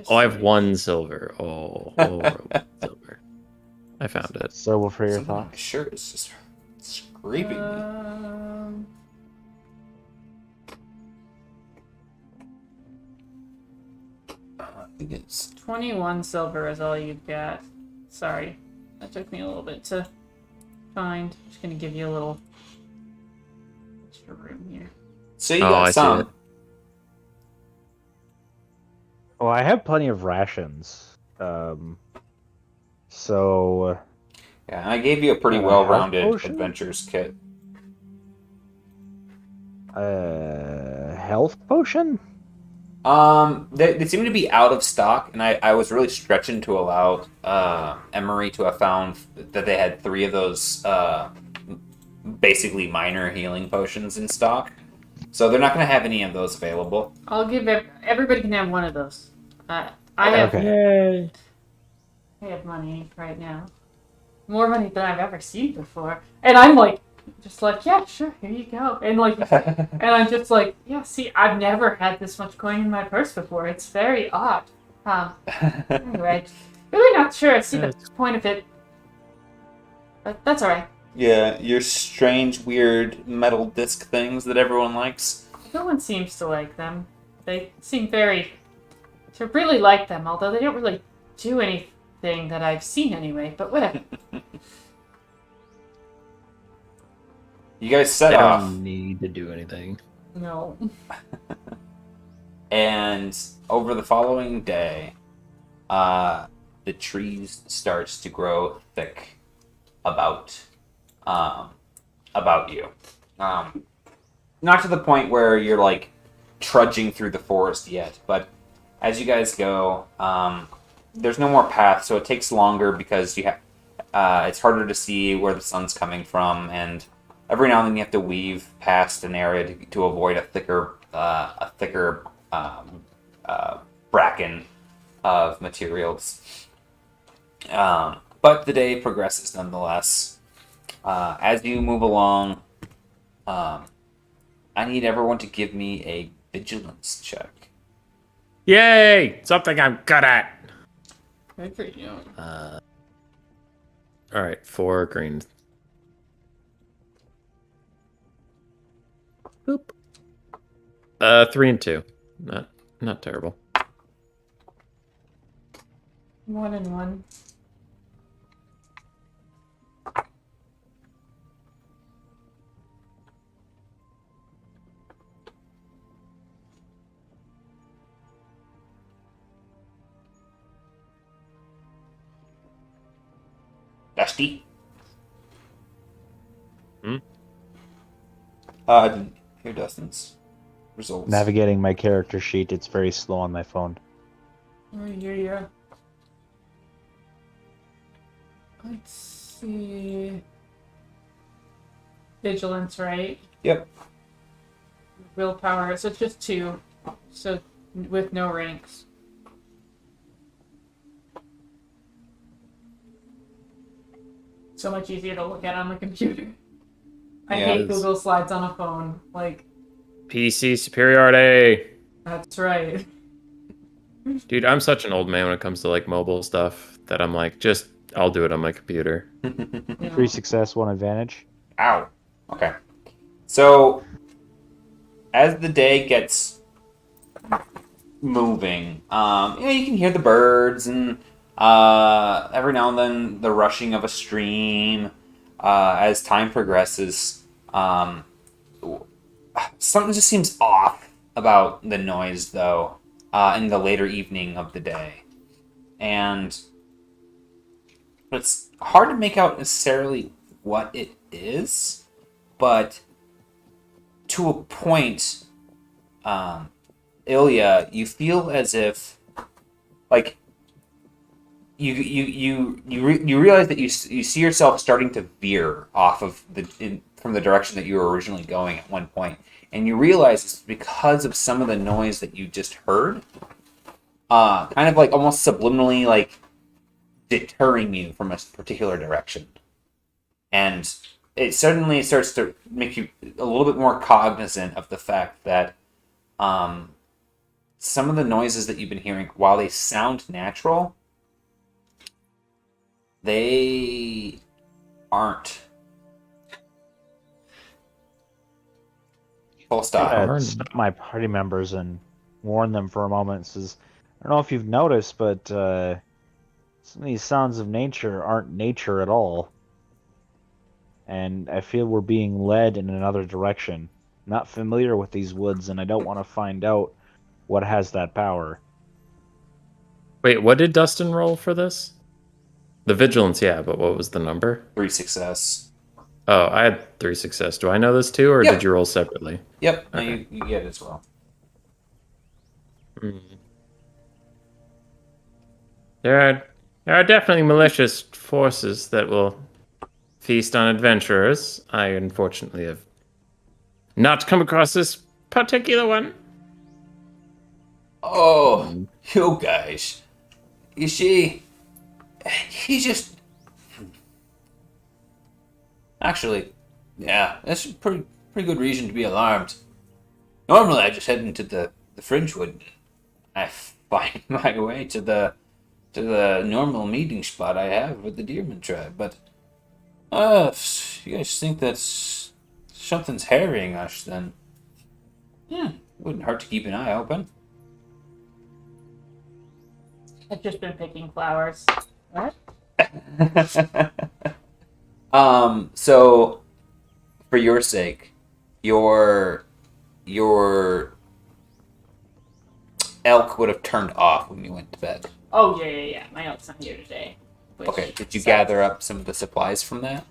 Oh, I have 1 silver. Oh, silver. I found it. Silver for your Something on my thoughts. shirt is just scraping me. I think it's 21 silver is all you've got. Sorry. That took me a little bit to find. Just gonna give you a little extra room here. so you Oh, got I see some. it. Well, I have plenty of rations. So Yeah, and I gave you a pretty Health well-rounded potion? adventures kit. health potion? They seem to be out of stock, and I was really stretching to allow Emery to have found that they had 3 of those basically minor healing potions in stock. So they're not going to have any of those available. I'll give everybody can have one of those. I have Okay. I have money right now. More money than I've ever seen before. And I'm like, just like, yeah, sure, here you go. And like, and I'm just like, yeah, see, I've never had this much coin in my purse before. It's very odd. Anyway, really not sure I see the point of it. But that's alright. Yeah, your strange, weird metal disc things that everyone likes. No one seems to like them. They seem to really like them, although they don't really do anything that I've seen anyway, but whatever. You guys set I off, don't need to do anything. No. and over the following day, the trees starts to grow thick about you. Not to the point where you're like trudging through the forest yet, but as you guys go, there's no more path, so it takes longer because you have. It's harder to see where the sun's coming from, and every now and then you have to weave past an area to avoid a thicker bracken of materials. But the day progresses nonetheless. As you move along, I need everyone to give me a vigilance check. Yay! Something I'm good at. Good for you. All right, 4 green. Boop. 3 and 2. Not terrible. 1 and 1. Dusty? Hmm? I didn't hear Dustin's results. Navigating my character sheet, it's very slow on my phone. Oh, yeah. Let's see. Vigilance, right? Yep. Willpower. So it's just 2. So with no ranks. So much easier to look at on the computer. I Yeah, hate it is. Google Slides on a phone. Like, PC superiority. that's right. Dude, I'm such an old man when it comes to like mobile stuff that I'm like, I'll do it on my computer. Yeah. 3 success, 1 advantage. Ow. Okay. So, as the day gets moving, you can hear the birds and every now and then the rushing of a stream. As time progresses, something just seems off about the noise, though, in the later evening of the day. And it's hard to make out necessarily what it is, but to a point, Ilya, you feel as if, like, you realize that you see yourself starting to veer off of from the direction that you were originally going at one point, and you realize it's because of some of the noise that you just heard, kind of like almost subliminally like deterring you from a particular direction, and it suddenly starts to make you a little bit more cognizant of the fact that some of the noises that you've been hearing, while they sound natural, they aren't. Full stop. Stop my party members and warn them for a moment. Says, I don't know if you've noticed, but some of these sounds of nature aren't nature at all. And I feel we're being led in another direction. Not familiar with these woods, and I don't want to find out what has that power. Wait, what did Dustin roll for this? The vigilance, yeah, but what was the number? 3 success. Oh, I had 3 success. Do I know this too, or Yep. did you roll separately? Yep, no, Okay. you get it as well. There are definitely malicious forces that will feast on adventurers. I unfortunately have not come across this particular one. Oh, you guys. You see, he just... Actually, yeah, that's a pretty good reason to be alarmed. Normally, I just head into the Fringewood. I find my way to the normal meeting spot I have with the Deerman tribe. But, if you guys think that's something's harrying us, then yeah, it wouldn't hurt to keep an eye open. I've just been picking flowers. What? So for your sake, your elk would have turned off when you went to bed. Oh, yeah. My elk's not here today. Which Okay, did you sucks. gather up some of the supplies from that?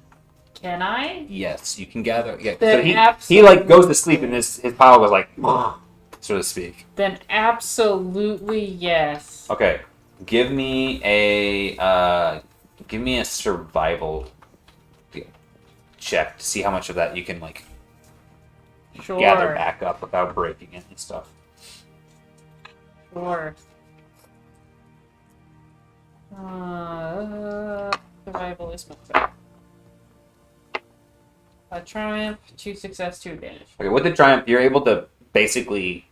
Can I? Yes, you can gather. Yeah, so Then he like goes to sleep and his pile goes like, so to speak. Then absolutely yes. Okay, give me a survival check to see how much of that you can like Sure. gather back up without breaking it and stuff. Sure. Survival is much better. A triumph, 2 success, 2 advantage. Okay, with the triumph, you're able to basically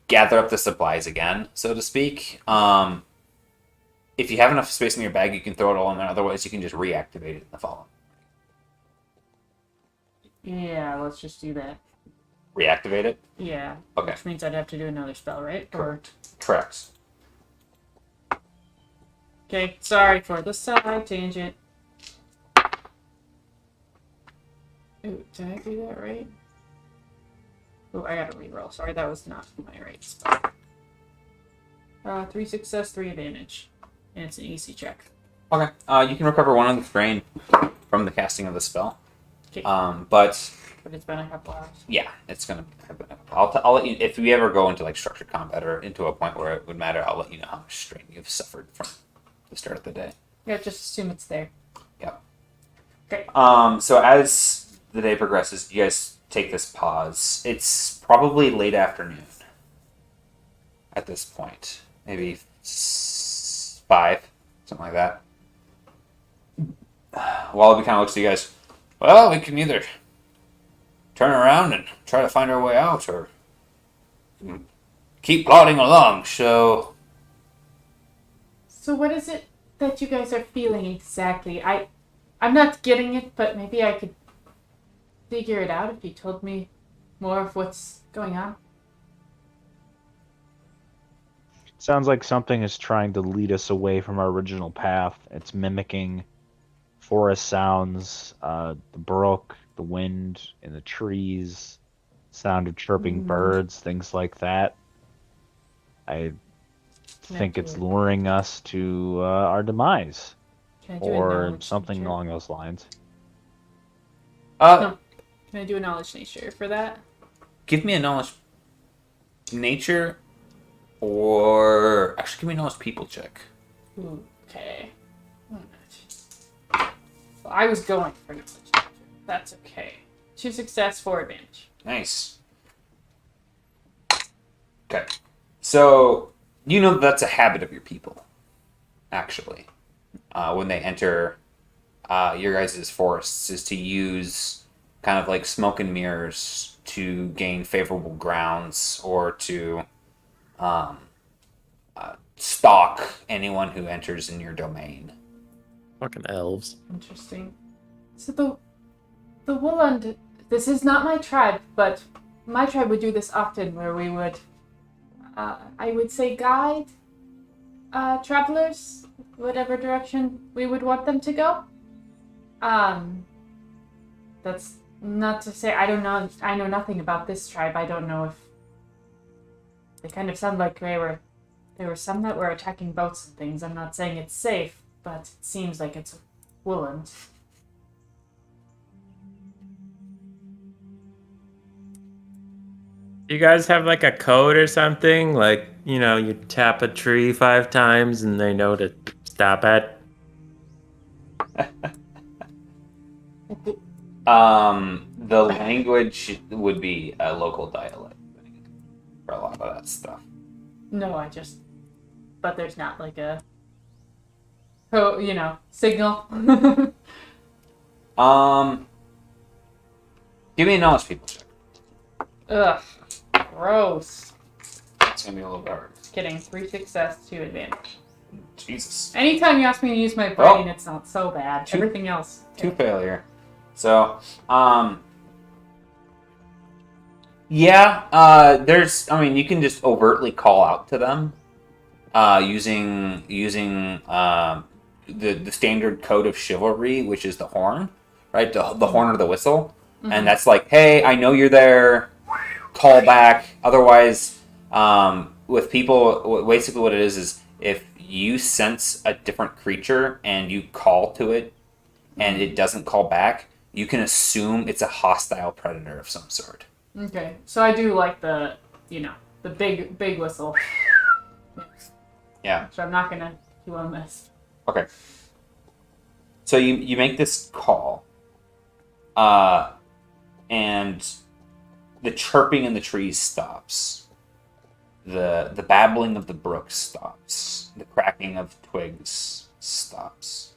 gather up the supplies again, so to speak. If you have enough space in your bag, you can throw it all in there. Otherwise, you can just reactivate it in the following. Yeah, let's just do that. Reactivate it? Yeah. Okay. Which means I'd have to do another spell, right? Correct. Correct. Okay, sorry for the side tangent. Ooh, did I do that right? Oh, I gotta reroll. Sorry, that was not my right spell. 3 success, 3 advantage. And it's an easy check. Okay. You can recover 1 of the strain from the casting of the spell. Okay. But it's been a couple hours. yeah, it's gonna happen. I'll let you, if we ever go into like structured combat or into a point where it would matter, I'll let you know how much strain you've suffered from the start of the day. Yeah, just assume it's there. Yep. Okay. So as the day progresses, you guys take this pause. It's probably late afternoon at this point. Maybe 5, something like that. Wallaby kind of looks at you guys. Well, we can either turn around and try to find our way out, or keep plodding along. So what is it that you guys are feeling exactly? I'm not getting it, but maybe I could figure it out if you told me more of what's going on. Sounds like something is trying to lead us away from our original path. It's mimicking forest sounds, the brook, the wind in the trees, sound of chirping birds, things like that. I think it's luring us to our demise, Can I do a or knowledge something nature? along those lines. No. Can I do a knowledge nature for that? give me a knowledge nature, or actually give me a knowledge people check. Okay. Well, I was going for knowledge nature. That's okay. 2 success, 4 advantage. Nice. Okay. So, you know that's a habit of your people, actually. When they enter your guys' forests, is to use kind of like smoke and mirrors to gain favorable grounds or to stalk anyone who enters in your domain. Fucking elves. Interesting. So the Wooland, this is not my tribe, but my tribe would do this often, where we would, I would say, guide travelers whatever direction we would want them to go. That's not to say I don't know. I know nothing about this tribe. I don't know if they kind of sound like there were some that were attacking boats and things. I'm not saying it's safe, but it seems like it's Wooland. You guys have like a code or something? Like, you know, you tap a tree 5 times and they know to stop at? The language would be a local dialect for a lot of that stuff. No, but there's not like a, signal. Give me a knowledge people check. Ugh, gross. It's gonna be a little bit hard. Kidding. 3 success, 2 advantage. Jesus. Anytime you ask me to use my brain, it's not so bad. Everything else. 2 failure. So, yeah, you can just overtly call out to them, using the standard code of chivalry, which is the horn, right? The horn or the whistle. and that's like, hey, I know you're there. Call back. Otherwise, with people, basically what it is if you sense a different creature and you call to it, and it doesn't call back, you can assume it's a hostile predator of some sort. Okay, so I do like the big whistle. Yeah. So I'm not gonna do on this. Okay. So you make this call, and the chirping in the trees stops. The babbling of the brook stops. The cracking of twigs stops.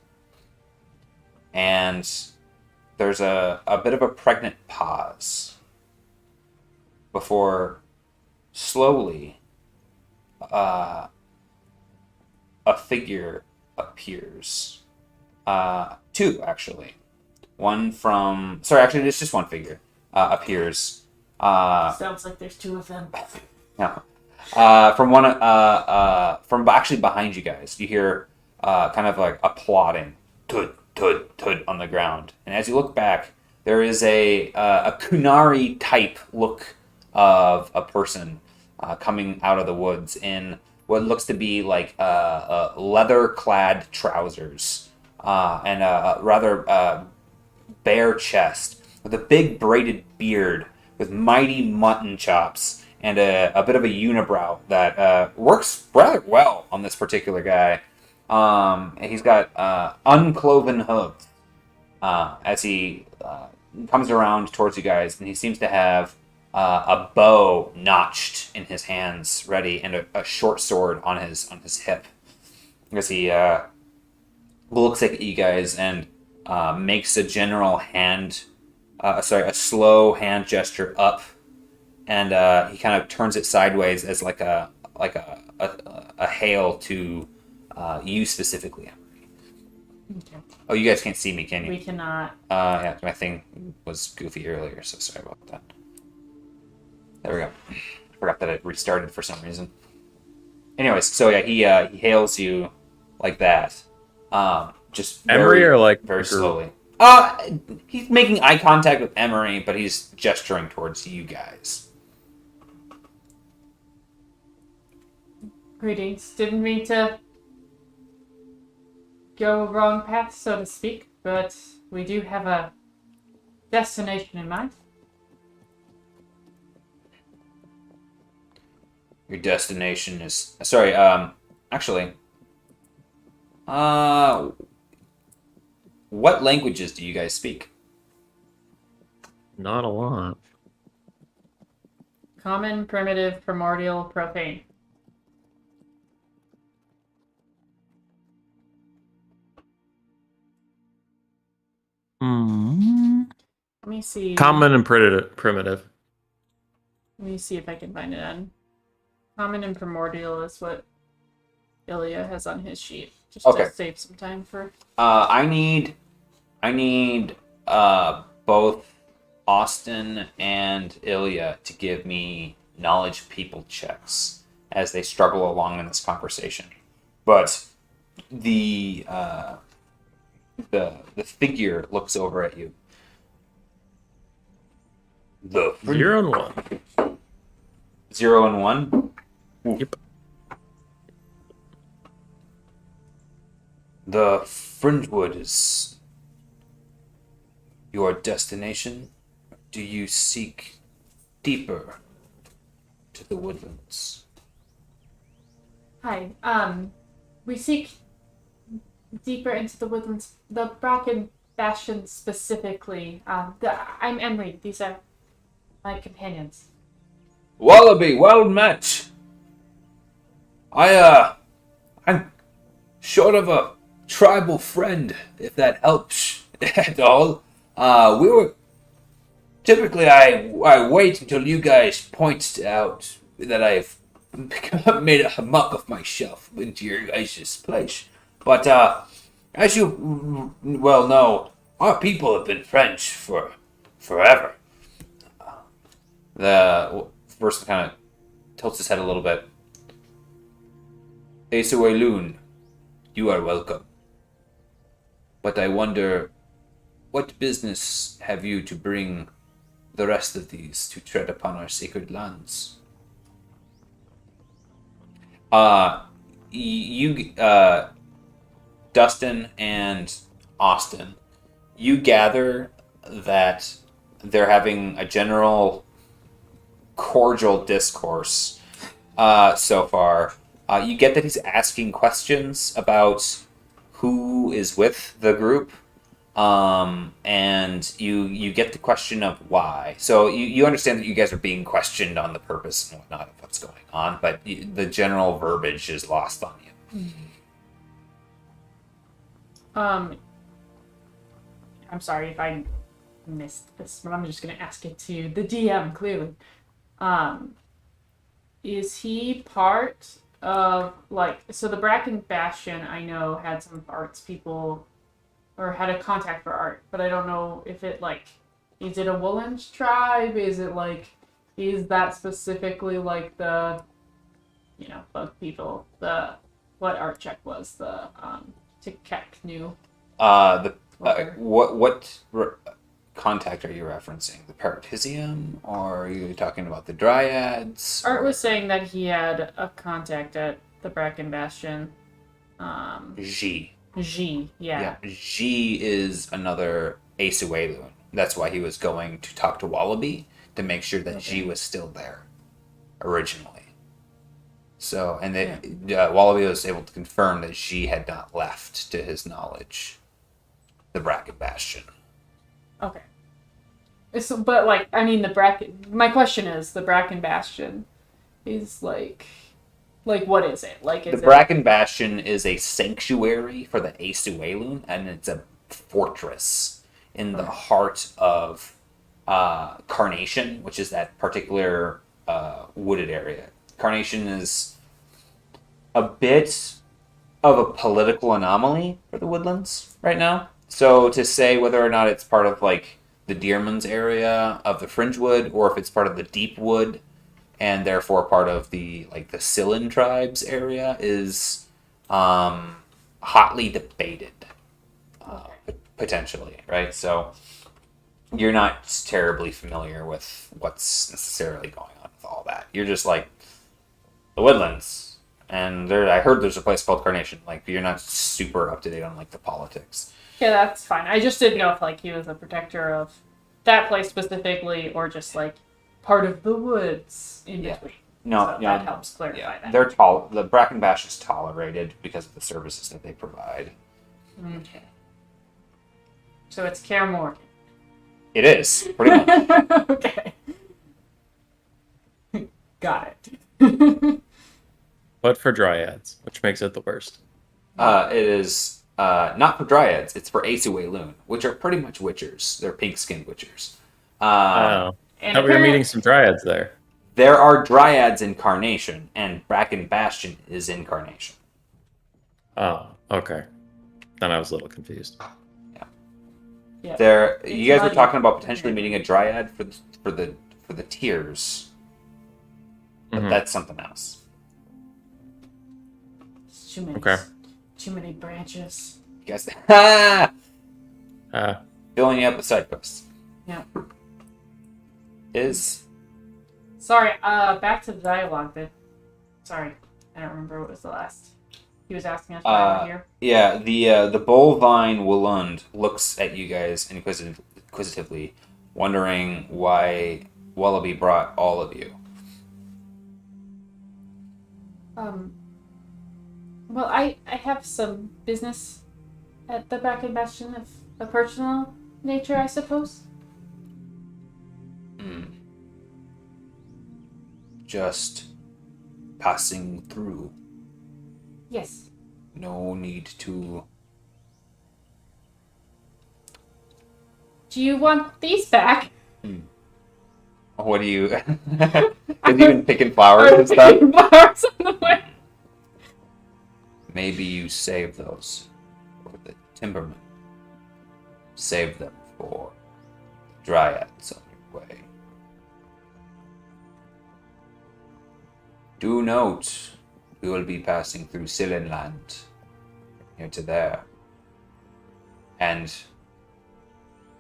And there's a bit of a pregnant pause before slowly a figure appears. Two, actually. One from... Sorry, actually, it's just one figure appears. Sounds like there's two of them. No. From actually behind you guys, you hear kind of like a plodding, tud, tud, tud on the ground. And as you look back, there is a Kunari type look of a person coming out of the woods in what looks to be like leather-clad trousers and a rather bare chest with a big braided beard with mighty mutton chops and a bit of a unibrow that works rather well on this particular guy. He's got uncloven hooves as he comes around towards you guys, and he seems to have a bow notched in his hands, ready, and a short sword on his hip. As he looks at you guys and makes a general a slow hand gesture up, and he kind of turns it sideways as like a hail to you specifically, Emery. Okay. Oh, you guys can't see me, can you? We cannot. Yeah, my thing was goofy earlier, so sorry about that. There we go. I forgot that it restarted for some reason. Anyways, so yeah, he hails you like that. Just Emery or like very the group? slowly. He's making eye contact with Emery, but he's gesturing towards you guys. Greetings. Didn't mean to go a wrong path, so to speak, but we do have a destination in mind. Your destination is... Sorry, actually... what languages do you guys speak? Not a lot. Common, primitive, primordial, profane. Let me see. Common and primitive. Let me see if I can find it on. Common and primordial is what Ilya has on his sheet. Just Okay. to save some time for. I need both Austin and Ilya to give me knowledge people checks as they struggle along in this conversation. But the figure looks over at you. The 0 and 1. 0 and 1? Yep. The Fringewood is your destination? Do you seek deeper to the woodlands? Hi. We seek deeper into the woodlands, the Bracken Bastion specifically. I'm Emery. These are my companions. Wallaby, well met. I'm short of a tribal friend, if that helps at all. Typically I wait until you guys point out that I've made a muck of myself into your guys' place. But as you well know, our people have been French for forever. The person kind of tilts his head a little bit. Esuelun, you are welcome. But I wonder, what business have you to bring the rest of these to tread upon our sacred lands. You, Dustin and Austin, you gather that they're having a general cordial discourse so far. You get that he's asking questions about who is with the group, and you get the question of why. So you understand that you guys are being questioned on the purpose and whatnot of what's going on, but the general verbiage is lost on you. I'm sorry if I missed this, but I'm just going to ask it to the DM, clearly. Is he part of, like, so the Bracken Bastion, I know, had some arts people, or had a contact for art, but I don't know if it, like, is it a Woolen's tribe? Is it, like, is that specifically, like, the, you know, bug people, what art check was, the, Tikek knew? What contact are you referencing? The Paratisium, or are you talking about the Dryads? Art was saying that he had a contact at the Bracken Bastion. G. Yeah. G is another Asuelun. That's why he was going to talk to Wallaby to make sure that G was still there originally. So, and Wallaby was able to confirm that G had not left, to his knowledge, the Bracken Bastion. Okay. So, but, like, I mean, my question is, the Bracken Bastion is, like, what is it? Like, the Bracken Bastion is a sanctuary for the Asuelun, and it's a fortress in the heart of Carnation, which is that particular wooded area. Carnation is a bit of a political anomaly for the Woodlands right now. So to say whether or not it's part of, like, the Deerman's area of the Fringewood, or if it's part of the Deepwood, and therefore part of the, like, the Sillin tribes area, is hotly debated, potentially, right? So you're not terribly familiar with what's necessarily going on with all that. You're just like, the Woodlands, and I heard there's a place called Carnation. Like, you're not super up to date on, like, the politics. Yeah, that's fine. I just didn't know if, like, he was a protector of that place specifically, or just, like, part of the woods in between. No, so that helps clarify that. They're the Bracken Bash is tolerated because of the services that they provide. Okay. So it's Kaer Morgan. It is, pretty much. Okay. Got it. But for dryads, which makes it the worst. It is not for dryads, it's for Asuelun, which are pretty much witchers. They're pink-skinned witchers. Oh. And Thought we were meeting some dryads there. There are dryads in Carnation, and Bracken Bastion is in Carnation. Oh, okay. Then I was a little confused. Yeah. You guys were talking about potentially meeting a dryad for the tiers, but that's something else. It's too many. Okay. Too many branches. You guys, Uh, filling you up with side quests. Yeah. Sorry, back to the dialogue then. Sorry, I don't remember what was the last. He was asking us why we're here. Yeah, the Bullvine Woolund looks at you guys inquisitively, wondering why Wallaby brought all of you. Well, I have some business at the Bracken Bastion of a personal nature, I suppose. Just passing through. Yes. No need to... Do you want these back? What do you... Is he even picking flowers and stuff? Flowers on the way. Maybe you save those for the timbermen. Save them for dryads on your way. Do note, we will be passing through Sillinland, here to there. And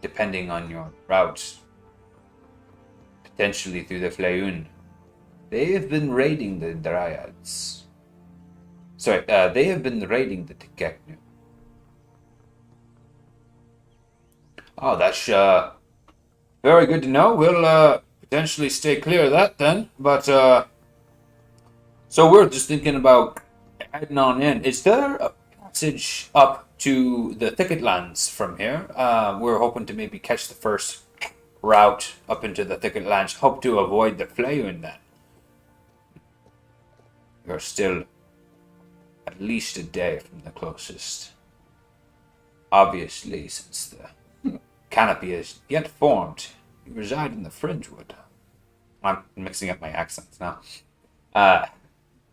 depending on your route, potentially through the Flaun. They have been raiding the Dryads. Sorry, they have been raiding the Tekeknu. Oh, that's very good to know. We'll potentially stay clear of that then. But so we're just thinking about heading on in. Is there a passage up to the Thicketlands from here? We're hoping to maybe catch the first route up into the Thicketlands. Hope to avoid the Flaun then. You're still at least a day from the closest. Obviously, since the canopy is yet formed, you reside in the Fringewood. I'm mixing up my accents now.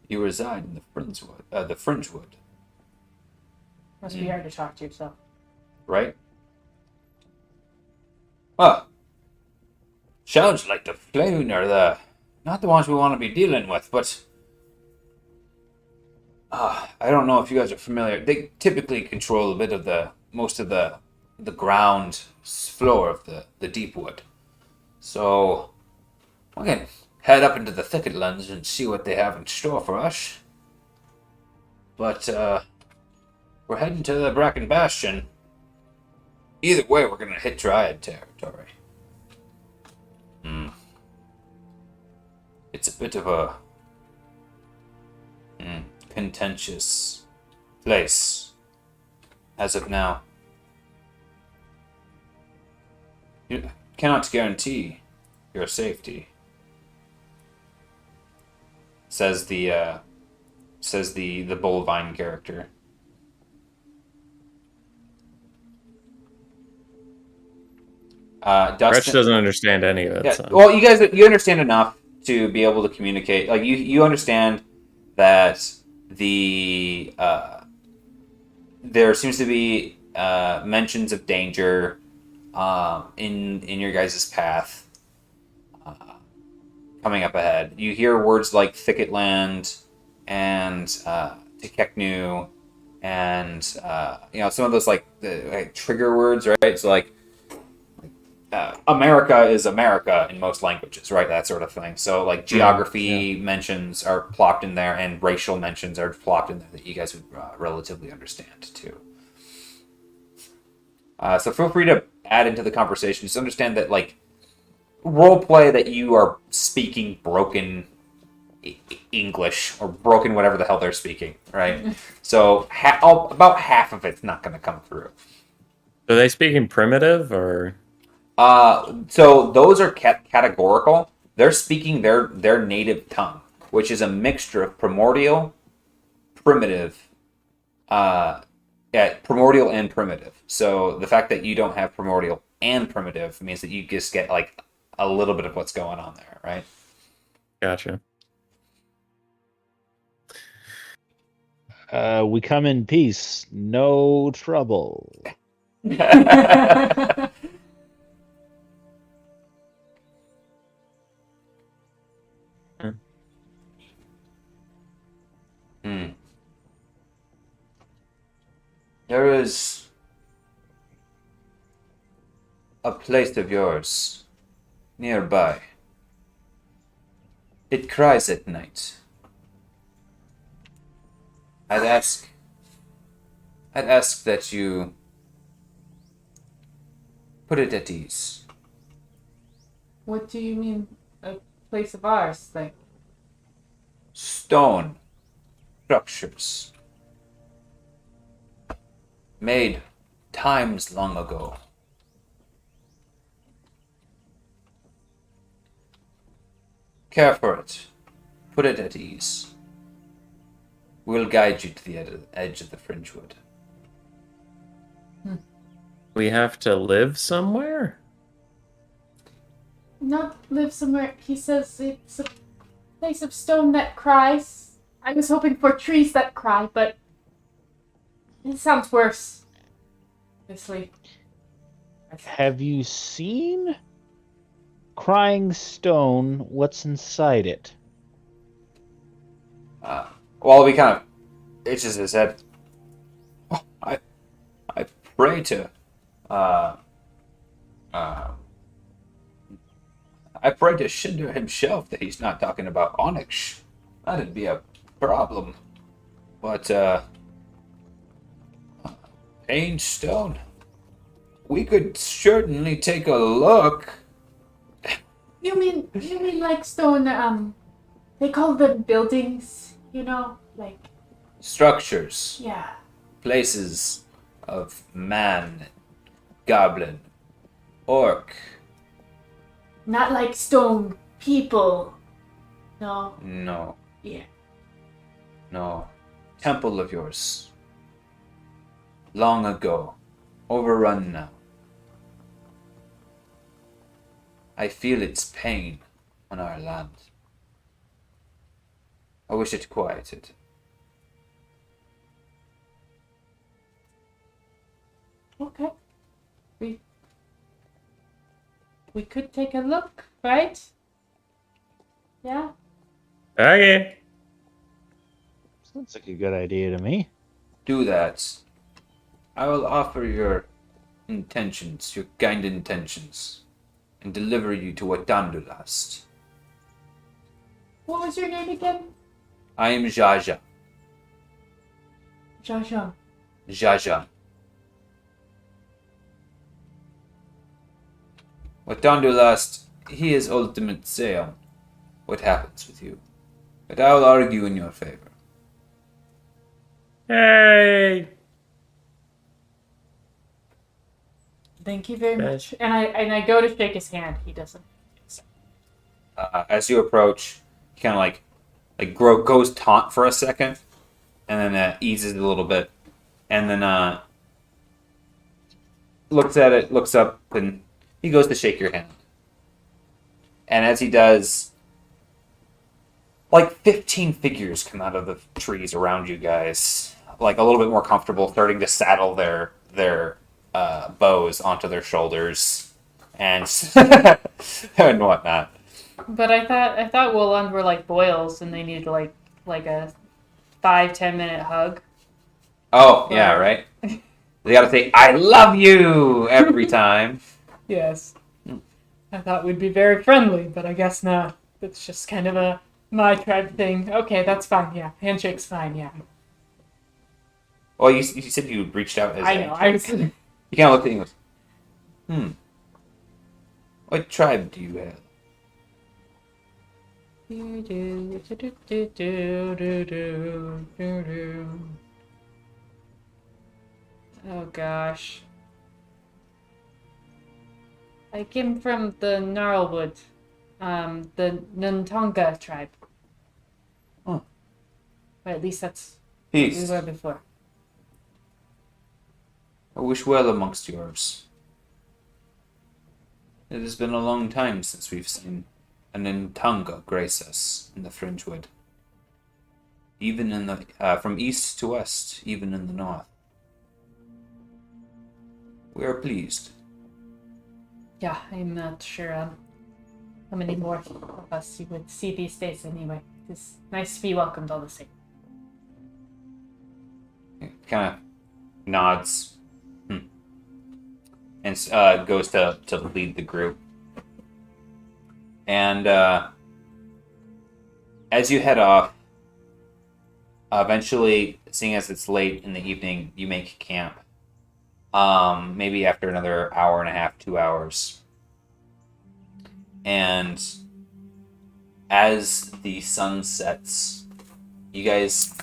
You reside in the Fringewood. Must be hard to talk to yourself. Right? Well, sounds like the Flaun are not the ones we want to be dealing with, but I don't know if you guys are familiar. They typically control a bit of most of the ground floor of the deep wood. So we can head up into the Thicketlands and see what they have in store for us. But we're heading to the Bracken Bastion. Either way, we're gonna hit Dryad territory. It's a bit of a contentious place as of now. You cannot guarantee your safety, says the Bullvine character. Gretch Dustin doesn't understand any of it. Yeah, So. well, you understand enough to be able to communicate. Like you understand that there seems to be mentions of danger in your guys' path coming up ahead. You hear words like Thicketland and Tekeknu and some of those like trigger words, right? So like America is America in most languages, right? That sort of thing. So, like, geography mentions are plopped in there, and racial mentions are plopped in there that you guys would relatively understand, too. So feel free to add into the conversation. Just understand that, like, roleplay that you are speaking broken English, or broken whatever the hell they're speaking, right? So, about half of it's not going to come through. Are they speaking primitive, or...? So those are categorical. They're speaking their native tongue, which is a mixture of primordial, primitive, primordial and primitive. So the fact that you don't have primordial and primitive means that you just get like a little bit of what's going on there, right? Gotcha. We come in peace, no trouble. There is a place of yours nearby. It cries at night. I'd ask that you put it at ease. What do you mean, a place of ours? Like, Stone structures made times long ago. Care for it. Put it at ease. We'll guide you to the edge of the Fringewood. We have to live somewhere? not live somewhere. He says it's a place of stone that cries. I was hoping for trees that cry, but it sounds worse. Obviously. Have you seen Crying Stone? What's inside it? Wallaby kind of itches his head. Oh, I pray to. I I pray to Shinder himself that he's not talking about onyx. That'd be a problem. But, Ain't Stone, we could certainly take a look. You mean like stone? They call them buildings. Like Structures, yeah. places of man, goblin, orc. Not like stone people. No. No, Yeah. no. Temple of yours. Long ago. Overrun now. I feel its pain on our land. I wish it quieted. Okay. We could take a look, right? Yeah. Okay. Sounds like a good idea to me. Do that. I will offer your intentions, your kind intentions, and deliver you to Watandulast. What was your name again? I am Jaja. Jaja. Jaja. Watandulast, he is ultimate say on what happens with you. But I will argue in your favor. Hey. Thank you very Yes. much. And I go to shake his hand. He doesn't. As you approach, he kind of goes taunt for a second, and then eases a little bit, and then looks at it, looks up, and he goes to shake your hand. And as he does, 15 figures come out of the trees around you guys, a little bit more comfortable, starting to saddle their bows onto their shoulders and and whatnot. But I thought Woland were like boils and they needed like a 5-10 minute hug. Oh, yeah, right? They gotta say, I love you every time. Yes. I thought we'd be very friendly, but I guess not. It's just kind of my tribe thing. Okay, that's fine, yeah. Handshake's fine, yeah. Well, you said you reached out as I know, I was gonna... He kind of looked at you and goes, what tribe do you have? Oh gosh. I came from the Gnarlwood, the Nuntonga tribe. Oh. Or at least that's what we Peace. were before. I wish well amongst yours. It has been a long time since we've seen an Nuntonga grace us in the Fringewood. Even in the from east to west, even in the north. We are pleased. Yeah, I'm not sure how many more of us you would see these days anyway. It's nice to be welcomed all the same. Kind of nods and goes to lead the group. And as you head off, eventually, seeing as it's late in the evening, you make camp. Maybe after another hour and a half, 2 hours. And as the sun sets, you guys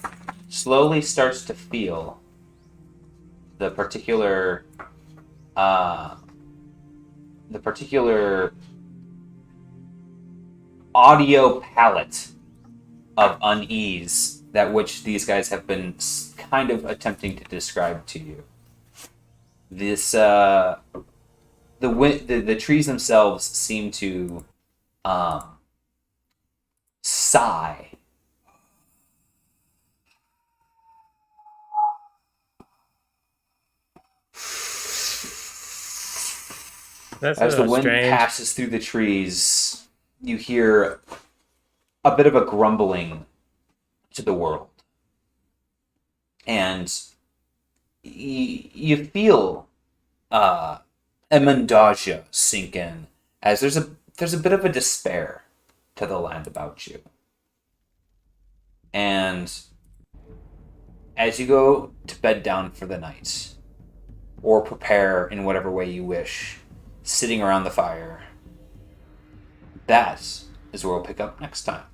slowly starts to feel the particular audio palette of unease that which these guys have been kind of attempting to describe to you. This the trees themselves seem to sigh. That's As the wind strange. passes through the trees, you hear a bit of a grumbling to the world. And you feel a mendagia sink in, as there's a there's a bit of a despair to the land about you. And as you go to bed down for the night, or prepare in whatever way you wish, sitting around the fire, that is where we'll pick up next time.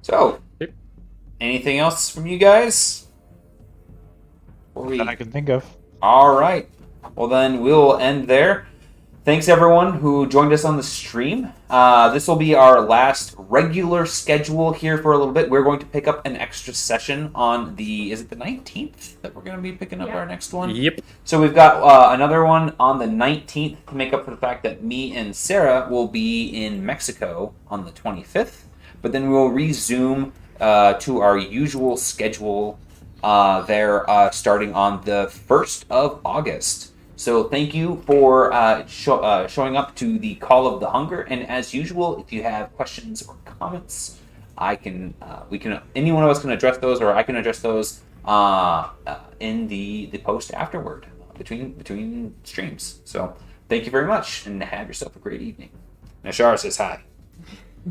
So, Yep. anything else from you guys? That I can think of. All right. Well, then we'll end there. Thanks, everyone who joined us on the stream. This will be our last regular schedule here for a little bit. We're going to pick up an extra session on is it the 19th that we're going to be picking up our next one? Yep. So we've got another one on the 19th to make up for the fact that me and Sarah will be in Mexico on the 25th. But then we'll resume to our usual schedule there starting on the 1st of August. So thank you for showing up to the Call of the Hunger. And as usual, if you have questions or comments, anyone of us can address those, or I can address those in the post afterward between streams. So thank you very much, and have yourself a great evening. Nashara says hi.